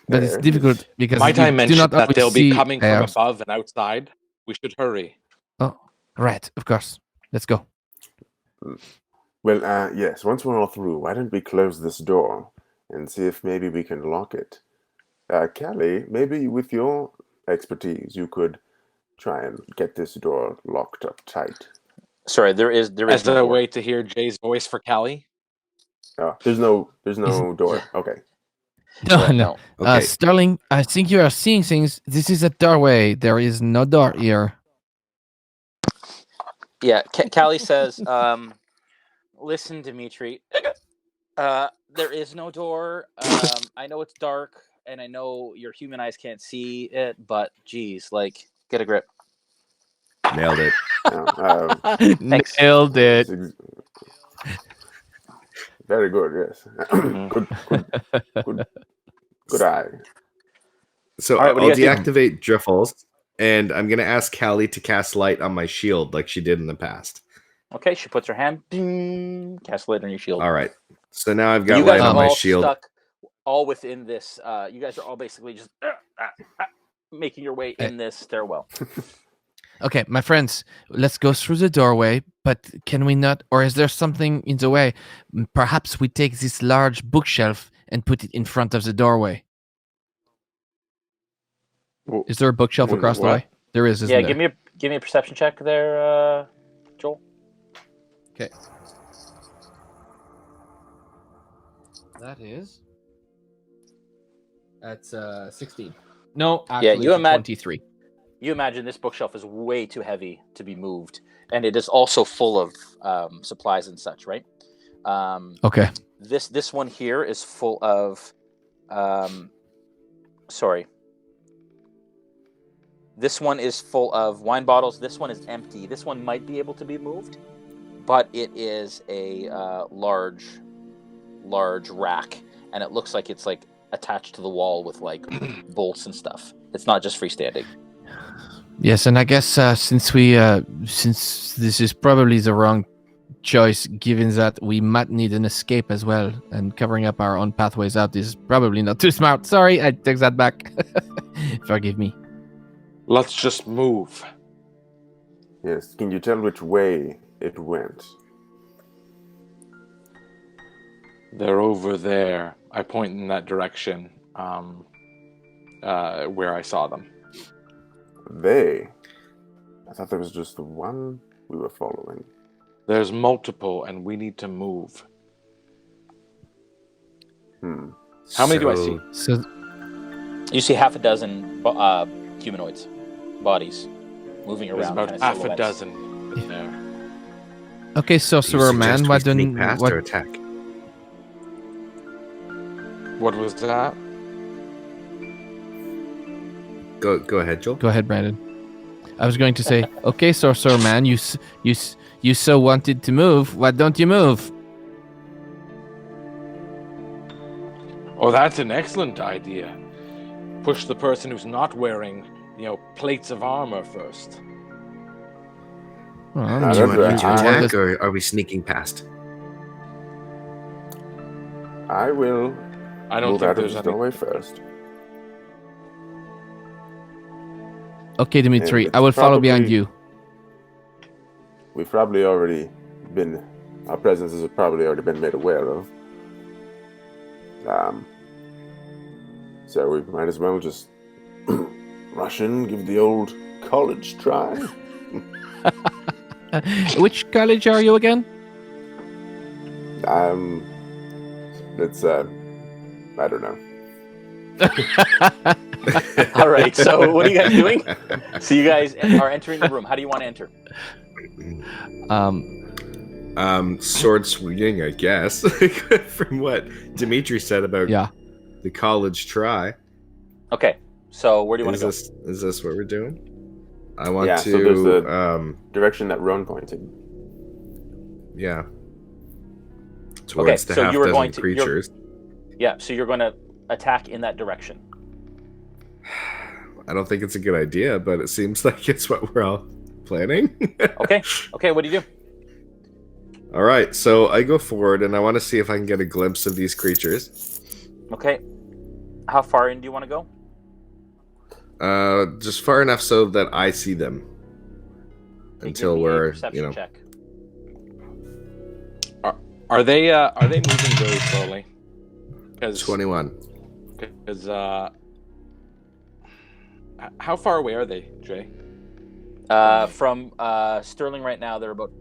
[SPEAKER 4] But it's
[SPEAKER 7] Hares?
[SPEAKER 4] difficult because
[SPEAKER 9] Might
[SPEAKER 4] you
[SPEAKER 9] I
[SPEAKER 4] do
[SPEAKER 9] mention
[SPEAKER 4] not
[SPEAKER 9] that
[SPEAKER 4] always
[SPEAKER 9] they'll be
[SPEAKER 4] see
[SPEAKER 9] coming from
[SPEAKER 4] hares.
[SPEAKER 9] above and outside? We should hurry.
[SPEAKER 4] Oh, right, of course. Let's go.
[SPEAKER 7] Well, yes, once we're all through, why don't we close this door and see if maybe we can lock it? Callie, maybe with your expertise, you could try and get this door locked up tight.
[SPEAKER 1] Sorry, there is
[SPEAKER 9] As
[SPEAKER 1] no
[SPEAKER 9] a
[SPEAKER 1] door.
[SPEAKER 9] way to hear Jay's voice for Callie.
[SPEAKER 7] There's no door. Okay.
[SPEAKER 4] No,
[SPEAKER 1] Yeah,
[SPEAKER 4] no.
[SPEAKER 12] Okay.
[SPEAKER 4] Sterling, I think you are seeing things. This is a doorway. There is no door here.
[SPEAKER 1] Yeah, Callie says, listen, Dmitri, there is no door. I know it's dark, and I know your human eyes can't see it, but geez, like, get a grip.
[SPEAKER 8] Nailed it.
[SPEAKER 1] Thanks.
[SPEAKER 3] Nailed it.
[SPEAKER 7] Very good, yes. Good eye.
[SPEAKER 10] So
[SPEAKER 1] All right, what do
[SPEAKER 10] I'll
[SPEAKER 1] you guys
[SPEAKER 10] deactivate Driffles, and I'm going to ask Callie to cast light on my shield like she did in the past.
[SPEAKER 1] Okay, she puts her hand, ding, cast light on your shield.
[SPEAKER 10] All right. So now I've
[SPEAKER 1] You
[SPEAKER 10] got
[SPEAKER 1] guys
[SPEAKER 10] light
[SPEAKER 1] are
[SPEAKER 10] on my
[SPEAKER 1] all
[SPEAKER 10] shield.
[SPEAKER 1] stuck, all within this. You guys are all basically just making your way in this stairwell.
[SPEAKER 4] Okay, my friends, let's go through the doorway, but can we not, or is there something in the way? Perhaps we take this large bookshelf and put it in front of the doorway. Is there a bookshelf across the
[SPEAKER 7] what?
[SPEAKER 4] way? There is, isn't
[SPEAKER 1] Yeah,
[SPEAKER 4] there?
[SPEAKER 1] give me a perception check there, Joel.
[SPEAKER 4] Okay. That is. That's 16. No, actually,
[SPEAKER 1] you
[SPEAKER 4] it's a
[SPEAKER 1] imagine-
[SPEAKER 4] 23.
[SPEAKER 1] You imagine this bookshelf is way too heavy to be moved, and it is also full of supplies and such, right?
[SPEAKER 4] Okay.
[SPEAKER 1] This one here is full of, sorry. This one is full of wine bottles. This one is empty. This one might be able to be moved, but it is a large rack, and it looks like it's like attached to the wall with like bolts and stuff. It's not just freestanding.
[SPEAKER 4] Yes, and I guess since this is probably the wrong choice, given that we might need an escape as well, and covering up our own pathways out is probably not too smart. Sorry, I take that back. Forgive me.
[SPEAKER 9] Let's just move.
[SPEAKER 7] Yes. Can you tell which way it went?
[SPEAKER 9] They're over there. I point in that direction where I saw them.
[SPEAKER 7] They? I thought there was just the one we were following.
[SPEAKER 9] There's multiple, and we need to move. How many do I see?
[SPEAKER 4] So
[SPEAKER 1] You see half a dozen humanoids, bodies, moving
[SPEAKER 9] There's
[SPEAKER 1] around.
[SPEAKER 9] about
[SPEAKER 1] kinda
[SPEAKER 9] half a
[SPEAKER 1] silhouettes.
[SPEAKER 9] dozen in there.
[SPEAKER 4] okay, sorcerer man, why don't
[SPEAKER 10] past
[SPEAKER 4] what?
[SPEAKER 10] or attack?
[SPEAKER 9] What was that?
[SPEAKER 10] Go ahead, Joel.
[SPEAKER 4] Go ahead, Brandon. I was going to say, okay, sorcerer man, you so wanted to move. Why don't you move?
[SPEAKER 9] Oh, that's an excellent idea. Push the person who's not wearing, plates of armor first.
[SPEAKER 4] Well,
[SPEAKER 7] No,
[SPEAKER 12] Do you
[SPEAKER 7] that's
[SPEAKER 12] want me
[SPEAKER 7] right.
[SPEAKER 12] to
[SPEAKER 7] I-
[SPEAKER 12] attack, or are we sneaking past?
[SPEAKER 7] I will
[SPEAKER 9] I don't
[SPEAKER 7] move
[SPEAKER 9] think
[SPEAKER 7] out of
[SPEAKER 9] there's
[SPEAKER 7] the
[SPEAKER 9] any.
[SPEAKER 7] doorway first.
[SPEAKER 4] Okay, Dmitri,
[SPEAKER 7] And
[SPEAKER 4] I will
[SPEAKER 7] it's
[SPEAKER 4] follow behind
[SPEAKER 7] probably-
[SPEAKER 4] you.
[SPEAKER 7] We've probably already been, our presence has probably already been made aware of. So we might as well just rush in, give the old college try.
[SPEAKER 4] Which college are you again?
[SPEAKER 7] It's I don't know.
[SPEAKER 1] All right. So what are you guys doing? So you guys are entering the room. How do you want to enter?
[SPEAKER 10] Sword swinging, I guess. From what Dmitri said about the college try.
[SPEAKER 1] Okay. So where do you want to go?
[SPEAKER 10] Is this what we're doing? I want to.
[SPEAKER 7] So there's the direction that Rone pointed.
[SPEAKER 10] Yeah. Towards the
[SPEAKER 1] so
[SPEAKER 10] half
[SPEAKER 1] you were
[SPEAKER 10] dozen
[SPEAKER 1] going to
[SPEAKER 10] creatures.
[SPEAKER 1] Yeah. So you're going to attack in that direction.
[SPEAKER 10] I don't think it's a good idea, but it seems like it's what we're all planning.
[SPEAKER 1] Okay. Okay. What do you do?
[SPEAKER 10] All right. So I go forward, and I want to see if I can get a glimpse of these creatures.
[SPEAKER 1] Okay. How far in do you want to go?
[SPEAKER 10] Just far enough so that I see them. Until we're,
[SPEAKER 1] check.
[SPEAKER 9] Are they moving very slowly?
[SPEAKER 10] 21.
[SPEAKER 9] Because how far away are they, Jay?
[SPEAKER 1] From Sterling right now, they're about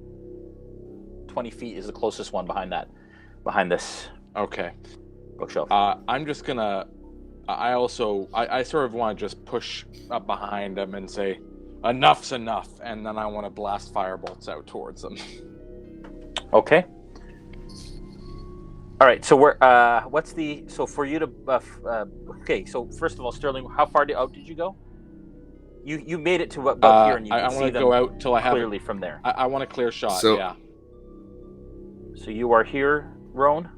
[SPEAKER 1] 20 feet is the closest one behind this.
[SPEAKER 9] Okay.
[SPEAKER 1] Bookshelf.
[SPEAKER 9] I'm just gonna. I sort of want to just push up behind them and say, "Enough's enough," and then I want to blast firebolts out towards them.
[SPEAKER 1] Okay. All right. So for you to okay. So first of all, Sterling, how far out did you go? You made it to about here, and you can see them. I want to
[SPEAKER 9] go out till I have
[SPEAKER 1] clearly from there.
[SPEAKER 9] I want a clear shot.
[SPEAKER 10] So,
[SPEAKER 9] yeah.
[SPEAKER 1] So you are here, Rone?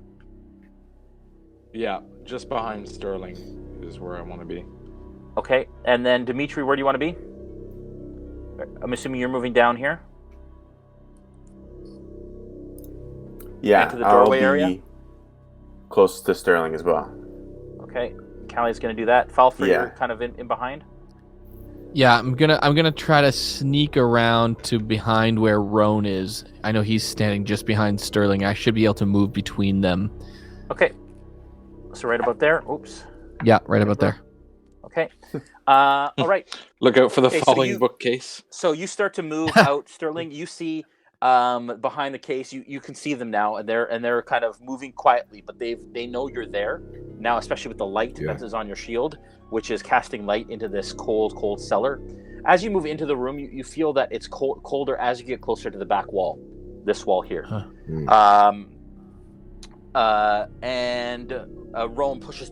[SPEAKER 9] Yeah, just behind Sterling is where I want to be.
[SPEAKER 1] Okay, and then Dmitri, where do you want to be? I'm assuming you're moving down here?
[SPEAKER 7] Yeah,
[SPEAKER 1] into the doorway area?
[SPEAKER 7] Close to Sterling as well.
[SPEAKER 1] Okay, Callie's going to do that. Falpher,
[SPEAKER 7] Yeah.
[SPEAKER 1] you're kind of in behind?
[SPEAKER 4] Yeah, I'm gonna try to sneak around to behind where Rone is. I know he's standing just behind Sterling. I should be able to move between them.
[SPEAKER 1] Okay. So right about there. Oops.
[SPEAKER 4] Yeah, right about there.
[SPEAKER 1] Okay. All right.
[SPEAKER 9] Look out for the
[SPEAKER 1] Okay, so
[SPEAKER 9] falling bookcase.
[SPEAKER 1] So you start to move out, Sterling. You see behind the case. You can see them now, and they're kind of moving quietly, but they know you're there now, especially with the light that is on your shield, which is casting light into this cold cellar. As you move into the room, you feel that it's colder as you get closer to the back wall, this wall here. And Rone pushes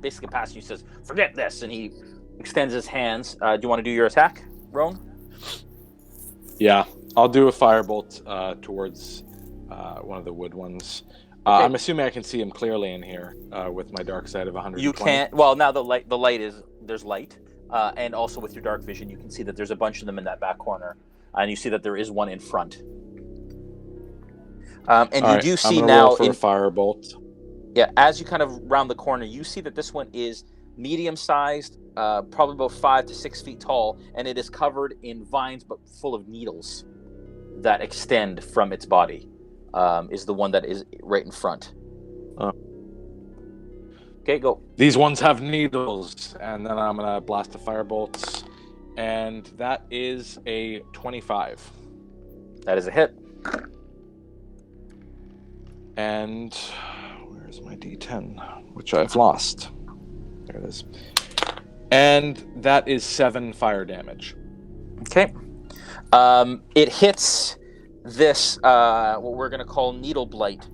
[SPEAKER 1] basically past you, says, "Forget this," and he extends his hands. Do you want to do your attack, Rone?
[SPEAKER 9] Yeah, I'll do a firebolt towards one of the wood ones.
[SPEAKER 1] Okay.
[SPEAKER 9] I'm assuming I can see him clearly in here with my dark side of 120.
[SPEAKER 1] You can't. Well, now the light is there's light, and also with your dark vision, you can see that there's a bunch of them in that back corner, and you see that there is one in front. And you do see now
[SPEAKER 9] for a firebolt.
[SPEAKER 1] Yeah, as you kind of round the corner, you see that this one is medium-sized, probably about 5 to 6 feet tall, and it is covered in vines, but full of needles that extend from its body. Is the one that is right in front. Okay, go.
[SPEAKER 9] These ones have needles, and then I'm gonna blast the firebolts, and that is a 25.
[SPEAKER 1] That is a hit.
[SPEAKER 9] And where's my D10, which I've lost? There it is. And that is 7 fire damage.
[SPEAKER 1] Okay. It hits this what we're gonna call needle blight,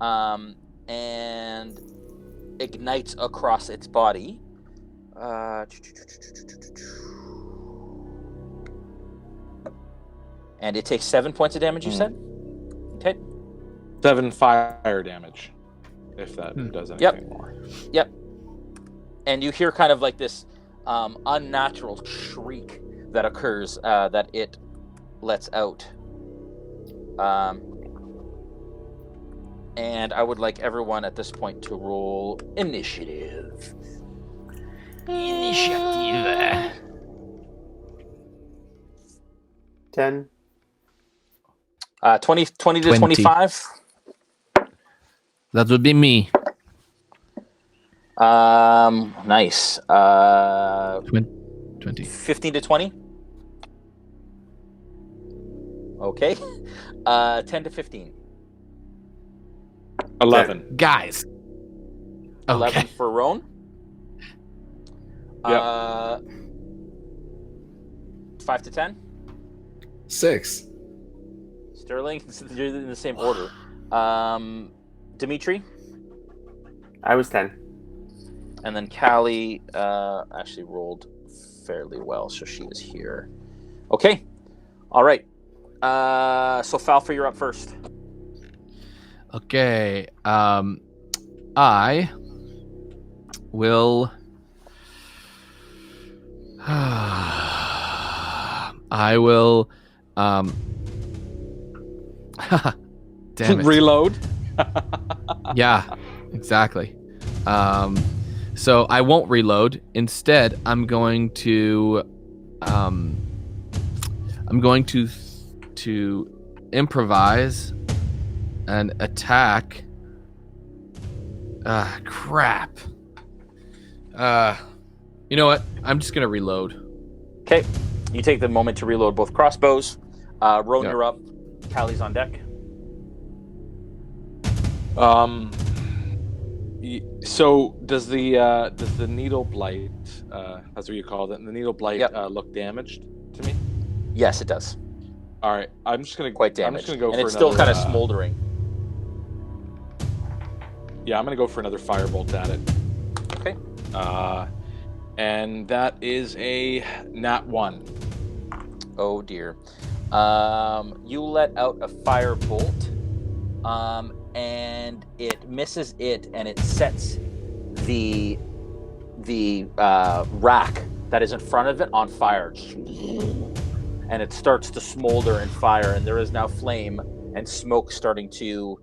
[SPEAKER 1] and ignites across its body. And it takes 7 points of damage. You said. Okay.
[SPEAKER 9] 7 fire damage, if that does anything more.
[SPEAKER 1] Yep. And you hear kind of like this unnatural shriek that occurs that it lets out. And I would like everyone at this point to roll initiative.
[SPEAKER 4] Initiative.
[SPEAKER 11] 10.
[SPEAKER 1] 20 to
[SPEAKER 4] 20.
[SPEAKER 1] 25.
[SPEAKER 4] That would be me.
[SPEAKER 1] Nice.
[SPEAKER 4] 20.
[SPEAKER 1] 15 to 20. Okay. 10 to 15.
[SPEAKER 9] 11.
[SPEAKER 4] Guys.
[SPEAKER 1] 11
[SPEAKER 4] Okay.
[SPEAKER 1] for Rone.
[SPEAKER 9] Yep.
[SPEAKER 1] 5 to 10.
[SPEAKER 10] 6.
[SPEAKER 1] Sterling, you're in the same order. Dmitri.
[SPEAKER 11] I was 10.
[SPEAKER 1] And then Callie actually rolled fairly well, so she is here. Okay. All right. So Falpher, you're up first.
[SPEAKER 4] Okay. I will. I will. Damn it.
[SPEAKER 9] Reload.
[SPEAKER 4] Yeah, exactly. So I won't reload. Instead, I'm going to improvise an attack. Crap. You know what? I'm just gonna reload.
[SPEAKER 1] Okay. You take the moment to reload both crossbows. Rone,
[SPEAKER 4] Yep.
[SPEAKER 1] you're up. Callie's on deck.
[SPEAKER 9] So does the needle blight, that's what you called it, the needle blight
[SPEAKER 1] Yep.
[SPEAKER 9] look damaged to me?
[SPEAKER 1] Yes, it does.
[SPEAKER 9] All right, I'm just gonna
[SPEAKER 1] Quite
[SPEAKER 9] I'm
[SPEAKER 1] damaged.
[SPEAKER 9] just gonna go
[SPEAKER 1] and
[SPEAKER 9] for
[SPEAKER 1] it's still
[SPEAKER 9] another,
[SPEAKER 1] kind of smoldering.
[SPEAKER 9] Yeah, I'm gonna go for another firebolt at it.
[SPEAKER 1] Okay.
[SPEAKER 9] And that is a nat 1.
[SPEAKER 1] Oh dear. You let out a firebolt, and it misses it, and it sets the rack that is in front of it on fire, and it starts to smolder and fire, and there is now flame and smoke starting to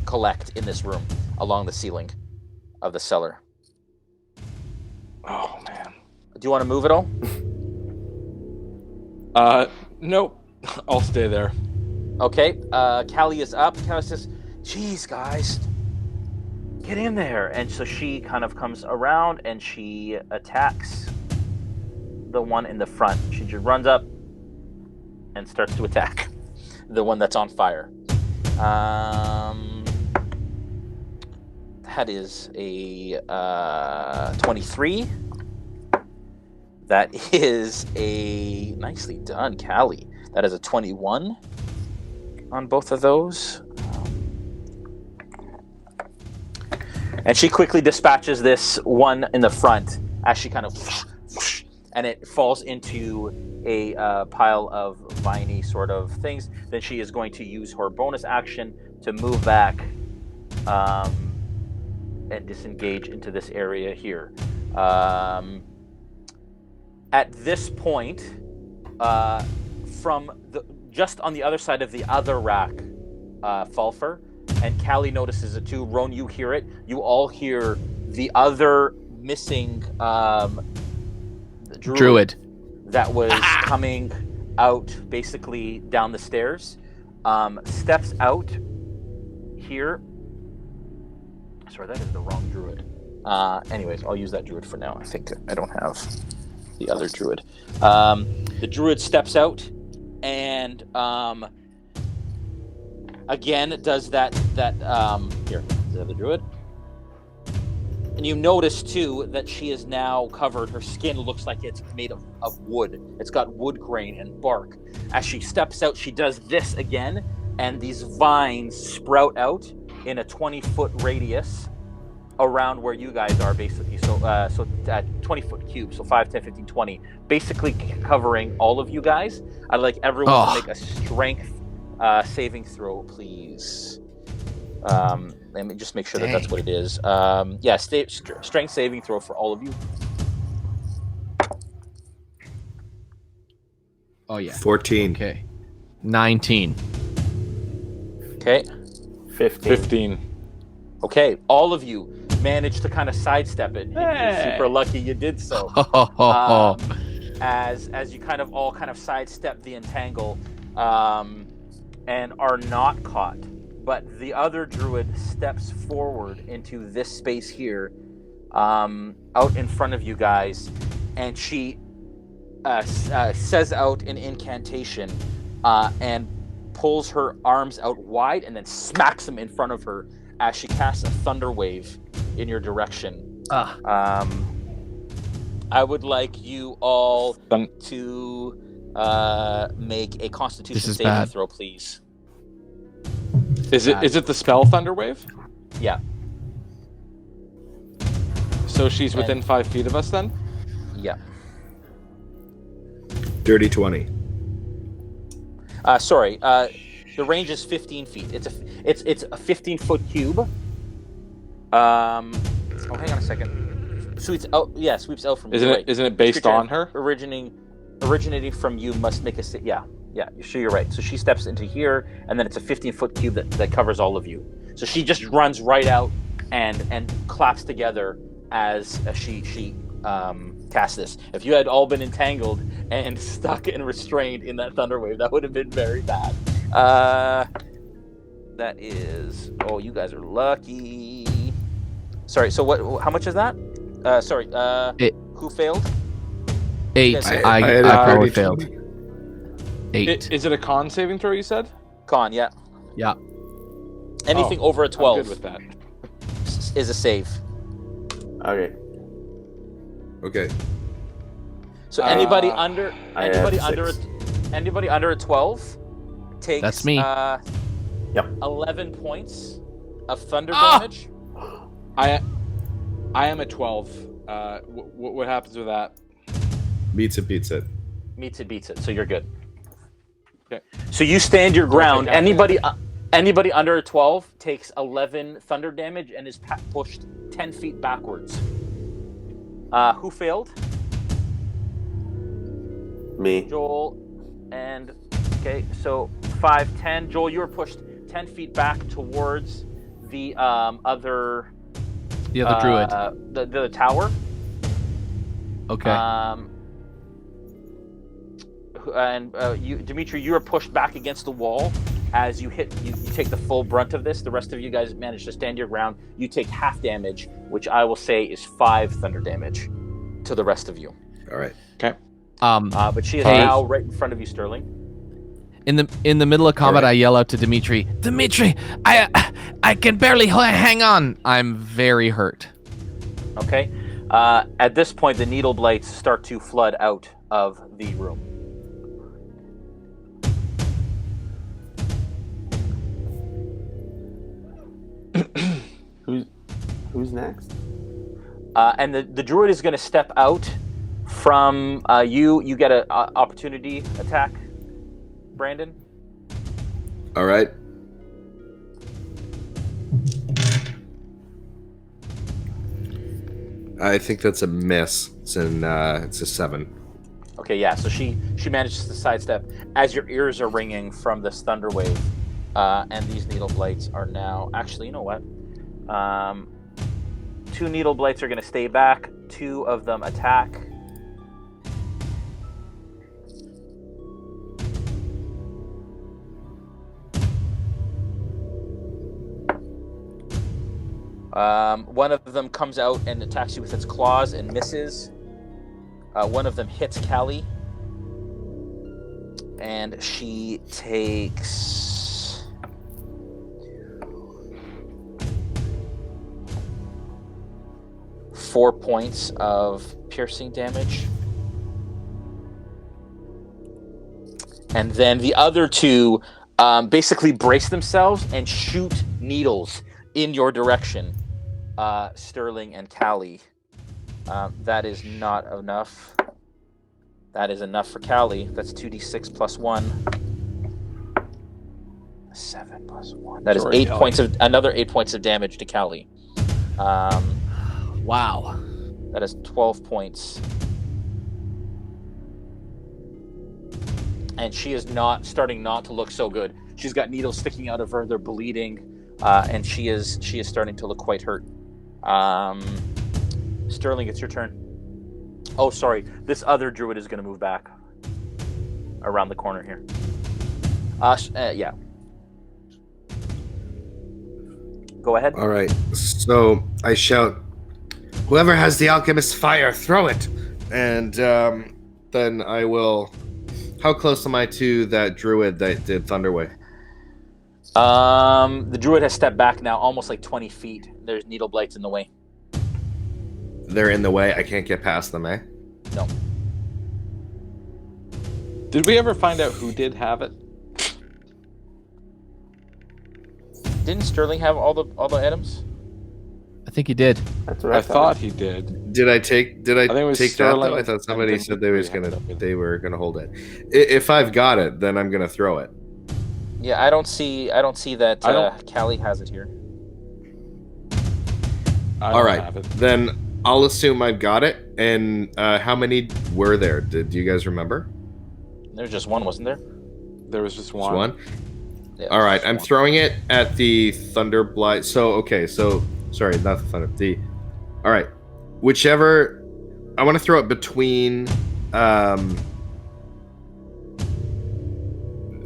[SPEAKER 1] collect in this room along the ceiling of the cellar.
[SPEAKER 9] Oh man.
[SPEAKER 1] Do you want to move at all?
[SPEAKER 9] Nope. I'll stay there.
[SPEAKER 1] Okay. Callie is up. Callie says, "Geez, guys, get in there!" And so she kind of comes around and she attacks the one in the front. She just runs up and starts to attack the one that's on fire. That is a 23. That is a nicely done, Callie. That is a 21 on both of those. And she quickly dispatches this one in the front as she kind of, and it falls into a pile of viney sort of things. Then she is going to use her bonus action to move back and disengage into this area here. At this point, from just on the other side of the other rack, Falpher, and Callie notices it too. Rone, you hear it. You all hear the other missing druid that was coming out basically down the stairs. Steps out here. Sorry, that is the wrong druid. Anyways, I'll use that druid for now. I think I don't have the other druid. The druid steps out and again does that here, the other druid. And you notice too that she is now covered. Her skin looks like it's made of wood. It's got wood grain and bark. As she steps out, she does this again, and these vines sprout out in a 20-foot radius around where you guys are, basically. So 20-foot cube, so 5, 10, 15, 20, basically covering all of you guys. I'd like everyone to make a strength saving throw, please. Let me just make sure that that's what it is. Yeah, strength saving throw for all of you.
[SPEAKER 4] Oh yeah.
[SPEAKER 10] 14.
[SPEAKER 4] Okay. 19.
[SPEAKER 1] Okay.
[SPEAKER 11] 15.
[SPEAKER 9] 15.
[SPEAKER 1] Okay, all of you managed to kind of sidestep it. You're super lucky you did so. As you kind of all sidestep the entangle, and are not caught. But the other druid steps forward into this space here, out in front of you guys, and she says out an incantation, and pulls her arms out wide and then smacks them in front of her as she casts a thunder wave in your direction. I would like you all to make a Constitution saving throw, please.
[SPEAKER 9] Is it the spell Thunder Wave?
[SPEAKER 1] Yeah.
[SPEAKER 9] So she's within 5 feet of us then?
[SPEAKER 1] Yeah.
[SPEAKER 10] Dirty 20.
[SPEAKER 1] Sorry. The range is 15 feet. It's a 15-foot cube. Hang on a second. Sweeps out. Yeah, sweeps out from you.
[SPEAKER 9] Isn't it based on her?
[SPEAKER 1] Originating from you must make a. Yeah. Sure, you're right. So she steps into here, and then it's a 15-foot cube that covers all of you. So she just runs right out and claps together as she casts this. If you had all been entangled and stuck and restrained in that thunder wave, that would have been very bad. That is. Oh, you guys are lucky. Sorry. So what? How much is that? Sorry. Who failed?
[SPEAKER 4] 8. I probably failed. 8.
[SPEAKER 9] Is it a con saving throw? You said.
[SPEAKER 1] Con, yeah.
[SPEAKER 4] Yeah.
[SPEAKER 1] Anything over a 12
[SPEAKER 9] I'm good with that.
[SPEAKER 1] Is a save.
[SPEAKER 7] Okay.
[SPEAKER 1] So anybody under a 12 takes.
[SPEAKER 4] That's me.
[SPEAKER 1] 11 points of thunder damage.
[SPEAKER 9] I am a 12. What happens with that?
[SPEAKER 10] Beats it.
[SPEAKER 1] Beats it. So you're good.
[SPEAKER 9] Okay.
[SPEAKER 1] So you stand your ground. Anybody under a 12 takes 11 thunder damage and is pushed 10 feet backwards. Who failed?
[SPEAKER 7] Me.
[SPEAKER 1] Joel. And okay, so 5, 10. Joel, you were pushed 10 feet back towards the other.
[SPEAKER 4] The other druid.
[SPEAKER 1] The tower.
[SPEAKER 4] Okay.
[SPEAKER 1] And you, Dmitri, you are pushed back against the wall as you hit. You take the full brunt of this. The rest of you guys manage to stand your ground. You take half damage, which I will say is 5 thunder damage to the rest of you.
[SPEAKER 10] All right.
[SPEAKER 9] Okay.
[SPEAKER 1] But she is now right in front of you, Sterling.
[SPEAKER 4] In the middle of combat, I yell out to Dmitri, I can barely hang on. I'm very hurt.
[SPEAKER 1] Okay. At this point, the needle blights start to flood out of the room.
[SPEAKER 7] Who's next?
[SPEAKER 1] And the druid is going to step out from you. You get an opportunity attack, Brandon.
[SPEAKER 10] All right. I think that's a miss. It's a 7.
[SPEAKER 1] Okay, yeah. So she manages to sidestep as your ears are ringing from this thunder wave, and these needle blights are now. Actually, you know what? 2 needle blights are going to stay back. 2 of them attack. One of them comes out and attacks you with its claws and misses. One of them hits Callie, and she takes 4 points of piercing damage. And then the other 2 basically brace themselves and shoot needles in your direction, Sterling and Callie. That is not enough. That is enough for Callie. That's 2d6 plus 1. 7 plus 1. That is 8 points of another 8 points of damage to Callie.
[SPEAKER 4] Wow.
[SPEAKER 1] That is 12 points. And she is starting not to look so good. She's got needles sticking out of her. They're bleeding. and she is starting to look quite hurt. Sterling, it's your turn. Oh, sorry. This other druid is going to move back around the corner here. Yeah. Go ahead.
[SPEAKER 12] All right. So I shout, "Whoever has the alchemist's fire, throw it!" And then I will. How close am I to that druid that did Thunderwave?
[SPEAKER 1] The druid has stepped back now, almost like 20 feet. There's needle blights in the way.
[SPEAKER 12] They're in the way. I can't get past them, eh?
[SPEAKER 1] No.
[SPEAKER 9] Did we ever find out who did have it?
[SPEAKER 1] Didn't Sterling have all the items?
[SPEAKER 4] I think he did.
[SPEAKER 11] That's what
[SPEAKER 9] I thought he did.
[SPEAKER 12] Did I take? Did I,
[SPEAKER 9] think it was
[SPEAKER 12] take
[SPEAKER 9] Sterling,
[SPEAKER 12] that? Though? I thought somebody
[SPEAKER 9] and
[SPEAKER 12] said
[SPEAKER 9] Dmitri
[SPEAKER 12] they were gonna hold it. If I've got it, then I'm gonna throw it.
[SPEAKER 1] Yeah, I don't see that Callie has it here.
[SPEAKER 12] All right, then I'll assume I've got it. And how many were there? Do you guys remember?
[SPEAKER 1] There's just one, wasn't there?
[SPEAKER 9] There was just one.
[SPEAKER 12] Just one?
[SPEAKER 1] Yeah,
[SPEAKER 12] all right, I'm throwing it at the Thunder Blight. So sorry, not the Thunder. All right, whichever. I want to throw it between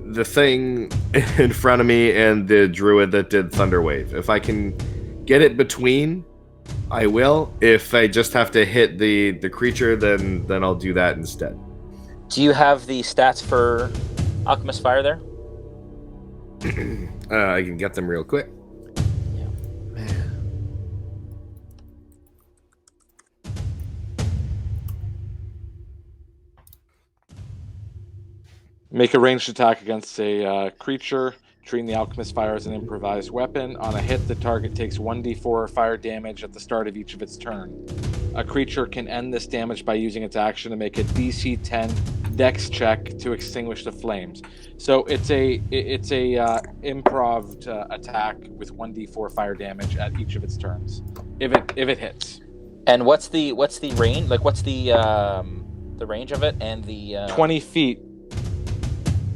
[SPEAKER 12] the thing in front of me and the druid that did Thunderwave. If I can get it between, I will. If I just have to hit the creature, then I'll do that instead.
[SPEAKER 1] Do you have the stats for Alchemist Fire there?
[SPEAKER 12] I can get them real quick.
[SPEAKER 1] Yeah.
[SPEAKER 4] Man.
[SPEAKER 9] Make a ranged attack against a creature, treating the Alchemist Fire as an improvised weapon. On a hit, the target takes 1d4 fire damage at the start of each of its turn. A creature can end this damage by using its action to make a DC 10 Dex check to extinguish the flames. So it's a improv attack with 1d4 fire damage at each of its turns, if it hits.
[SPEAKER 1] And what's the range? Like, what's the range of it and the
[SPEAKER 9] 20 feet,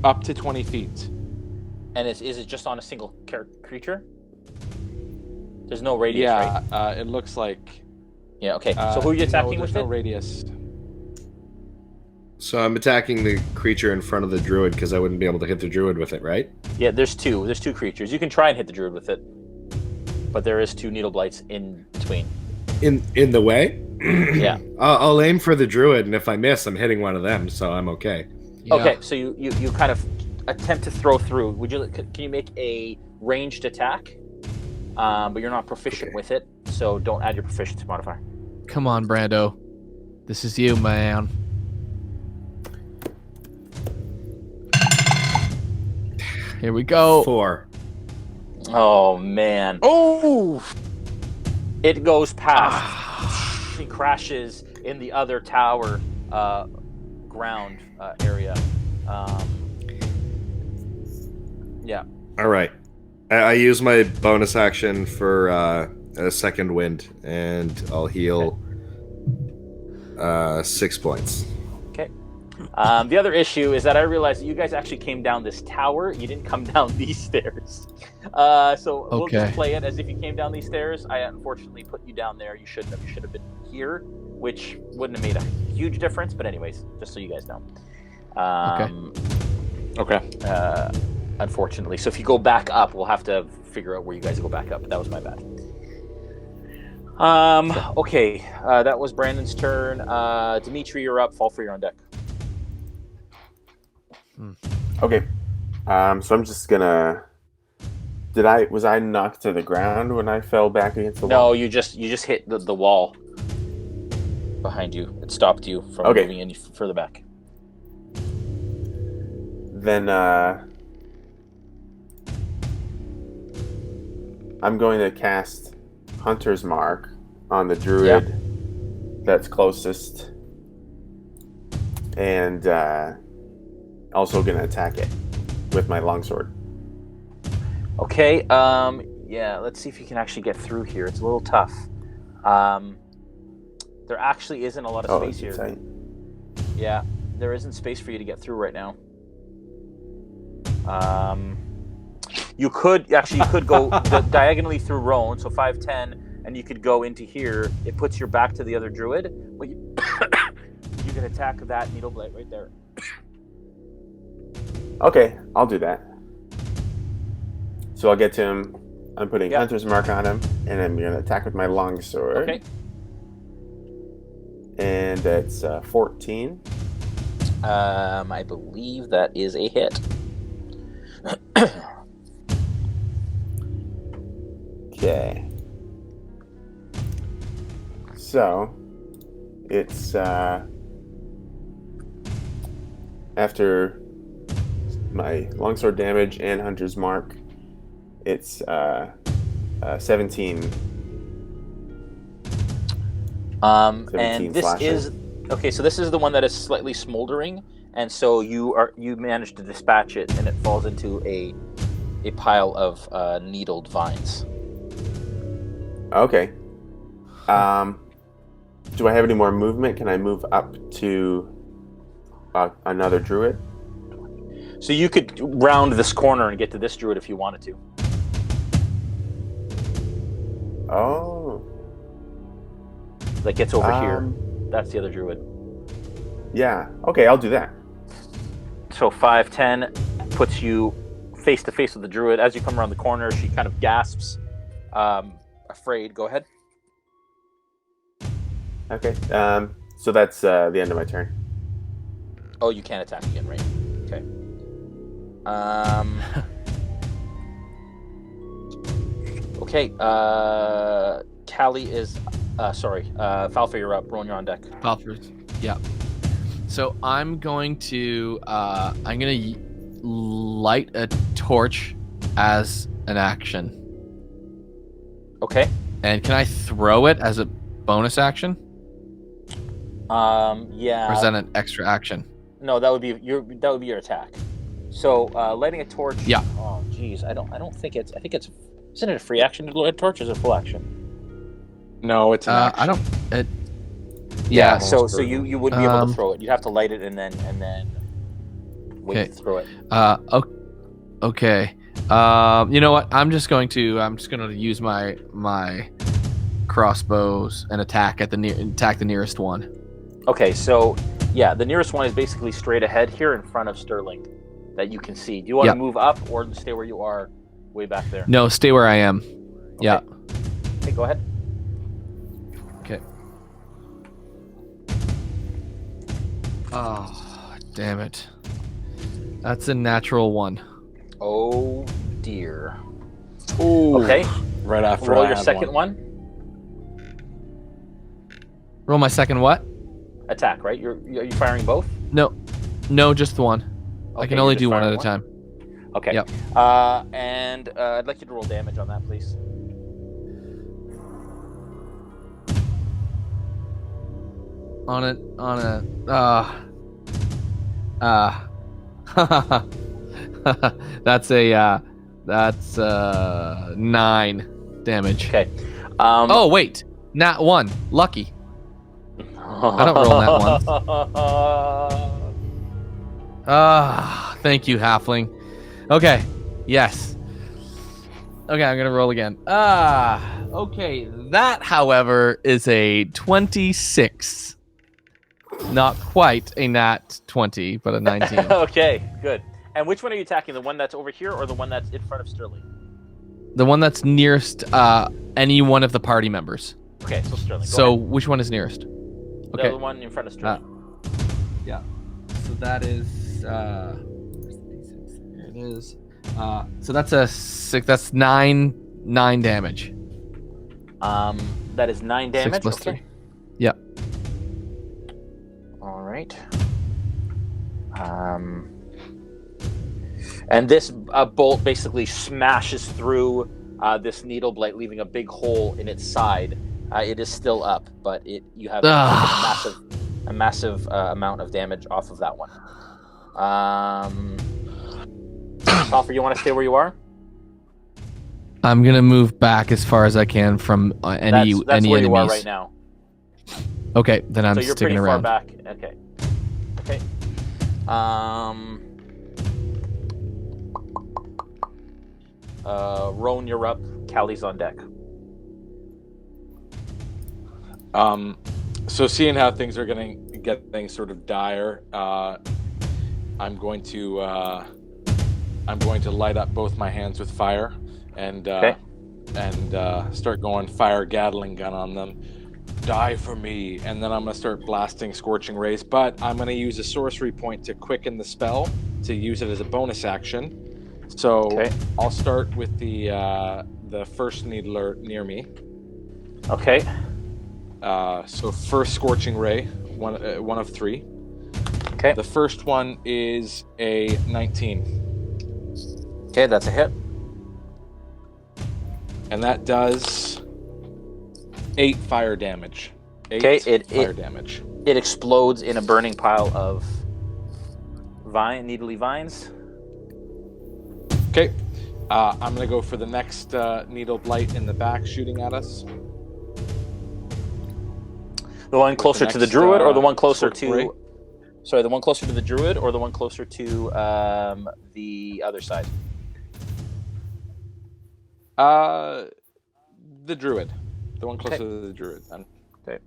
[SPEAKER 9] up to 20 feet.
[SPEAKER 1] And is it just on a single creature? There's no radius, right?
[SPEAKER 9] Yeah, it looks like.
[SPEAKER 1] Yeah. Okay. So who are you attacking with?
[SPEAKER 9] No radius.
[SPEAKER 12] So I'm attacking the creature in front of the druid because I wouldn't be able to hit the druid with it, right?
[SPEAKER 1] Yeah. There's two creatures. You can try and hit the druid with it, but there is 2 needle blights in between.
[SPEAKER 12] In the way?
[SPEAKER 1] Yeah.
[SPEAKER 12] I'll aim for the druid, and if I miss, I'm hitting one of them, so I'm okay.
[SPEAKER 4] Yeah.
[SPEAKER 1] Okay. So you kind of attempt to throw through. Can you make a ranged attack? But you're not proficient with it, so don't add your proficiency modifier.
[SPEAKER 4] Come on, Brando. This is you, man. Here we go.
[SPEAKER 12] 4.
[SPEAKER 1] Oh man. Oh! It goes past. She crashes in the other tower ground area. Yeah.
[SPEAKER 12] All right. I use my bonus action for a second wind, and I'll heal 6 points.
[SPEAKER 1] Okay. The other issue is that I realized that you guys actually came down this tower. You didn't come down these stairs. So we'll just play it as if you came down these stairs. I unfortunately put you down there. You shouldn't have. You should have been here, which wouldn't have made a huge difference. But anyways, just so you guys know.
[SPEAKER 9] Okay.
[SPEAKER 1] Unfortunately. So if you go back up, we'll have to figure out where you guys go back up. That was my bad. Okay. That was Brandon's turn. Dmitri, you're up. Falpher, you're on deck.
[SPEAKER 11] Okay. So I'm just gonna. Was I knocked to the ground when I fell back against the wall?
[SPEAKER 1] No, you just hit the wall behind you. It stopped you from moving any further back.
[SPEAKER 11] Then I'm going to cast Hunter's Mark on the druid that's closest, and also going to attack it with my longsword.
[SPEAKER 1] Okay. Yeah. Let's see if you can actually get through here. It's a little tough. There actually isn't a lot of space here.
[SPEAKER 11] Insane.
[SPEAKER 1] Yeah, there isn't space for you to get through right now. You could go diagonally through Rone, so 5, 10, and you could go into here. It puts your back to the other druid, but you, you can attack that needle blade right there.
[SPEAKER 11] Okay, I'll do that. So I'll get to him. I'm putting Hunter's Mark on him, and I'm going to attack with my longsword.
[SPEAKER 1] Okay.
[SPEAKER 11] And that's 14.
[SPEAKER 1] I believe that is a hit.
[SPEAKER 11] Okay. So, it's after my longsword damage and Hunter's Mark, it's 17. 17
[SPEAKER 1] And this
[SPEAKER 11] slashing.
[SPEAKER 1] is okay. So this is the one that is slightly smoldering, and so you managed to dispatch it, and it falls into a pile of needled vines.
[SPEAKER 11] Okay. Do I have any more movement? Can I move up to another druid?
[SPEAKER 1] So you could round this corner and get to this druid if you wanted to.
[SPEAKER 11] Oh.
[SPEAKER 1] That gets over here. That's the other druid.
[SPEAKER 11] Yeah. Okay, I'll do that.
[SPEAKER 1] So 5, 10 puts you face to face with the druid. As you come around the corner, she kind of gasps, afraid. Go ahead.
[SPEAKER 11] Okay. So that's the end of my turn.
[SPEAKER 1] Oh, you can't attack again, right? Okay. Okay. Callie is. Falpher, you're up. Rone, you're on deck.
[SPEAKER 3] Falpher's. Yeah. So I'm going to light a torch as an action.
[SPEAKER 1] Okay.
[SPEAKER 3] And can I throw it as a bonus action?
[SPEAKER 1] Yeah.
[SPEAKER 3] Or is that an extra action?
[SPEAKER 1] No, that would be your attack. So lighting a torch.
[SPEAKER 3] Yeah.
[SPEAKER 1] Oh, geez, I don't think it's. I think it's. Isn't it a free action to light a torch? Or is it a full action?
[SPEAKER 9] No, it's an action.
[SPEAKER 3] I don't.
[SPEAKER 1] Yeah. So you would be able to throw it. You'd have to light it and then wait to throw it.
[SPEAKER 3] Okay. You know what? I'm just going to use my crossbows and attack the nearest one.
[SPEAKER 1] Okay. So yeah, the nearest one is basically straight ahead here in front of Sterling, that you can see. Do you want to move up or stay where you are, way back there?
[SPEAKER 3] No, stay where I am.
[SPEAKER 1] Okay.
[SPEAKER 3] Yeah.
[SPEAKER 1] Okay, go ahead.
[SPEAKER 3] Okay. Oh, damn it. That's a natural 1.
[SPEAKER 1] Oh dear.
[SPEAKER 9] Ooh.
[SPEAKER 1] Okay.
[SPEAKER 9] Right after
[SPEAKER 1] Roll
[SPEAKER 9] I
[SPEAKER 1] your
[SPEAKER 9] had
[SPEAKER 1] second one.
[SPEAKER 3] Roll my second what?
[SPEAKER 1] Attack, right? Are you firing both?
[SPEAKER 3] No, just the one.
[SPEAKER 1] Okay,
[SPEAKER 3] I can only
[SPEAKER 1] you're just
[SPEAKER 3] do one
[SPEAKER 1] firing
[SPEAKER 3] at a time.
[SPEAKER 1] Okay.
[SPEAKER 3] Yep.
[SPEAKER 1] And I'd like you to roll damage on that, please.
[SPEAKER 3] That's 9 damage.
[SPEAKER 1] Okay.
[SPEAKER 3] Oh wait, nat 1. Lucky. I don't roll nat 1. Thank you, halfling. Okay. Yes. Okay, I'm gonna roll again. Okay. That, however, is a 26. Not quite a nat 20, but a 19.
[SPEAKER 1] Okay, good. And which one are you attacking? The one that's over here or the one that's in front of Sterling?
[SPEAKER 3] The one that's nearest any one of the party members.
[SPEAKER 1] Okay, so Sterling.
[SPEAKER 3] So which one is nearest?
[SPEAKER 1] The
[SPEAKER 3] Okay.
[SPEAKER 1] other one in front of Sterling.
[SPEAKER 3] Yeah. So that is. There it is. So that's a 6. That's 9 damage.
[SPEAKER 1] That is 9 damage.
[SPEAKER 3] 6 plus
[SPEAKER 1] okay.
[SPEAKER 3] 3. Yep.
[SPEAKER 1] All right. And this bolt basically smashes through this needle blade, leaving a big hole in its side. It is still up, but you have a massive amount of damage off of that one. Falpher, you want to stay where you are?
[SPEAKER 3] I'm gonna move back as far as I can from any
[SPEAKER 1] that's
[SPEAKER 3] any
[SPEAKER 1] where
[SPEAKER 3] enemies.
[SPEAKER 1] you are right now.
[SPEAKER 3] Okay, then I'm
[SPEAKER 1] so you're
[SPEAKER 3] sticking
[SPEAKER 1] pretty
[SPEAKER 3] around.
[SPEAKER 1] far back. Okay. Okay. Rone, you're up. Callie's on deck.
[SPEAKER 9] So seeing how things are getting sort of dire, I'm going to light up both my hands with fire and start going fire Gatling gun on them. Die for me, and then I'm going to start blasting scorching rays. But I'm going to use a sorcery point to quicken the spell to use it as a bonus action. So I'll start with the first needler near me.
[SPEAKER 1] Okay.
[SPEAKER 9] So first scorching ray, one of 3.
[SPEAKER 1] Okay.
[SPEAKER 9] The first one is a 19.
[SPEAKER 1] Okay, that's a hit.
[SPEAKER 9] And that does 8 fire damage. 8 fire damage.
[SPEAKER 1] It explodes in a burning pile of needly vines.
[SPEAKER 9] Okay. I'm going to go for the next needle blight in the back shooting at us.
[SPEAKER 1] The one closer to the druid, or the one closer to...
[SPEAKER 9] ray?
[SPEAKER 1] Sorry, the one closer to the druid, or the one closer to the other side?
[SPEAKER 9] The druid. The one closer to the druid, then.
[SPEAKER 1] Okay.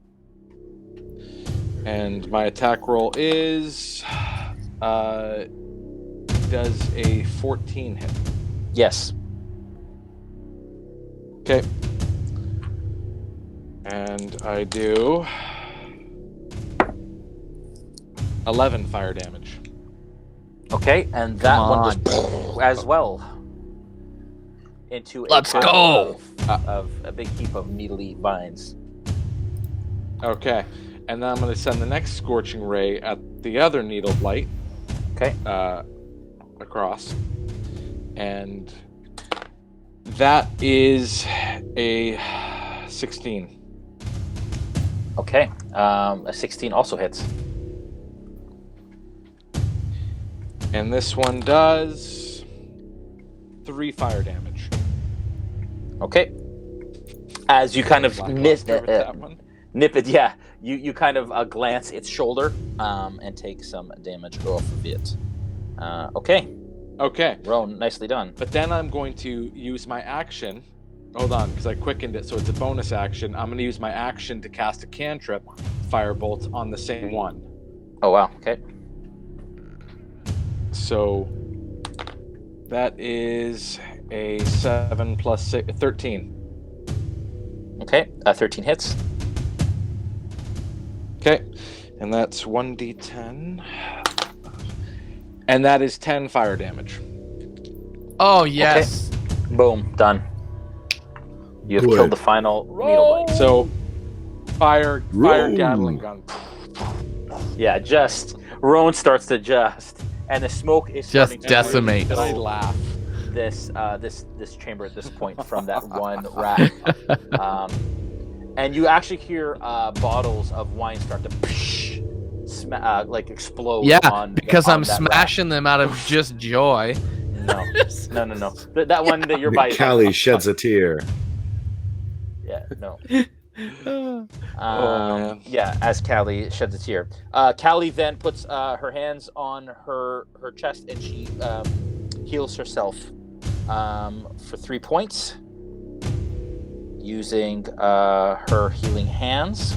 [SPEAKER 9] And my attack roll is... does a 14 hit?
[SPEAKER 1] Yes.
[SPEAKER 9] Okay. And I do 11 fire damage.
[SPEAKER 1] Okay, and that one goes as well into
[SPEAKER 4] Let's go
[SPEAKER 1] of a big heap of needly vines.
[SPEAKER 9] Okay, and then I'm going to send the next scorching ray at the other needle blight.
[SPEAKER 1] Okay.
[SPEAKER 9] Across, and that is a 16.
[SPEAKER 1] Okay, a 16 also hits.
[SPEAKER 9] And this one does 3 fire damage.
[SPEAKER 1] Okay. As you kind of nip it, yeah. You kind of glance its shoulder and take some damage off of it. Okay.
[SPEAKER 9] Rone,
[SPEAKER 1] nicely done.
[SPEAKER 9] But then I'm going to use my action. Hold on, because I quickened it, so it's a bonus action. I'm going to use my action to cast a cantrip, Firebolt, on the same one.
[SPEAKER 1] Oh, wow. Okay.
[SPEAKER 9] So that is a 7 plus 6, 13.
[SPEAKER 1] Okay, 13 hits.
[SPEAKER 9] Okay, and that's 1d10. And that is 10 fire damage.
[SPEAKER 4] Oh, yes.
[SPEAKER 1] Okay. Boom, done. You have killed the final needle blight.
[SPEAKER 9] So, fire Gatling gun.
[SPEAKER 1] Yeah, Rone starts to and the smoke is
[SPEAKER 4] just decimate.
[SPEAKER 9] And I laugh.
[SPEAKER 1] This chamber at this point from that one rack. And you actually hear bottles of wine start to explode.
[SPEAKER 4] Yeah, because I'm smashing them out of just joy.
[SPEAKER 1] No. That one that you're by.
[SPEAKER 10] Callie sheds a tear.
[SPEAKER 1] Yeah, no.
[SPEAKER 9] Man.
[SPEAKER 1] Yeah, as Callie sheds a tear. Callie then puts her hands on her chest and she heals herself for 3 points using her healing hands.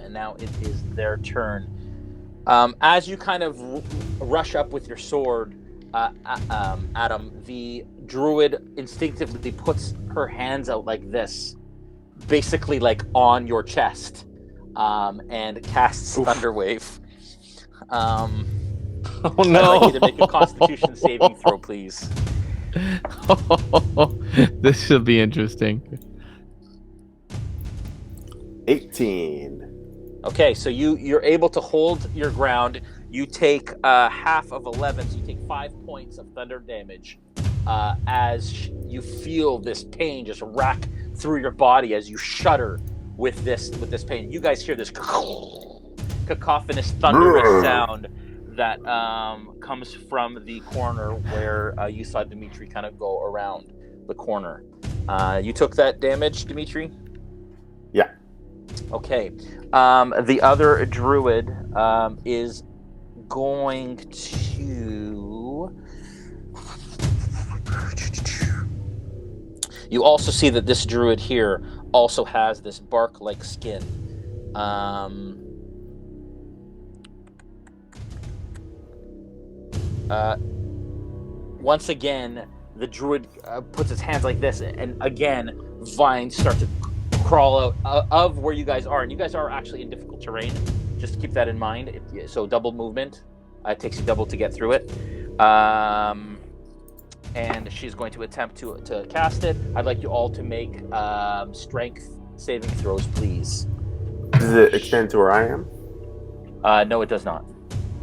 [SPEAKER 1] Now it is their turn. As you kind of rush up with your sword, Adam, the druid instinctively puts her hands out like this, basically like on your chest, and casts Thunderwave.
[SPEAKER 9] Oh
[SPEAKER 1] I'd like you to make a Constitution saving throw, please.
[SPEAKER 4] This should be interesting.
[SPEAKER 11] 18.
[SPEAKER 1] Okay, so you're able to hold your ground. You take half of 11, so you take 5 points of thunder damage as you feel this pain just rack through your body as you shudder with this pain. You guys hear this cacophonous, thunderous sound that comes from the corner where you saw Dmitri kind of go around the corner. You took that damage, Dmitri?
[SPEAKER 11] Yeah.
[SPEAKER 1] Okay. The other druid is going to. You also see that this druid here also has this bark-like skin. Once again, the druid puts his hands like this, and again, vines start to crawl out of where you guys are. And you guys are actually in difficult terrain. Just keep that in mind. So double movement. It takes you double to get through it. And she's going to attempt to cast it. I'd like you all to make strength saving throws, please.
[SPEAKER 11] Does it extend to where I am?
[SPEAKER 1] No, it does not.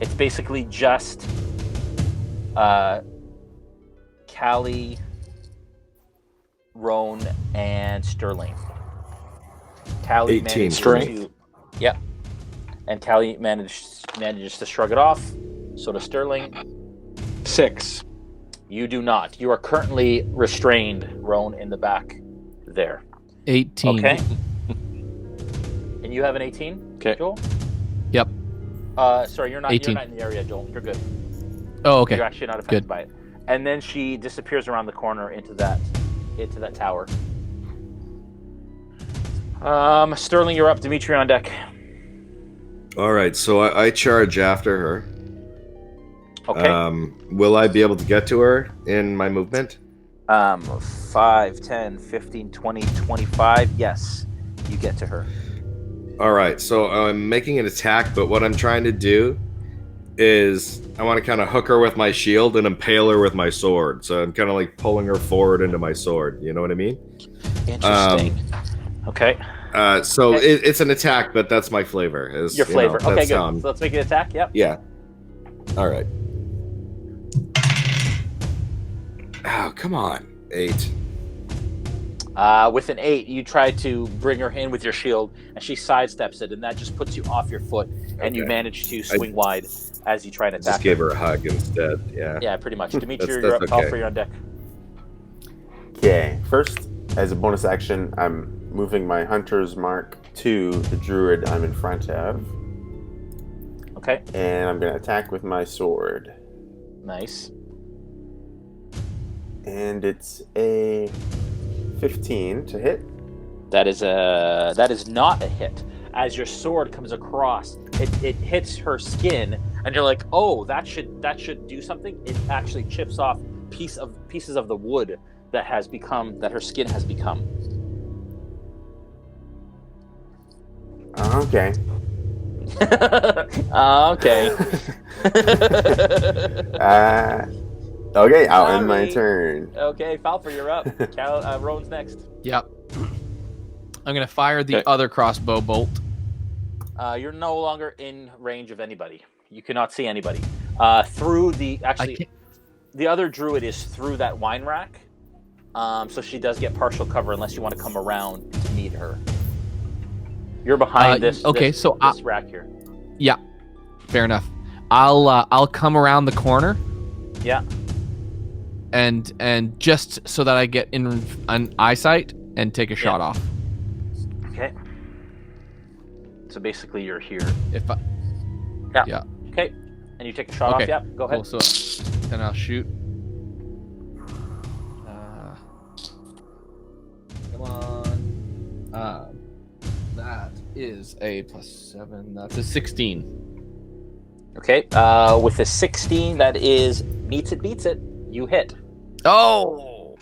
[SPEAKER 1] It's basically just Callie, Rone, and Sterling. Callie
[SPEAKER 12] 18
[SPEAKER 1] manages
[SPEAKER 12] strength.
[SPEAKER 1] to, yep. And Callie manages to shrug it off. So does Sterling.
[SPEAKER 9] 6.
[SPEAKER 1] You do not. You are currently restrained, Rone, in the back there.
[SPEAKER 4] 18.
[SPEAKER 1] Okay. And you have an 18?
[SPEAKER 9] Okay.
[SPEAKER 1] Joel?
[SPEAKER 4] Yep.
[SPEAKER 1] Sorry, you're not
[SPEAKER 4] 18.
[SPEAKER 1] You're not in the area, Joel. You're good.
[SPEAKER 4] Oh, okay.
[SPEAKER 1] You're actually not affected
[SPEAKER 4] Good.
[SPEAKER 1] by it. And then she disappears around the corner into that tower. Sterling, you're up. Dmitri on deck.
[SPEAKER 12] All right, so I charge after her.
[SPEAKER 1] Okay.
[SPEAKER 12] Will I be able to get to her in my movement?
[SPEAKER 1] 5, 10, 15, 20, 25. Yes, you get to her.
[SPEAKER 12] All right, so I'm making an attack, but what I'm trying to do is I want to kind of hook her with my shield and impale her with my sword. So I'm kind of like pulling her forward into my sword. You know what I mean?
[SPEAKER 1] Interesting. Okay.
[SPEAKER 12] So it's an attack, but that's my flavor.
[SPEAKER 1] Your flavor. Okay, good.
[SPEAKER 12] So
[SPEAKER 1] So let's make an attack. Yep.
[SPEAKER 12] yeah. All right. Oh, come on. 8.
[SPEAKER 1] With an 8, you try to bring her in with your shield, and she sidesteps it, and that just puts you off your foot, and you
[SPEAKER 12] Okay.
[SPEAKER 1] manage to swing wide as you try to attack
[SPEAKER 12] Just gave her a hug instead. Yeah.
[SPEAKER 1] Yeah, pretty much. Dmitri,
[SPEAKER 12] That's
[SPEAKER 1] you're up.
[SPEAKER 12] okay.
[SPEAKER 1] Falpher, you're on deck.
[SPEAKER 11] Okay. First, as a bonus action, I'm moving my hunter's mark to the druid I'm in front of,
[SPEAKER 1] Okay.
[SPEAKER 11] and I'm going to attack with my sword.
[SPEAKER 1] Nice.
[SPEAKER 11] And it's a 15 to hit.
[SPEAKER 1] That is not a hit. As your sword comes across, it hits her skin, and you're like, "Oh, that should do something." It actually chips off pieces of the wood that her skin has become.
[SPEAKER 11] Okay.
[SPEAKER 1] Okay.
[SPEAKER 11] Okay, I'll end my
[SPEAKER 1] Sorry.
[SPEAKER 11] turn.
[SPEAKER 1] Okay, Falpher, you're up. Rone's next.
[SPEAKER 4] Yep. I'm gonna fire the
[SPEAKER 9] Okay.
[SPEAKER 4] other crossbow bolt.
[SPEAKER 1] You're no longer in range of anybody. You cannot see anybody. Through the the other druid is through that wine rack, so she does get partial cover unless you want to come around to meet her. You're behind this rack here.
[SPEAKER 4] Yeah, fair enough. I'll come around the corner.
[SPEAKER 1] Yeah.
[SPEAKER 4] And just so that I get in an eyesight and take a shot off.
[SPEAKER 1] Okay. So basically, you're here.
[SPEAKER 4] If I, yeah.
[SPEAKER 1] Okay. And you take a shot off. Yeah. Go ahead.
[SPEAKER 4] Cool. So then I'll shoot. Come on. That is a +7. That's a 16.
[SPEAKER 1] Okay. With a 16, that is meets it, beats it. You hit.
[SPEAKER 4] Oh.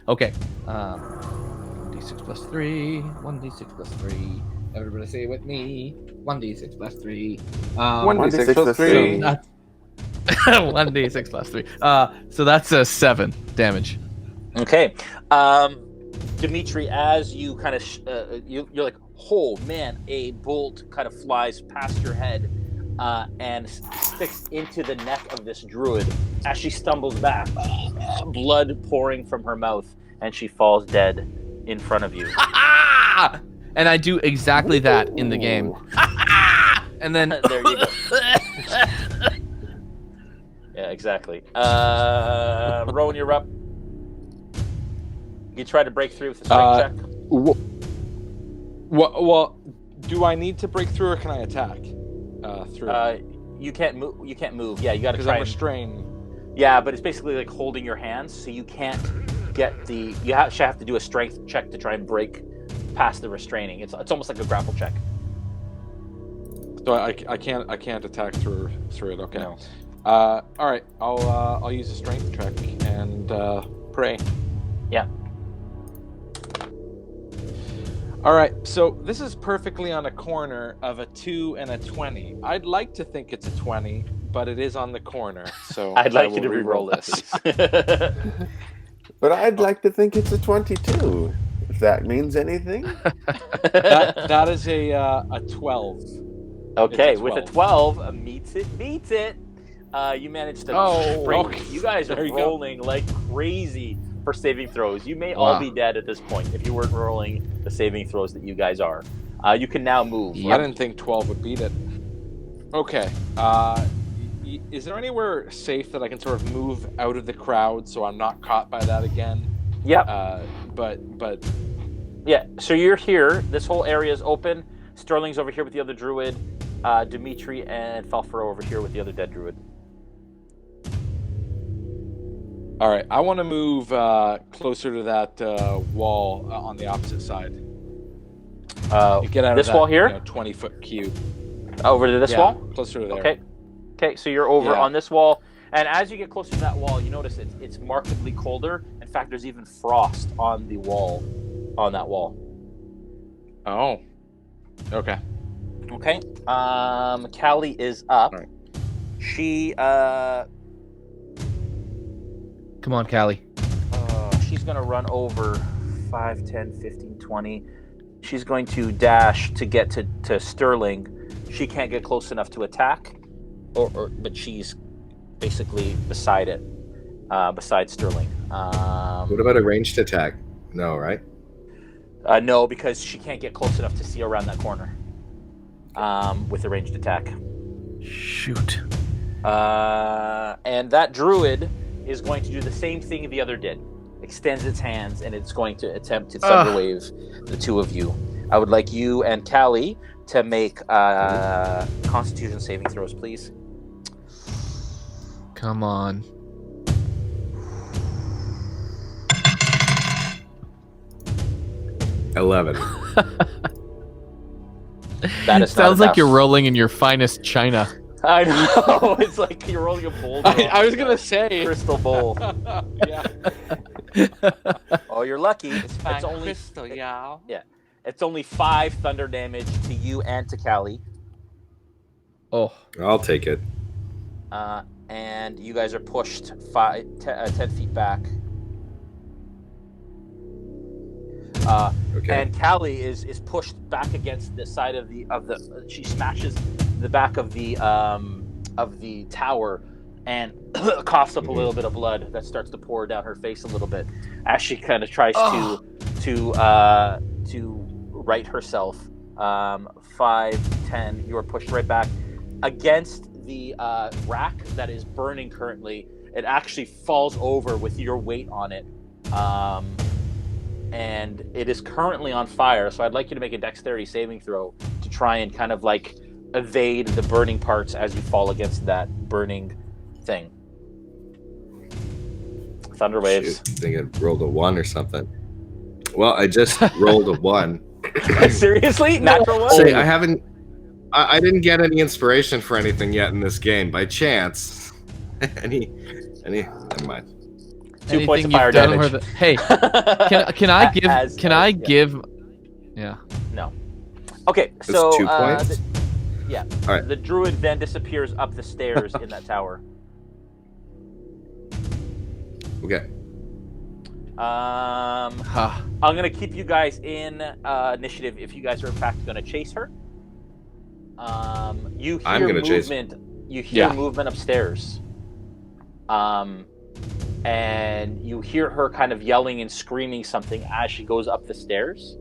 [SPEAKER 4] Okay. 1d6 plus 3. 1d6 plus 3. Everybody say it with me. 1d6 plus 3.
[SPEAKER 9] 1d6 plus 3.
[SPEAKER 4] 1d6 plus 3. So that's a 7 damage.
[SPEAKER 1] Okay. Dmitri, as you kind of you're like, oh man, a bolt kind of flies past your head and sticks into the neck of this druid. As she stumbles back, blood pouring from her mouth, and she falls dead in front of you.
[SPEAKER 4] And I do exactly that in the game. And then
[SPEAKER 1] there you go. Yeah, exactly. Rone, you're up. You try to break through with a strength check.
[SPEAKER 9] Well, Do I need to break through, or can I attack through?
[SPEAKER 1] You can't move. You can't move. Yeah, you got to
[SPEAKER 9] Because
[SPEAKER 1] try.
[SPEAKER 9] I'm restrained.
[SPEAKER 1] Yeah, but it's basically like holding your hands, so you can't get the. You actually have to do a strength check to try and break past the restraining. It's almost like a grapple check.
[SPEAKER 9] So I can't attack through it. Okay.
[SPEAKER 1] No.
[SPEAKER 9] All right. I'll use a strength check and pray.
[SPEAKER 1] Yeah.
[SPEAKER 9] All right. So this is perfectly on a corner of a 2 and a 20. I'd like to think it's a 20, but it is on the corner. So
[SPEAKER 1] I'd like
[SPEAKER 9] I
[SPEAKER 1] you to
[SPEAKER 9] will
[SPEAKER 1] re-roll
[SPEAKER 9] re-roll
[SPEAKER 1] this.
[SPEAKER 11] But I'd like to think it's a 22, if that means anything.
[SPEAKER 9] that is a 12.
[SPEAKER 1] Okay,
[SPEAKER 9] It's a
[SPEAKER 1] with a
[SPEAKER 9] 12.
[SPEAKER 1] 12, beats it. You managed to
[SPEAKER 9] Oh,
[SPEAKER 1] break.
[SPEAKER 9] okay.
[SPEAKER 1] You guys are
[SPEAKER 9] There you go.
[SPEAKER 1] rolling like crazy for saving throws. You may all
[SPEAKER 3] Wow.
[SPEAKER 1] be dead at this point if you weren't rolling the saving throws that you guys are. You can now move.
[SPEAKER 9] I didn't think 12 would beat it. Okay. Is there anywhere safe that I can sort of move out of the crowd so I'm not caught by that again?
[SPEAKER 1] Yep.
[SPEAKER 9] But
[SPEAKER 1] Yeah, so you're here. This whole area is open. Sterling's over here with the other druid. Dmitri and Falpher are over here with the other dead druid.
[SPEAKER 9] all right, I want to move closer to that wall on the opposite side. Get out
[SPEAKER 1] This
[SPEAKER 9] of that,
[SPEAKER 1] wall here?
[SPEAKER 9] 20-foot cube.
[SPEAKER 1] Over to this
[SPEAKER 9] Yeah,
[SPEAKER 1] wall?
[SPEAKER 9] closer to there.
[SPEAKER 1] Okay, so you're over
[SPEAKER 9] Yeah.
[SPEAKER 1] on this wall. And as you get closer to that wall, you notice it's markedly colder. In fact, there's even frost on the wall, on that wall.
[SPEAKER 9] Oh. Okay.
[SPEAKER 1] Okay. Callie is up.
[SPEAKER 9] Right.
[SPEAKER 1] She
[SPEAKER 3] Come on, Callie.
[SPEAKER 1] she's going to run over 5, 10, 15, 20. She's going to dash to get to Sterling. She can't get close enough to attack, but she's basically beside it, beside Sterling.
[SPEAKER 10] What about a ranged attack? No, right?
[SPEAKER 1] No, because she can't get close enough to see around that corner with a ranged attack.
[SPEAKER 3] Shoot.
[SPEAKER 1] And that druid is going to do the same thing the other did. Extends its hands, and it's going to attempt to thunderwave the two of you. I would like you and Callie to make Constitution saving throws, please.
[SPEAKER 3] Come on.
[SPEAKER 10] $11.
[SPEAKER 1] That is
[SPEAKER 3] Sounds
[SPEAKER 1] not
[SPEAKER 3] like you're
[SPEAKER 1] enough.
[SPEAKER 3] rolling in your finest china.
[SPEAKER 1] I know. It's like you're rolling a bowl.
[SPEAKER 9] I was gonna say
[SPEAKER 1] crystal bowl.
[SPEAKER 9] yeah.
[SPEAKER 1] Oh, you're lucky.
[SPEAKER 9] It's fine.
[SPEAKER 1] It's only
[SPEAKER 9] Crystal, y'all.
[SPEAKER 1] Yeah. It's only 5 thunder damage to you and to Callie.
[SPEAKER 3] Oh.
[SPEAKER 10] I'll take it.
[SPEAKER 1] And you guys are pushed 10 feet back.
[SPEAKER 10] Okay.
[SPEAKER 1] And Callie is pushed back against the side of the she smashes the back of the tower and coughs up a little bit of blood that starts to pour down her face a little bit as she kind of tries to right herself. 5, 10. You are pushed right back against the rack that is burning currently. It actually falls over with your weight on it. And it is currently on fire, so I'd like you to make a dexterity saving throw to try and kind of like evade the burning parts as you fall against that burning thing. Thunder waves.
[SPEAKER 10] Shoot, I think I rolled a 1 or something. Well, I just rolled a 1.
[SPEAKER 1] Seriously? Natural one?
[SPEAKER 10] Say, I didn't get any inspiration for anything yet in this game by chance. any never mind.
[SPEAKER 1] 2 points
[SPEAKER 3] Anything
[SPEAKER 1] of
[SPEAKER 3] you've
[SPEAKER 1] fire
[SPEAKER 3] done or
[SPEAKER 1] damage.
[SPEAKER 3] Hey, can I give? Yeah.
[SPEAKER 1] No. Okay, so
[SPEAKER 10] That's 2 points?
[SPEAKER 1] yeah.
[SPEAKER 10] All right.
[SPEAKER 1] The druid then disappears up the stairs in that tower.
[SPEAKER 10] Okay.
[SPEAKER 1] I'm gonna keep you guys in initiative if you guys are in fact gonna chase her. You hear
[SPEAKER 10] I'm gonna chase.
[SPEAKER 1] movement. You hear movement upstairs. And you hear her kind of yelling and screaming something as she goes up the stairs.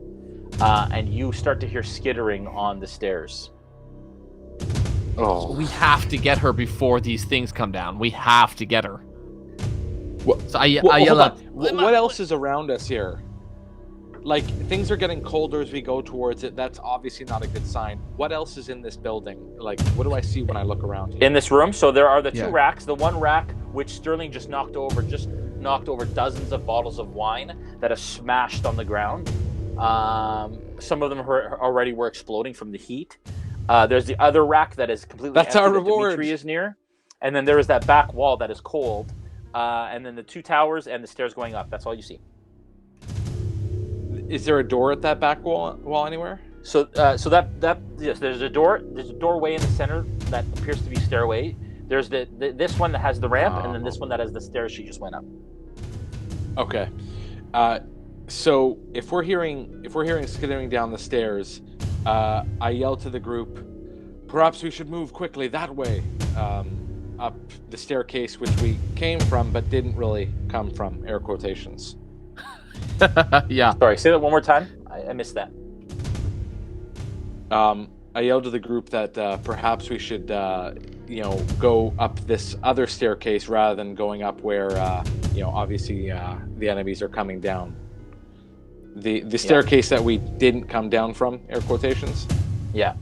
[SPEAKER 1] And you start to hear skittering on the stairs.
[SPEAKER 9] Oh.
[SPEAKER 3] We have to get her before these things come down. We have to get her.
[SPEAKER 9] What?
[SPEAKER 3] So I
[SPEAKER 9] Well,
[SPEAKER 3] yell
[SPEAKER 9] hold
[SPEAKER 3] out.
[SPEAKER 9] on. What else is around us here? like things are getting colder as we go towards it. That's obviously not a good sign. What else is in this building? Like, what do I see when I look around here?
[SPEAKER 1] In this room, so there are the two
[SPEAKER 4] Yeah.
[SPEAKER 1] racks. The one rack which Sterling just knocked over dozens of bottles of wine that are smashed on the ground. Some of them already were exploding from the heat. There's the other rack that is completely
[SPEAKER 9] That's
[SPEAKER 1] empty
[SPEAKER 9] our
[SPEAKER 1] that
[SPEAKER 9] reward.
[SPEAKER 1] Dmitri is near, and then there is that back wall that is cold, and then the two towers and the stairs going up. That's all you see.
[SPEAKER 9] Is there a door at that back wall anywhere?
[SPEAKER 1] So that yes, there's a door. There's a doorway in the center that appears to be stairway. There's this one that has the ramp, and then this one that has the stairs she just went up.
[SPEAKER 9] Okay. So if we're hearing skittering down the stairs, I yell to the group, perhaps we should move quickly that way, up the staircase which we came from but didn't really come from, air quotations.
[SPEAKER 4] Yeah.
[SPEAKER 1] Sorry, say that one more time. I missed that.
[SPEAKER 9] I yelled to the group that perhaps we should, go up this other staircase rather than going up where, obviously the enemies are coming down. The staircase that we didn't come down from, air quotations.
[SPEAKER 1] Yeah.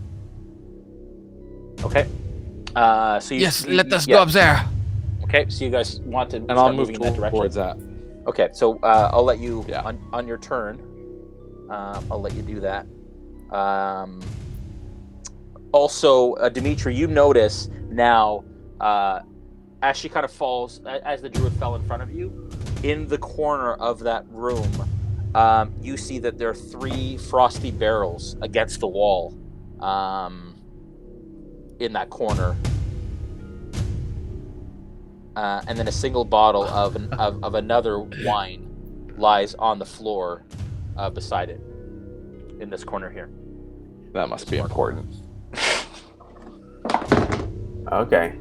[SPEAKER 1] Okay. So
[SPEAKER 4] Yes, let us go up there.
[SPEAKER 1] Okay, so you guys want to
[SPEAKER 9] And
[SPEAKER 1] start
[SPEAKER 9] I'll move
[SPEAKER 1] moving in that direction?
[SPEAKER 9] towards that.
[SPEAKER 1] Okay, so I'll let you on your turn. I'll let you do that. Also, Dmitri, you notice now as she kind of falls, as the druid fell in front of you, in the corner of that room, you see that there are 3 frosty barrels against the wall in that corner. And then a single bottle of another wine lies on the floor beside it in this corner here.
[SPEAKER 9] That must be important.
[SPEAKER 11] Okay.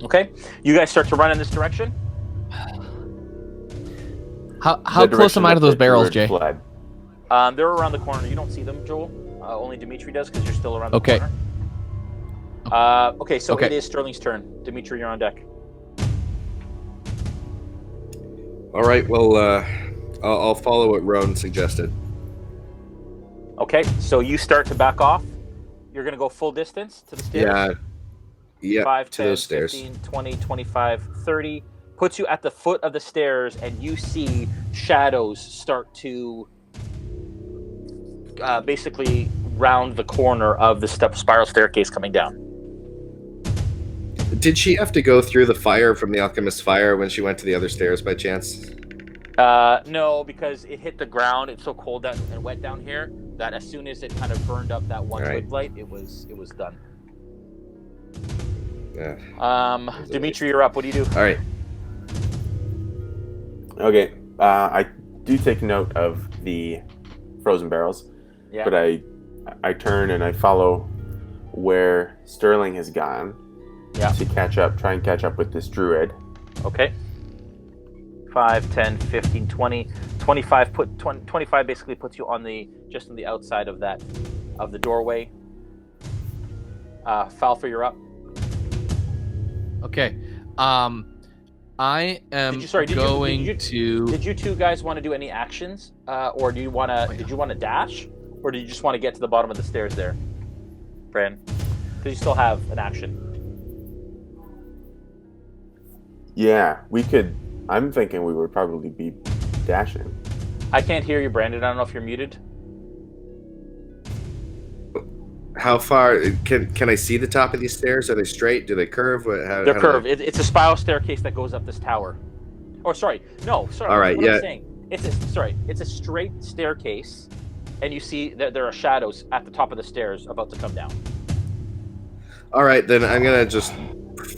[SPEAKER 1] Okay, you guys start to run in this direction.
[SPEAKER 4] How
[SPEAKER 11] The
[SPEAKER 4] close
[SPEAKER 11] direction
[SPEAKER 4] am I to
[SPEAKER 11] that
[SPEAKER 4] those
[SPEAKER 11] the
[SPEAKER 4] barrels,
[SPEAKER 11] druid
[SPEAKER 4] Jay?
[SPEAKER 11] fled.
[SPEAKER 1] They're around the corner. You don't see them, Joel. Only Dmitri does because you're still around the
[SPEAKER 4] Okay.
[SPEAKER 1] corner. Okay, so
[SPEAKER 4] Okay.
[SPEAKER 1] it is Sterling's turn. Dmitri, you're on deck.
[SPEAKER 10] All right. Well, I'll follow what Rone suggested.
[SPEAKER 1] Okay, so you start to back off. You're going to go full distance to the stairs?
[SPEAKER 10] Yeah,
[SPEAKER 1] 5,
[SPEAKER 10] to
[SPEAKER 1] 10,
[SPEAKER 10] those stairs.
[SPEAKER 1] 15, 20, 25, 30. Puts you at the foot of the stairs, and you see shadows start to basically round the corner of the spiral staircase coming down.
[SPEAKER 10] Did she have to go through the fire from the alchemist's fire when she went to the other stairs by chance?
[SPEAKER 1] No, because it hit the ground. It's so cold and wet down here that as soon as it kind of burned up that one twig light, it was done.
[SPEAKER 10] Yeah.
[SPEAKER 1] Dmitri, you're up. What do you do?
[SPEAKER 10] All right.
[SPEAKER 11] Okay. I do take note of the frozen barrels,
[SPEAKER 1] Yeah.
[SPEAKER 11] but I turn and I follow where Sterling has gone.
[SPEAKER 1] Yeah.
[SPEAKER 11] To try and catch up with this druid.
[SPEAKER 1] Okay. 5, 10, 15, 20, 25. 25 basically puts you on the outside of the doorway. Falpher, you're up.
[SPEAKER 4] Okay. I am going to.
[SPEAKER 1] Did you two guys want to do any actions, or do you want to? Did you want to dash, or did you just want to get to the bottom of the stairs there, Fran? Because you still have an action.
[SPEAKER 11] Yeah, we could. I'm thinking we would probably be dashing.
[SPEAKER 1] I can't hear you, Brandon. I don't know if you're muted.
[SPEAKER 10] How far can I see the top of these stairs? Are they straight? Do they curve?
[SPEAKER 1] They're curved. It's a spiral staircase that goes up this tower. Or sorry, no, sorry.
[SPEAKER 10] All right,
[SPEAKER 1] what
[SPEAKER 10] yeah.
[SPEAKER 1] I'm saying. It's a straight staircase, and you see that there are shadows at the top of the stairs about to come down.
[SPEAKER 10] All right, then I'm gonna just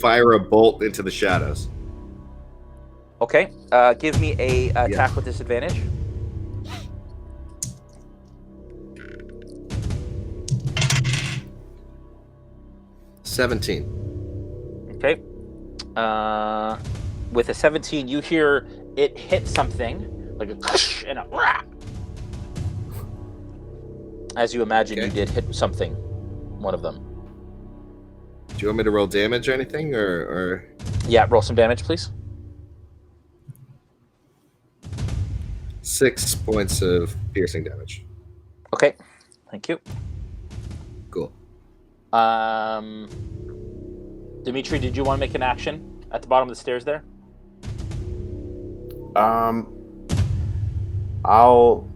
[SPEAKER 10] fire a bolt into the shadows.
[SPEAKER 1] Okay. Give me a attack with disadvantage.
[SPEAKER 10] $17.
[SPEAKER 1] Okay. With a 17, you hear it hit something like a and a rah. As you imagine, you did hit something, one of them.
[SPEAKER 10] Do you want me to roll damage or anything, or?
[SPEAKER 1] Yeah, roll some damage, please.
[SPEAKER 10] 6 points of piercing damage.
[SPEAKER 1] Okay, thank you.
[SPEAKER 10] Cool.
[SPEAKER 1] Dmitri, did you want to make an action at the bottom of the stairs there?
[SPEAKER 11] I'll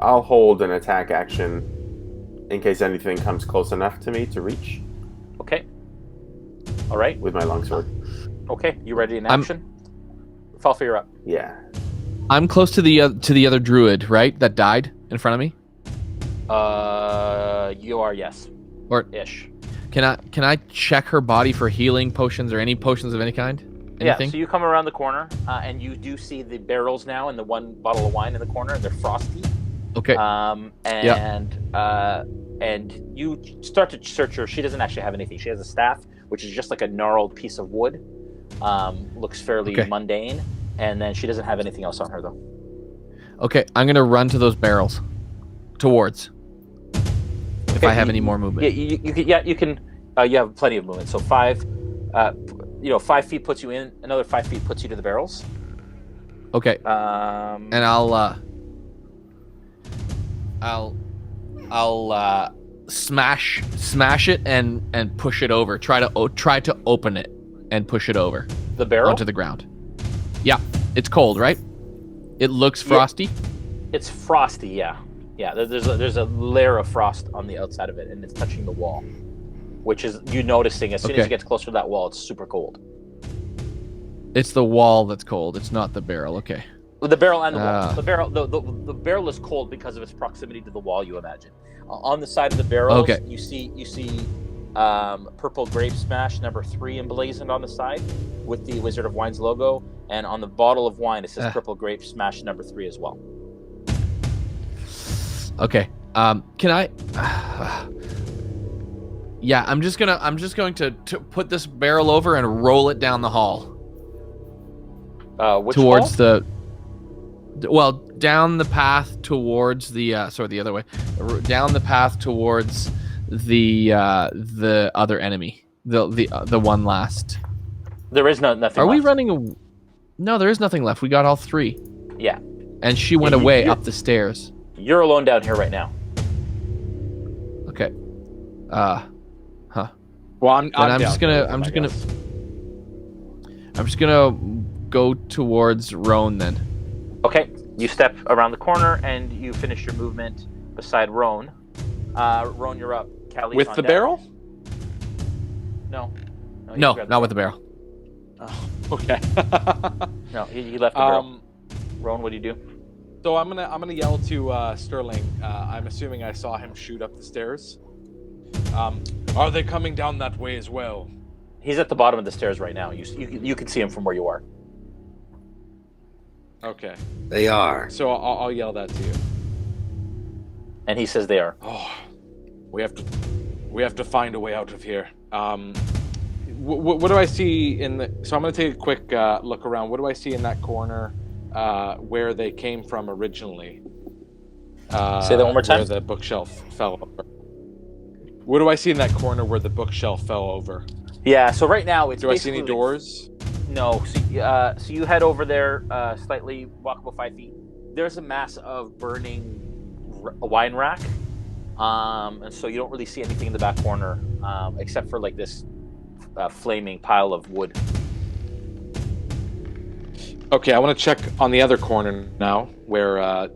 [SPEAKER 11] hold an attack action in case anything comes close enough to me to reach.
[SPEAKER 1] Okay. All right.
[SPEAKER 11] With my longsword.
[SPEAKER 1] Okay, you ready in action? Falpher, you're up.
[SPEAKER 11] Yeah.
[SPEAKER 4] I'm close to the other druid, right? That died in front of me.
[SPEAKER 1] You are, yes.
[SPEAKER 4] Or
[SPEAKER 1] ish.
[SPEAKER 4] Can I check her body for healing potions or any potions of any kind? Anything?
[SPEAKER 1] Yeah. So you come around the corner, and you do see the barrels now, and the one bottle of wine in the corner, and they're frosty.
[SPEAKER 4] Okay.
[SPEAKER 1] And you start to search her. She doesn't actually have anything. She has a staff, which is just like a gnarled piece of wood. Looks fairly mundane, and then she doesn't have anything else on her though.
[SPEAKER 4] Okay, I'm gonna run to those barrels, towards. If I have any more movement.
[SPEAKER 1] Yeah, you can. You have plenty of movement. So 5 feet puts you in. Another 5 feet puts you to the barrels.
[SPEAKER 4] Okay. And I'll smash it and push it over. Try to open it and push it over.
[SPEAKER 1] The barrel
[SPEAKER 4] onto the ground. Yeah, it's cold, right? It looks frosty.
[SPEAKER 1] It's frosty, yeah. Yeah, there's a layer of frost on the outside of it, and it's touching the wall, which is you noticing as soon as you get closer to that wall, it's super cold.
[SPEAKER 4] It's the wall that's cold. It's not the barrel. Okay.
[SPEAKER 1] The barrel and the wall. The barrel is cold because of its proximity to the wall. You imagine. On the side of the barrels, you see purple grape smash number 3 emblazoned on the side with the Wizard of Wines logo, and on the bottle of wine it says purple grape smash number 3 as well.
[SPEAKER 4] Okay. Can I? Yeah, I'm just going to put this barrel over and roll it down the hall.
[SPEAKER 1] Which
[SPEAKER 4] towards
[SPEAKER 1] hall?
[SPEAKER 4] Down the path towards the the other way, down the path towards the other enemy, the one last.
[SPEAKER 1] There is nothing.
[SPEAKER 4] Are
[SPEAKER 1] left.
[SPEAKER 4] we running? No, there is nothing left. We got all 3.
[SPEAKER 1] Yeah.
[SPEAKER 4] And she went away up the stairs.
[SPEAKER 1] You're alone down here right now.
[SPEAKER 4] Okay.
[SPEAKER 9] Well, I'm
[SPEAKER 4] just gonna go towards Rone then.
[SPEAKER 1] Okay. You step around the corner and you finish your movement beside Rone. Rone, you're up. Callie,
[SPEAKER 9] with the barrel?
[SPEAKER 1] No,
[SPEAKER 4] not with the barrel.
[SPEAKER 9] Oh, okay.
[SPEAKER 1] No, he left the barrel. Rone, what do you do?
[SPEAKER 9] So I'm gonna yell to Sterling. I'm assuming I saw him shoot up the stairs. Are they coming down that way as well?
[SPEAKER 1] He's at the bottom of the stairs right now. You can see him from where you are.
[SPEAKER 9] Okay.
[SPEAKER 10] They are.
[SPEAKER 9] So I'll yell that to you.
[SPEAKER 1] And he says they are.
[SPEAKER 9] Oh, we have to find a way out of here. What do I see in the? So I'm gonna take a quick look around. What do I see in that corner where they came from originally?
[SPEAKER 1] Say that one more time.
[SPEAKER 9] Where the bookshelf fell over. What do I see in that corner where the bookshelf fell over?
[SPEAKER 1] Yeah. So right now it's.
[SPEAKER 9] Do I see any doors?
[SPEAKER 1] No. So you head over there slightly, walk about 5 feet. There's a mass of burning wine rack, and so you don't really see anything in the back corner except for like this flaming pile of wood.
[SPEAKER 9] Okay, I want to check on the other corner now, where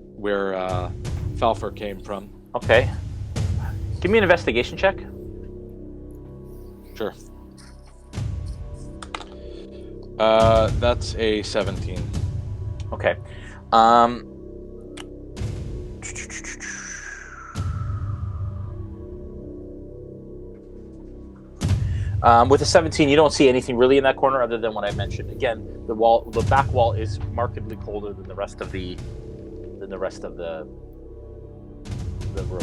[SPEAKER 9] Falpher came from.
[SPEAKER 1] Okay. Give me an investigation check.
[SPEAKER 9] Sure. That's a 17.
[SPEAKER 1] Okay. With a 17, you don't see anything really in that corner other than what I mentioned. Again, the back wall is markedly colder than the rest of the room.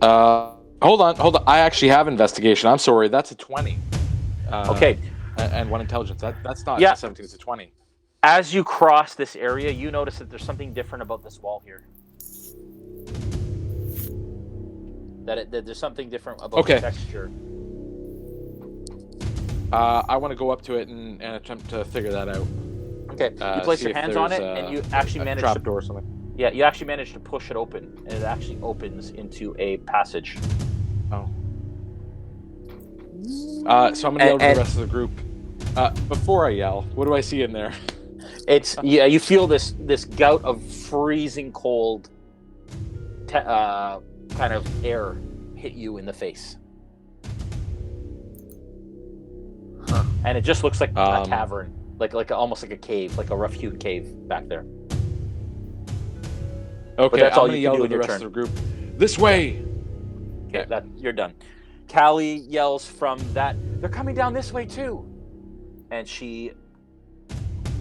[SPEAKER 9] Hold on. I actually have investigation. I'm sorry. That's a 20.
[SPEAKER 1] Okay.
[SPEAKER 9] And 1 intelligence. That's not
[SPEAKER 1] a
[SPEAKER 9] 17. It's a 20.
[SPEAKER 1] As you cross this area, you notice that there's something different about this wall here. That there's something different about the texture.
[SPEAKER 9] I want to go up to it and attempt to figure that out.
[SPEAKER 1] Okay, you place
[SPEAKER 9] see
[SPEAKER 1] your
[SPEAKER 9] if
[SPEAKER 1] hands on
[SPEAKER 9] there's
[SPEAKER 1] it, and you actually
[SPEAKER 9] a
[SPEAKER 1] manage
[SPEAKER 9] trap
[SPEAKER 1] to.
[SPEAKER 9] door or something.
[SPEAKER 1] Yeah, you actually manage to push it open, and it actually opens into a passage.
[SPEAKER 9] Oh. So I'm gonna yell to the rest of the group. Before I yell, what do I see in there?
[SPEAKER 1] It's you feel this gout of freezing cold, kind of air hit you in the face, and it just looks like a cavern, almost like a cave, like a rough-hewn cave back there.
[SPEAKER 9] Okay,
[SPEAKER 1] but that's
[SPEAKER 9] I'm
[SPEAKER 1] all
[SPEAKER 9] gonna
[SPEAKER 1] you can
[SPEAKER 9] yell
[SPEAKER 1] do
[SPEAKER 9] to
[SPEAKER 1] in
[SPEAKER 9] the
[SPEAKER 1] your
[SPEAKER 9] rest
[SPEAKER 1] turn.
[SPEAKER 9] of the group. This way.
[SPEAKER 1] Okay, you're done. Callie yells from that. They're coming down this way too, and she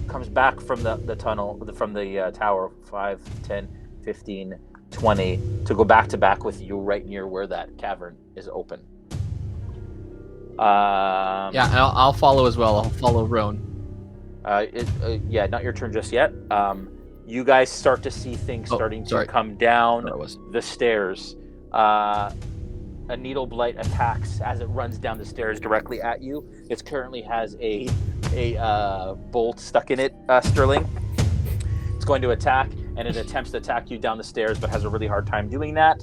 [SPEAKER 1] comes back from the tunnel, from the tower, 5, 10, 15, 20, to go back to back with you right near where that cavern is open.
[SPEAKER 3] Yeah, and I'll follow as well. I'll follow Rone.
[SPEAKER 1] Yeah, not your turn just yet. You guys start to see things starting to come down the stairs. A needle blight attacks as it runs down the stairs directly at you. It currently has a bolt stuck in it, Sterling. It's going to attack, and it attempts to attack you down the stairs, but has a really hard time doing that.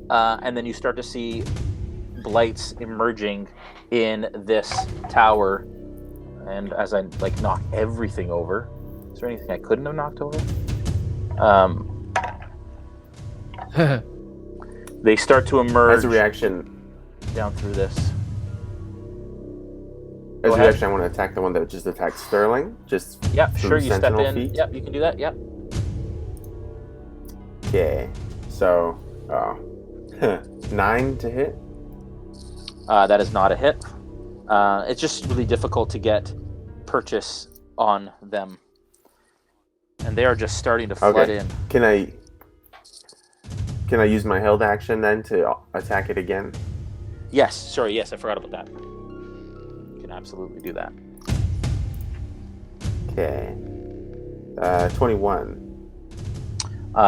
[SPEAKER 1] And then you start to see blights emerging in this tower. And as I knock everything over, is there anything I couldn't have knocked over? They start to emerge.
[SPEAKER 11] As a reaction,
[SPEAKER 1] down through this.
[SPEAKER 11] As a reaction, I want to attack the one that just attacked Sterling. Just
[SPEAKER 1] sure. You step in.
[SPEAKER 11] Feet.
[SPEAKER 1] Yep, you can do that. Yep.
[SPEAKER 11] Okay, so 9 to hit.
[SPEAKER 1] That is not a hit. It's just really difficult to get purchase on them, and they are just starting to flood in.
[SPEAKER 11] Can I use my held action then to attack it again?
[SPEAKER 1] Yes. Sorry. Yes, I forgot about that. You can absolutely do that.
[SPEAKER 11] Okay. 21.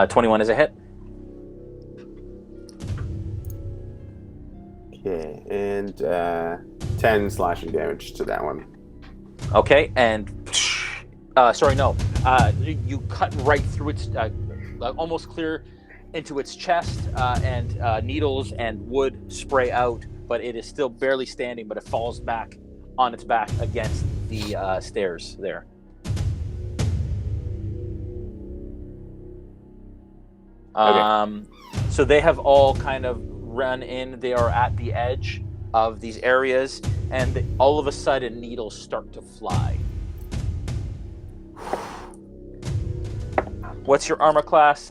[SPEAKER 1] 21 is a hit.
[SPEAKER 11] Okay, and 10 slashing damage to that one.
[SPEAKER 1] Okay, and you cut right through its, almost clear into its chest, and needles and wood spray out, but it is still barely standing, but it falls back on its back against the stairs there.
[SPEAKER 11] Okay.
[SPEAKER 1] So they have all kind of run in. They are at the edge of these areas, and all of a sudden needles start to fly. What's your armor class,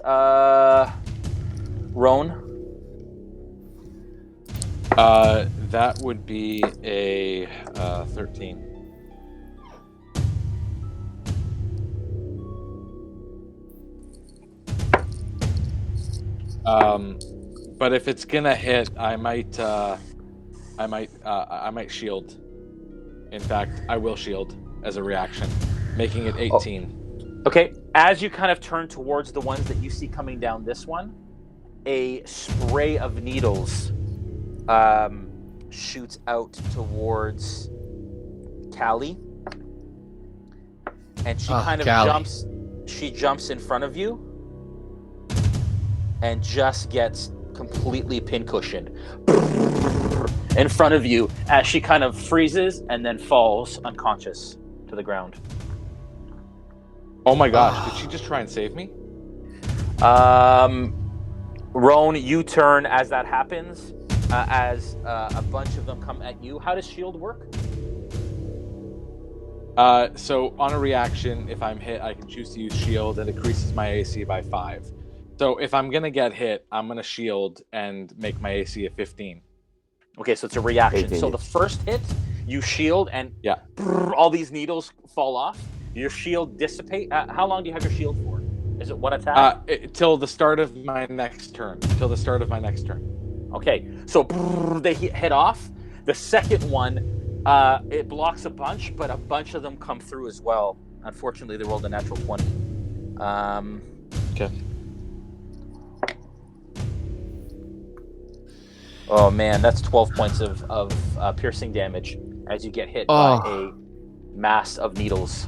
[SPEAKER 1] Rone?
[SPEAKER 9] That would be a 13. But if it's gonna hit, I might shield. In fact, I will shield as a reaction, making it 18.
[SPEAKER 1] Okay, as you kind of turn towards the ones that you see coming down this one, a spray of needles shoots out towards Callie, and she kind of jumps. She jumps in front of you, and just gets completely pincushioned in front of you as she kind of freezes and then falls unconscious to the ground.
[SPEAKER 9] Oh my gosh, did she just try and save me?
[SPEAKER 1] Rone, you turn as that happens, as a bunch of them come at you. How does shield work?
[SPEAKER 9] So on a reaction, if I'm hit, I can choose to use shield, and it increases my AC by 5. So if I'm gonna get hit, I'm gonna shield and make my AC a 15.
[SPEAKER 1] Okay, so it's a reaction.
[SPEAKER 11] 18.
[SPEAKER 1] So the first hit, you shield, and all these needles fall off. Your shield dissipate. How long do you have your shield for? Is it one attack?
[SPEAKER 9] Till the start of my next turn.
[SPEAKER 1] Okay, so they hit off. The second one, it blocks a bunch, but a bunch of them come through as well. Unfortunately, they rolled a natural 20.
[SPEAKER 9] Okay.
[SPEAKER 1] Oh man, that's 12 points of piercing damage as you get hit by a mass of needles.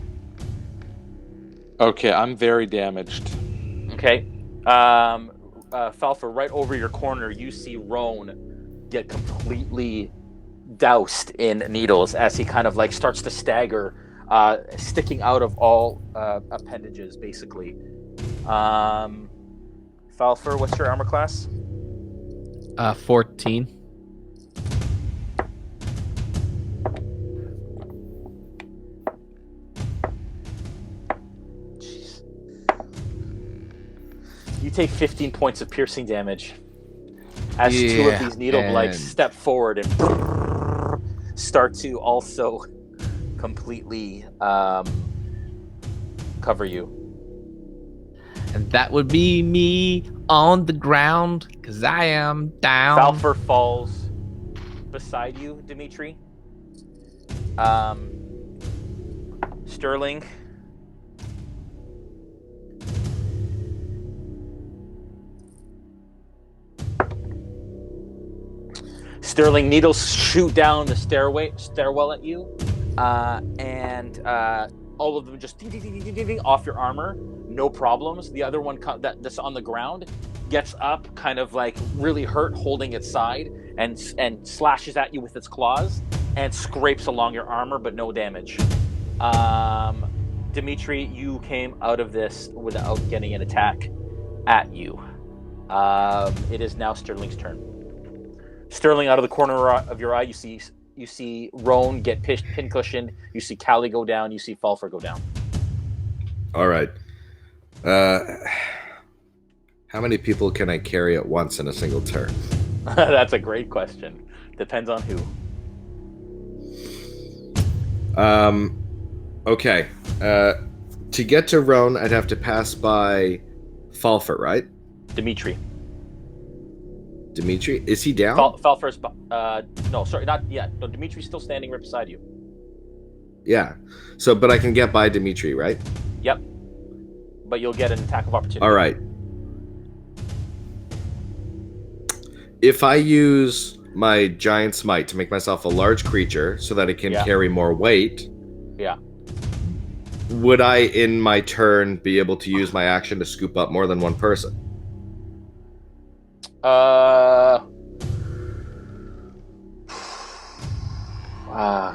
[SPEAKER 9] Okay, I'm very damaged.
[SPEAKER 1] Okay. Falpher, right over your corner, you see Rone get completely doused in needles as he kind of like starts to stagger, sticking out of all appendages, basically. Falpher, what's your armor class?
[SPEAKER 3] 14.
[SPEAKER 1] Jeez. You take 15 points of piercing damage as two of these needle blights step forward and start to also completely cover you.
[SPEAKER 3] And that would be me on the ground, because I am down.
[SPEAKER 1] Falpher falls beside you, Dmitri. Sterling. Sterling, needles shoot down the stairwell at you, and all of them just ding, off your armor. No problems. The other one that's on the ground gets up, kind of like really hurt, holding its side, and slashes at you with its claws and scrapes along your armor, but no damage. Dmitri, you came out of this without getting an attack at you. It is now Sterling's turn. Sterling, out of the corner of your eye, you see Rone get pin-cushioned. You see Callie go down. You see Falpher go down.
[SPEAKER 12] All right. How many people can I carry at once in a single turn?
[SPEAKER 1] That's a great question. Depends on who.
[SPEAKER 12] Okay. To get to Rone, I'd have to pass by Falpher, right?
[SPEAKER 1] Dmitri.
[SPEAKER 12] Dmitri? Is he down?
[SPEAKER 1] Falpher's... no, sorry, not yet. No, Dimitri's still standing right beside you.
[SPEAKER 12] Yeah. So, but I can get by Dmitri, right?
[SPEAKER 1] Yep. But you'll get an attack of opportunity.
[SPEAKER 12] All right. If I use my giant smite to make myself a large creature so that it can carry more weight, would I, in my turn, be able to use my action to scoop up more than one person?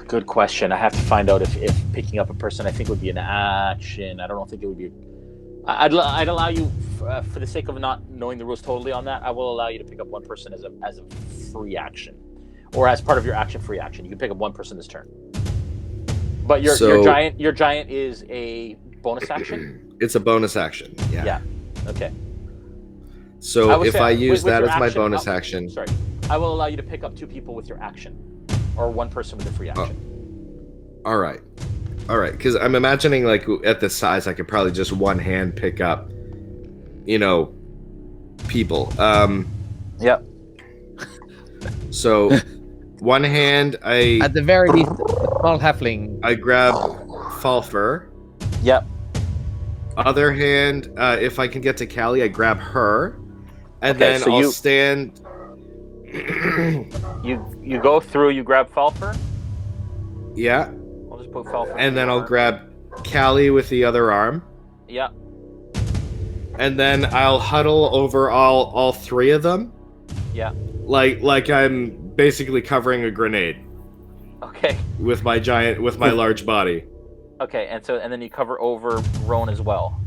[SPEAKER 1] Good question. I have to find out if picking up a person I think would be an action. I don't think it would be. I'd allow you, for the sake of not knowing the rules totally on that, I will allow you to pick up one person as a free action, or as part of your action free action. You can pick up one person this turn. But your giant is a bonus action.
[SPEAKER 12] It's a bonus action. Yeah.
[SPEAKER 1] Yeah. Okay.
[SPEAKER 12] So if I use that as my bonus action,
[SPEAKER 1] sorry, I will allow you to pick up two people with your action, or one person with a free action.
[SPEAKER 12] All right. Because I'm imagining like at this size, I could probably just one hand pick up, people.
[SPEAKER 1] Yep.
[SPEAKER 12] So one hand,
[SPEAKER 3] at the very least, a small halfling.
[SPEAKER 12] I grab Falpher.
[SPEAKER 1] Yep.
[SPEAKER 12] Other hand, if I can get to Callie, I grab her, and then
[SPEAKER 1] so
[SPEAKER 12] I'll stand.
[SPEAKER 1] You go through. You grab Falpher.
[SPEAKER 12] Yeah.
[SPEAKER 1] I'll just put Falpher.
[SPEAKER 12] And then I'll grab Callie with the other arm.
[SPEAKER 1] Yeah.
[SPEAKER 12] And then I'll huddle over all three of them.
[SPEAKER 1] Yeah.
[SPEAKER 12] Like I'm basically covering a grenade.
[SPEAKER 1] Okay.
[SPEAKER 12] With my large body.
[SPEAKER 1] Okay, and then you cover over Rone as well.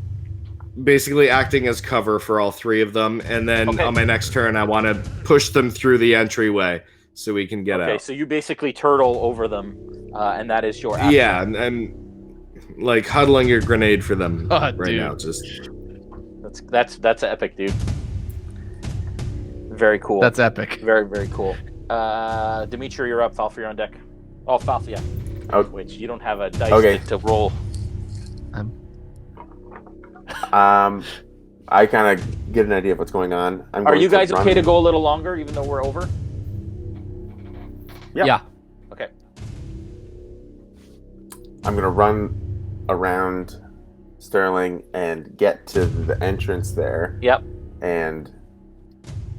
[SPEAKER 12] Basically acting as cover for all three of them, and then on my next turn I want to push them through the entryway so we can get out. Okay,
[SPEAKER 1] so you basically turtle over them, and that is your action.
[SPEAKER 12] Yeah, and like huddling your grenade for them now. Just
[SPEAKER 1] that's epic, dude. Very cool.
[SPEAKER 3] That's epic.
[SPEAKER 1] Very, very cool. Dmitri, you're up. Falpher, you're on deck. Oh, Falpher, yeah.
[SPEAKER 11] Oh.
[SPEAKER 1] Which you don't have a dice to roll.
[SPEAKER 11] I kind of get an idea of what's going on.
[SPEAKER 1] Are you guys okay to go a little longer, even though we're over?
[SPEAKER 3] Yeah.
[SPEAKER 1] Okay.
[SPEAKER 11] I'm going to run around Sterling and get to the entrance there.
[SPEAKER 1] Yep.
[SPEAKER 11] And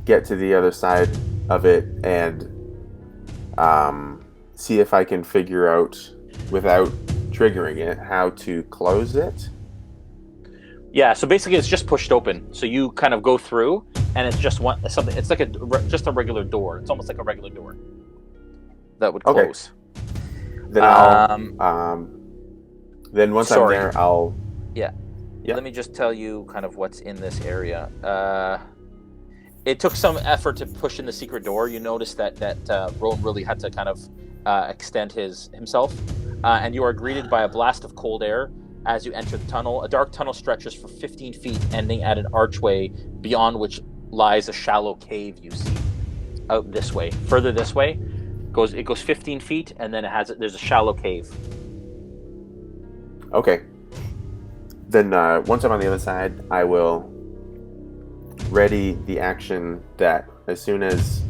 [SPEAKER 11] get to the other side of it and see if I can figure out, without triggering it, how to close it.
[SPEAKER 1] Yeah, so basically it's just pushed open. So you kind of go through, and it's just something. It's like just a regular door. It's almost like a regular door that would close.
[SPEAKER 11] Then then once I'm there, I'll.
[SPEAKER 1] Yeah. Let me just tell you kind of what's in this area. It took some effort to push in the secret door. You notice that Rone really had to kind of extend himself, and you are greeted by a blast of cold air as you enter the tunnel. A dark tunnel stretches for 15 feet, ending at an archway beyond which lies a shallow cave you see out this way. Further this way, it goes 15 feet, and then there's a shallow cave.
[SPEAKER 11] Okay. Then once I'm on the other side, I will ready the action that as soon as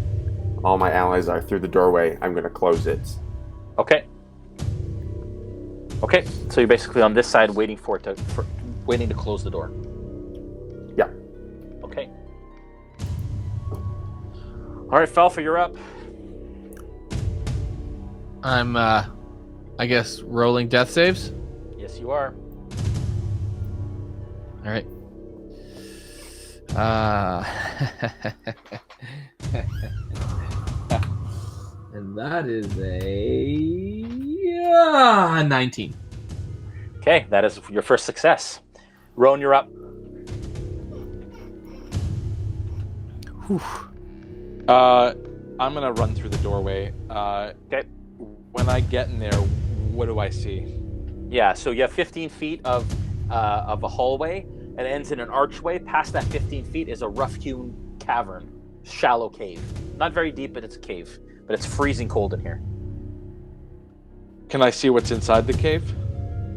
[SPEAKER 11] all my allies are through the doorway, I'm going to close it.
[SPEAKER 1] Okay. Okay, so you're basically on this side waiting waiting to close the door.
[SPEAKER 11] Yeah.
[SPEAKER 1] Okay. All right, Falpher, you're up.
[SPEAKER 3] I'm, I guess, rolling death saves.
[SPEAKER 1] Yes, you are.
[SPEAKER 3] All right. And that is a 19.
[SPEAKER 1] Okay, that is your first success. Rone, you're up.
[SPEAKER 9] I'm gonna run through the doorway.
[SPEAKER 1] Okay.
[SPEAKER 9] When I get in there, what do I see?
[SPEAKER 1] Yeah, so you have 15 feet of a hallway, and it ends in an archway. Past that 15 feet is a rough-hewn cavern, shallow cave. Not very deep, but it's a cave. But it's freezing cold in here.
[SPEAKER 9] Can I see what's inside the cave?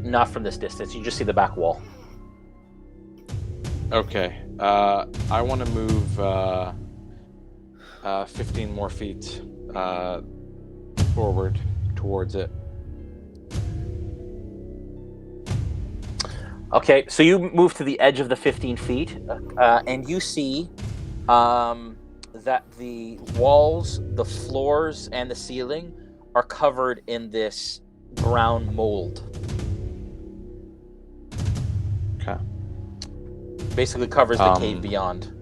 [SPEAKER 1] Not from this distance. You just see the back wall.
[SPEAKER 9] Okay. I want to move 15 more feet forward towards it.
[SPEAKER 1] Okay, so you move to the edge of the 15 feet, and you see that the walls, the floors, and the ceiling are covered in this brown mold.
[SPEAKER 9] Okay.
[SPEAKER 1] Basically covers the cave beyond.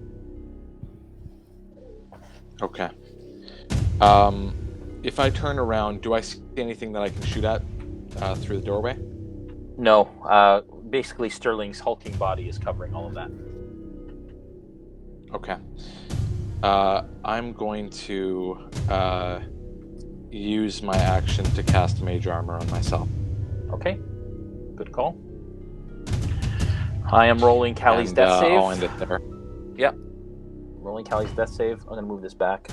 [SPEAKER 9] Okay. If I turn around, do I see anything that I can shoot at through the doorway?
[SPEAKER 1] No. Basically, Sterling's hulking body is covering all of that.
[SPEAKER 9] Okay. I'm going to use my action to cast Mage Armor on myself.
[SPEAKER 1] Okay. Good call. I am rolling Callie's death save.
[SPEAKER 9] I'll end it there.
[SPEAKER 1] Yep. Rolling Callie's death save. I'm going to move this back.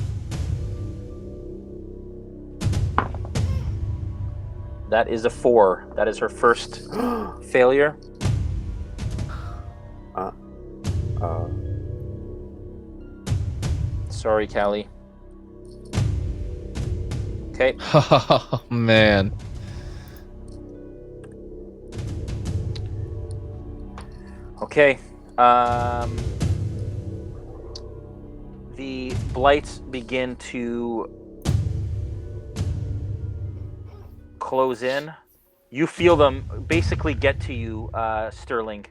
[SPEAKER 1] That is a 4. That is her first failure. Sorry, Callie. Okay.
[SPEAKER 3] Oh, man.
[SPEAKER 1] Okay. The blights begin to close in. You feel them basically get to you, Sterling,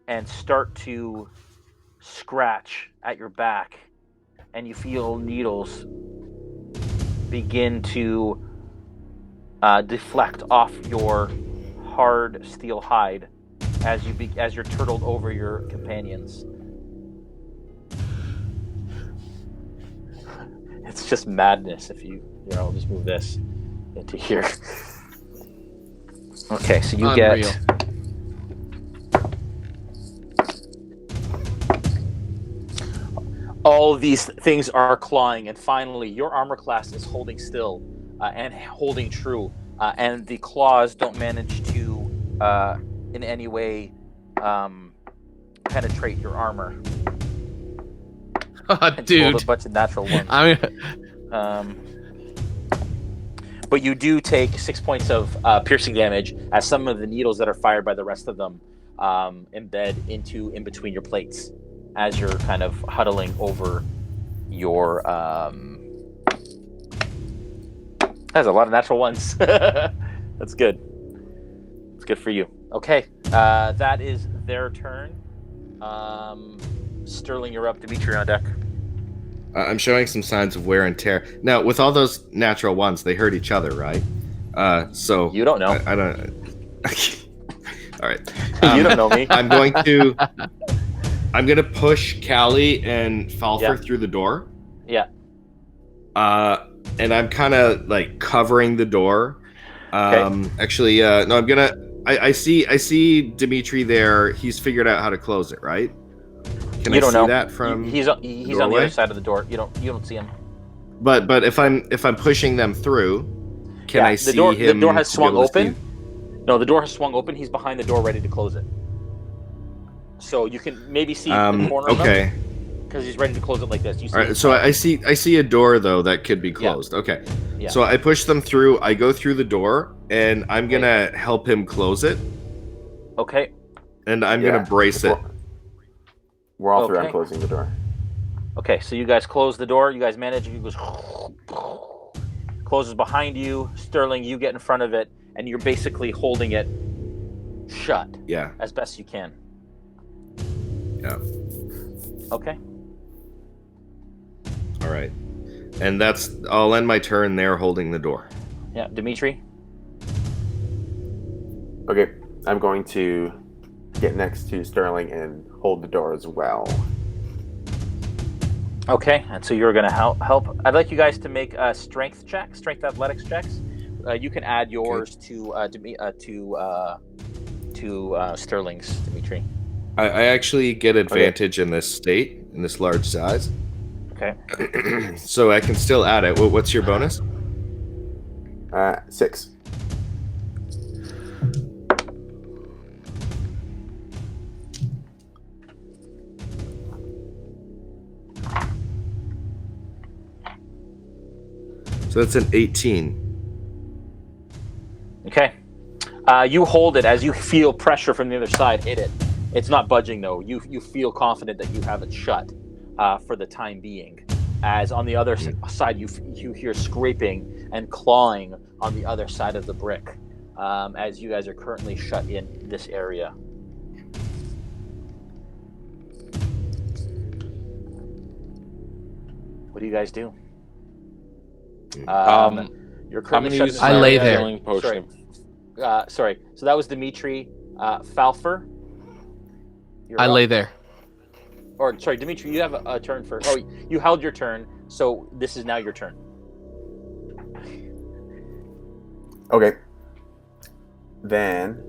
[SPEAKER 1] and start to scratch at your back, and you feel needles begin to deflect off your hard steel hide as you're turtled over your companions. It's just madness. If I'll just move this into here. Okay, so you
[SPEAKER 3] Unreal.
[SPEAKER 1] get all these things are clawing, and finally your armor class is holding still and holding true, and the claws don't manage to in any way penetrate your armor.
[SPEAKER 3] Oh, dude.
[SPEAKER 1] A bunch of natural ones. But you do take 6 points of piercing damage as some of the needles that are fired by the rest of them embed in between your plates as you're kind of huddling over your. That's a lot of natural ones. That's good. It's good for you. Okay, that is their turn. Sterling, you're up. Dmitri on deck.
[SPEAKER 12] I'm showing some signs of wear and tear. Now, with all those natural ones, they hurt each other, right? So
[SPEAKER 1] You don't know.
[SPEAKER 12] I don't. All right.
[SPEAKER 1] You don't know me.
[SPEAKER 12] I'm going to push Callie and Falpher through the door.
[SPEAKER 1] Yeah.
[SPEAKER 12] And I'm kind of like covering the door.
[SPEAKER 1] Okay.
[SPEAKER 12] Actually, no, I'm gonna. I see Dmitri there. He's figured out how to close it, right? Can
[SPEAKER 1] You
[SPEAKER 12] I
[SPEAKER 1] don't
[SPEAKER 12] see
[SPEAKER 1] know.
[SPEAKER 12] that from?
[SPEAKER 1] He's on the
[SPEAKER 12] doorway?
[SPEAKER 1] other side of the door. You don't see him.
[SPEAKER 12] But if I'm pushing them through, can I see him?
[SPEAKER 1] The door has
[SPEAKER 12] to be
[SPEAKER 1] swung
[SPEAKER 12] able to
[SPEAKER 1] open.
[SPEAKER 12] see-
[SPEAKER 1] No, the door has swung open. He's behind the door, ready to close it. So you can maybe see the corner of
[SPEAKER 12] Okay.
[SPEAKER 1] him because he's ready to close it like this. You see
[SPEAKER 12] All right.
[SPEAKER 1] his
[SPEAKER 12] So
[SPEAKER 1] hand.
[SPEAKER 12] I see a door though that could be closed. Okay.
[SPEAKER 1] Yeah.
[SPEAKER 12] So I push them through. I go through the door, and I'm gonna help him close it,
[SPEAKER 1] Okay.
[SPEAKER 12] and I'm gonna brace it.
[SPEAKER 11] We're all three.
[SPEAKER 1] Okay.
[SPEAKER 11] I'm closing the door.
[SPEAKER 1] Okay. So you guys close the door. You guys manage. It goes closes behind you. Sterling, you get in front of it, and you're basically holding it shut
[SPEAKER 12] Yeah.
[SPEAKER 1] as best you can.
[SPEAKER 12] Yeah.
[SPEAKER 1] Okay.
[SPEAKER 12] All right. And I'll end my turn there holding the door.
[SPEAKER 1] Yeah. Dmitri.
[SPEAKER 11] Okay, I'm going to get next to Sterling and hold the door as well.
[SPEAKER 1] Okay, and so you're going to help. I'd like you guys to make strength athletics checks. You can add yours to Sterling's, Dmitri.
[SPEAKER 12] I actually get advantage in this state, in this large size.
[SPEAKER 1] Okay.
[SPEAKER 12] So I can still add it. What's your bonus?
[SPEAKER 11] 6.
[SPEAKER 12] So that's an 18.
[SPEAKER 1] Okay. You hold it as you feel pressure from the other side hit it. It's not budging though. You feel confident that you have it shut for the time being. As on the other side, you hear scraping and clawing on the other side of the brick, as you guys are currently shut in this area. What do you guys do? You're currently shut in this
[SPEAKER 4] I lay
[SPEAKER 1] area.
[SPEAKER 4] there.
[SPEAKER 9] Healing potion.
[SPEAKER 1] Sorry. So that was Dmitri. Falpher. You're
[SPEAKER 4] I
[SPEAKER 1] up.
[SPEAKER 4] lay there.
[SPEAKER 1] Or sorry, Dmitri, you have a turn first. Oh, you held your turn, so this is now your turn.
[SPEAKER 11] Okay. Then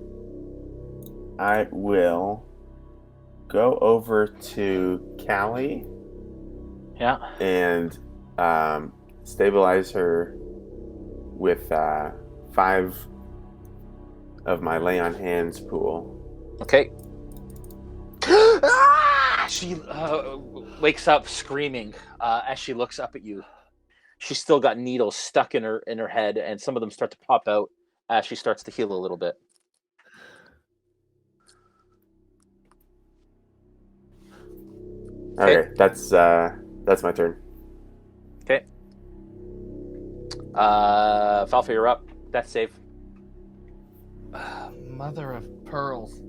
[SPEAKER 11] I will go over to Callie
[SPEAKER 1] Yeah.
[SPEAKER 11] and stabilize her with 5 of my lay on hands pool.
[SPEAKER 1] Okay. She wakes up screaming as she looks up at you. She's still got needles stuck in her head, and some of them start to pop out as she starts to heal a little bit.
[SPEAKER 11] Okay, that's my turn.
[SPEAKER 1] Okay. Falpher, you're up. Death save.
[SPEAKER 4] Mother of pearls.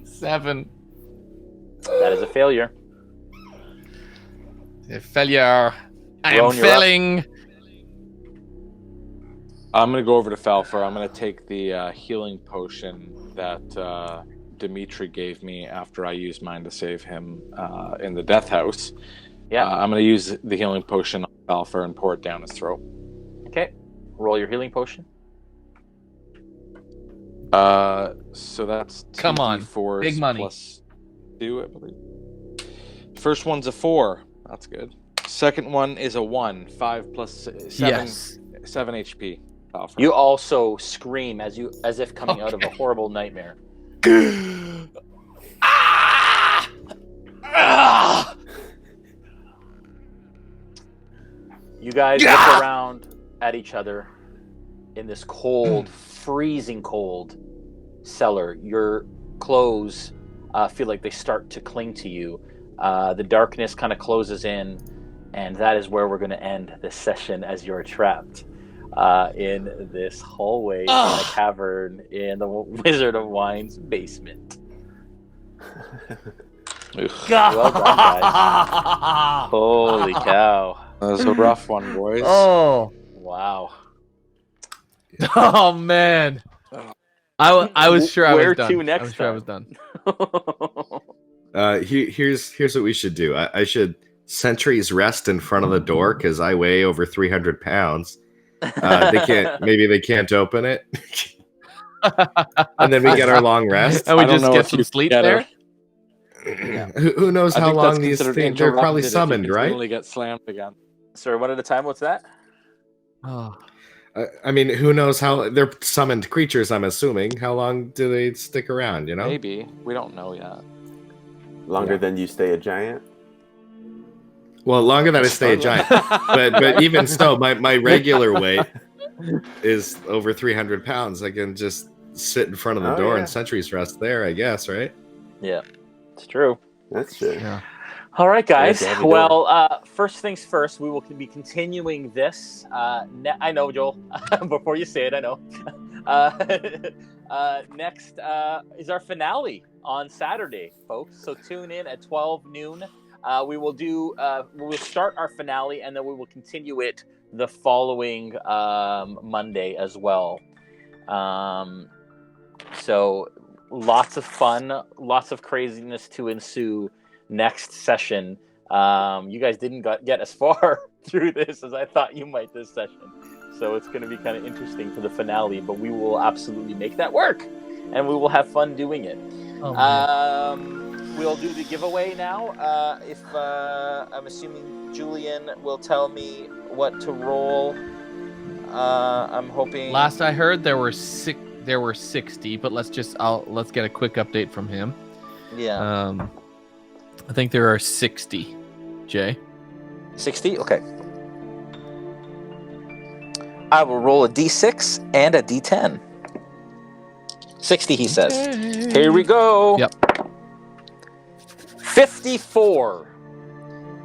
[SPEAKER 4] Seven.
[SPEAKER 1] That is a failure.
[SPEAKER 4] A failure. I
[SPEAKER 1] Rone,
[SPEAKER 4] am
[SPEAKER 1] you're up.
[SPEAKER 4] failing.
[SPEAKER 9] I'm going to go over to Falpher. I'm going to take the healing potion that Dmitri gave me after I used mine to save him in the death house.
[SPEAKER 1] Yeah.
[SPEAKER 9] I'm going to use the healing potion on Falpher and pour it down his throat.
[SPEAKER 1] Okay. Roll your healing potion.
[SPEAKER 9] So that's
[SPEAKER 4] Come on,
[SPEAKER 9] 2d4s
[SPEAKER 4] big money.
[SPEAKER 9] plus 2, I believe. First one's a 4. That's good. Second one is a 1. 5 plus 7.
[SPEAKER 4] Yes.
[SPEAKER 9] 7 HP. Falpher.
[SPEAKER 1] You also scream as if coming out of a horrible nightmare. You guys look around at each other in this cold, freezing cold cellar. Your clothes feel like they start to cling to you. The darkness kind of closes in, and that is where we're going to end this session as you're trapped. in this hallway in a cavern in the Wizard of Wines basement.
[SPEAKER 2] God.
[SPEAKER 1] Well done, guys. Holy cow.
[SPEAKER 9] That was a rough one, boys.
[SPEAKER 3] Oh.
[SPEAKER 1] Wow.
[SPEAKER 3] Oh man. I was sure I
[SPEAKER 1] Where
[SPEAKER 3] was done.
[SPEAKER 1] to next
[SPEAKER 3] I was sure I
[SPEAKER 1] time?
[SPEAKER 3] was done.
[SPEAKER 10] Here's what we should do. I should sentries rest in front of the door because I weigh over 300 pounds. Maybe they can't open it. And then we get our long rest.
[SPEAKER 3] And we
[SPEAKER 9] I don't
[SPEAKER 3] just
[SPEAKER 9] know
[SPEAKER 3] get
[SPEAKER 9] if
[SPEAKER 3] some
[SPEAKER 9] you
[SPEAKER 3] sleep
[SPEAKER 9] get
[SPEAKER 3] there.
[SPEAKER 10] Who knows
[SPEAKER 9] I
[SPEAKER 10] how
[SPEAKER 9] think
[SPEAKER 10] long
[SPEAKER 9] that's
[SPEAKER 10] these
[SPEAKER 9] considered
[SPEAKER 10] things? They're probably
[SPEAKER 9] interrupted if you
[SPEAKER 10] summoned, right?
[SPEAKER 9] continually get slammed again.
[SPEAKER 1] Sorry, one at a time. What's that?
[SPEAKER 3] Oh.
[SPEAKER 10] I mean, who knows how they're summoned creatures? I'm assuming. How long do they stick around? You know,
[SPEAKER 9] Maybe. We don't know yet.
[SPEAKER 11] Longer than you stay a giant.
[SPEAKER 10] well, longer than I stay a giant. but even so, my regular weight is over 300 pounds. I can just sit in front of the door and sentries rest there. I guess, right?
[SPEAKER 1] Yeah, it's true.
[SPEAKER 11] That's true.
[SPEAKER 3] Yeah.
[SPEAKER 1] All right, guys.
[SPEAKER 11] Yeah, have you
[SPEAKER 1] Well, first things first, we will be continuing this. I know, Joel. Before you say it, I know. Next is our finale on Saturday, folks. So tune in at 12 noon. We will start our finale, and then we will continue it the following Monday as well. So lots of fun, lots of craziness to ensue next session. You guys didn't get as far through this as I thought you might this session, so it's going to be kind of interesting for the finale, but we will absolutely make that work, and we will have fun doing it. We'll do the giveaway now. If I'm assuming Julian will tell me what to roll. I'm hoping.
[SPEAKER 3] Last I heard, there were 60, but let's get a quick update from him.
[SPEAKER 1] Yeah.
[SPEAKER 3] I think there are 60. Jay.
[SPEAKER 1] 60? Okay. I will roll a d6 and a d10. 60, he says. Here we go.
[SPEAKER 3] Yep.
[SPEAKER 1] 54.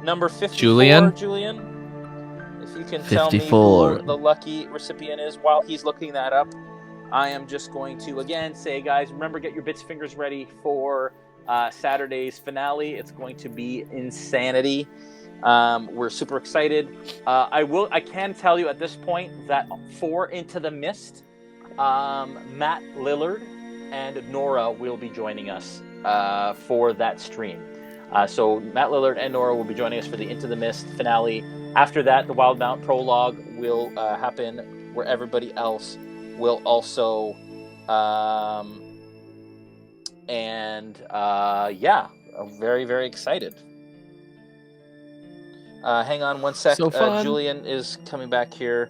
[SPEAKER 1] Number 54, Julian. If you can tell me
[SPEAKER 3] 54.
[SPEAKER 1] who the lucky recipient is while he's looking that up, I am just going to, again, say, guys, remember, get your bits fingers ready for Saturday's finale. It's going to be insanity. We're super excited. I can tell you at this point that for Into the Mist, Matt Lillard and Nora will be joining us for that stream. So Matt Lillard and Nora will be joining us for the Into the Mist finale. After that, the Wild Mount prologue will happen, where everybody else will also I'm very, very excited. Hang on one sec.
[SPEAKER 3] So fun.
[SPEAKER 1] Julian is coming back here.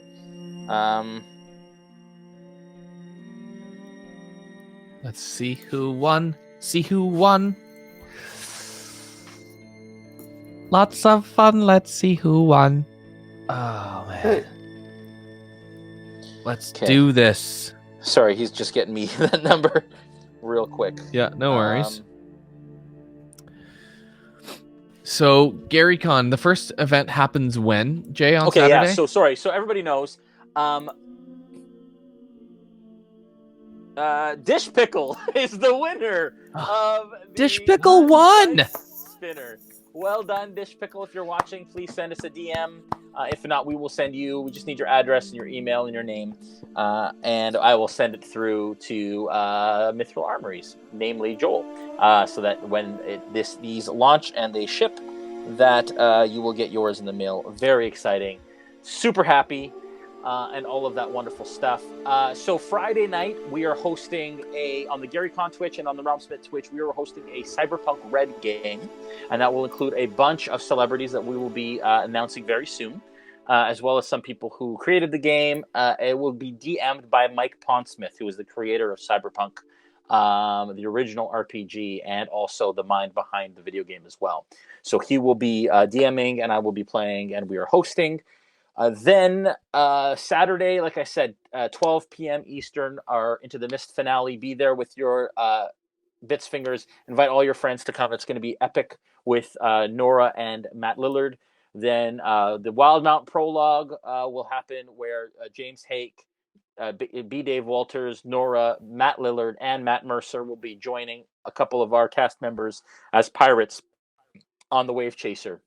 [SPEAKER 3] Let's see who won. Lots of fun. Let's see who won. Oh, man. Let's do this.
[SPEAKER 1] Sorry, he's just getting me that number real quick.
[SPEAKER 3] Yeah, no worries. So, GaryCon, the first event happens when, Jay, on Saturday?
[SPEAKER 1] Yeah, so sorry. So everybody knows. Dish Pickle is the winner of the
[SPEAKER 3] Dish Pickle won!
[SPEAKER 1] Spinner. Well done, Dish Pickle. If you're watching, please send us a DM. If not, we will send you. We just need your address and your email and your name. And I will send it through to Mithril Armories, namely Joel, so that when these launch and they ship, that you will get yours in the mail. Very exciting. Super happy. And all of that wonderful stuff. So Friday night, we are hosting on the GaryCon Twitch and on the RealmSmith Twitch, we are hosting a Cyberpunk Red game, and that will include a bunch of celebrities that we will be announcing very soon, as well as some people who created the game. It will be DM'd by Mike Pondsmith, who is the creator of Cyberpunk, the original RPG, and also the mind behind the video game as well. So he will be DMing, and I will be playing, and we are hosting. Then Saturday, like I said, 12 p.m. Eastern, our Into the Mist finale. Be there with your bits fingers. Invite all your friends to come. It's going to be epic with Nora and Matt Lillard. Then the Wildmount prologue will happen where James Hake, B. Dave Walters, Nora, Matt Lillard, and Matt Mercer will be joining a couple of our cast members as pirates on the Wave Chaser.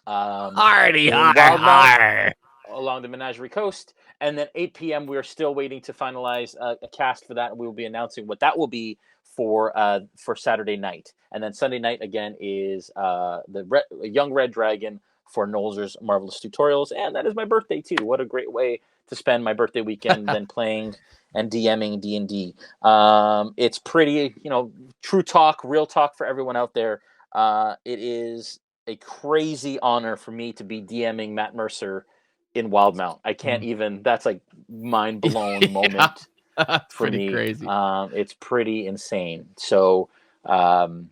[SPEAKER 4] Hardy,
[SPEAKER 1] in Wildmount along the Menagerie Coast. And then 8 p.m. we are still waiting to finalize a cast for that, and we will be announcing what that will be for Saturday night. And then Sunday night again is Young Red Dragon for Nolzur's Marvelous Tutorials, and that is my birthday too. What a great way to spend my birthday weekend than playing and DMing D&D. It's pretty, true talk, real talk for everyone out there. It is a crazy honor for me to be DMing Matt Mercer in Wildmount. I can't even. That's like mind blown moment for me.
[SPEAKER 4] Crazy.
[SPEAKER 1] It's pretty insane. So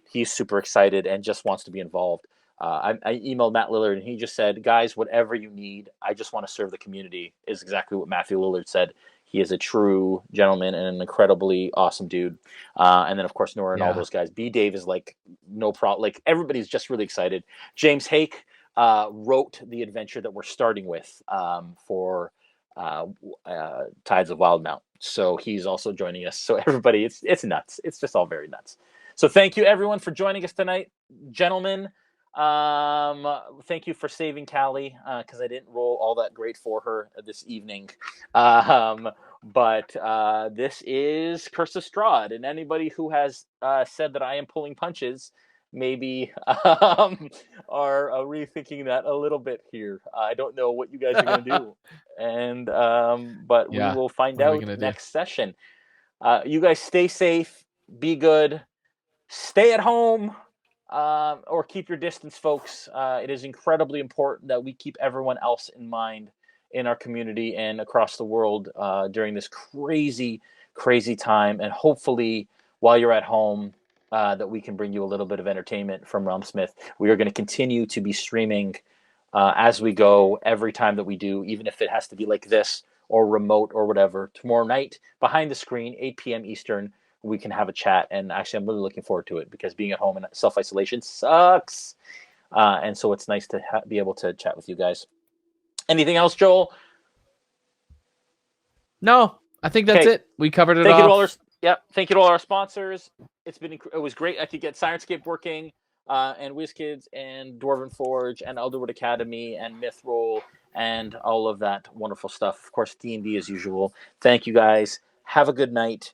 [SPEAKER 1] he's super excited and just wants to be involved. I emailed Matt Lillard and he just said, "Guys, whatever you need, I just want to serve the community." Is exactly what Matthew Lillard said. He is a true gentleman and an incredibly awesome dude. And then, of course, Nora and all those guys. B. Dave is like no problem. Like everybody's just really excited. James Hake wrote the adventure that we're starting with for Tides of Wildmount. So he's also joining us. So everybody, it's nuts. It's just all very nuts. So thank you, everyone, for joining us tonight. Gentlemen, thank you for saving Callie because I didn't roll all that great for her this evening. But this is Curse of Strahd, and anybody who has said that I am pulling punches maybe are rethinking that a little bit here. I don't know what you guys are going to do, and but we will find out next session. You guys stay safe, be good, stay at home. Or keep your distance, folks. It is incredibly important that we keep everyone else in mind in our community and across the world during this crazy, crazy time. And hopefully, while you're at home, that we can bring you a little bit of entertainment from RealmSmith. We are going to continue to be streaming as we go every time that we do, even if it has to be like this or remote or whatever. Tomorrow night, behind the screen, 8 p.m. Eastern, we can have a chat, and actually I'm really looking forward to it because being at home in self-isolation sucks, and so it's nice to be able to chat with you guys. Anything else, Joel?
[SPEAKER 4] No, I think that's it. We covered it all.
[SPEAKER 1] Thank you to all our sponsors. It was great. I could get Sirenscape working, and WizKids and Dwarven Forge and Elderwood Academy and Mythroll and all of that wonderful stuff. Of course, D&D as usual. Thank you guys. Have a good night.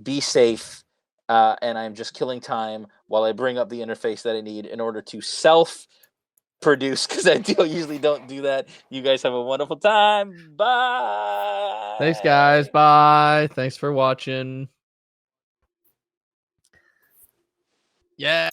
[SPEAKER 1] Be safe, and I'm just killing time while I bring up the interface that I need in order to self-produce, because I usually don't do that. You guys have a wonderful time. Bye.
[SPEAKER 4] Thanks, guys. Bye. Thanks for watching. Yeah.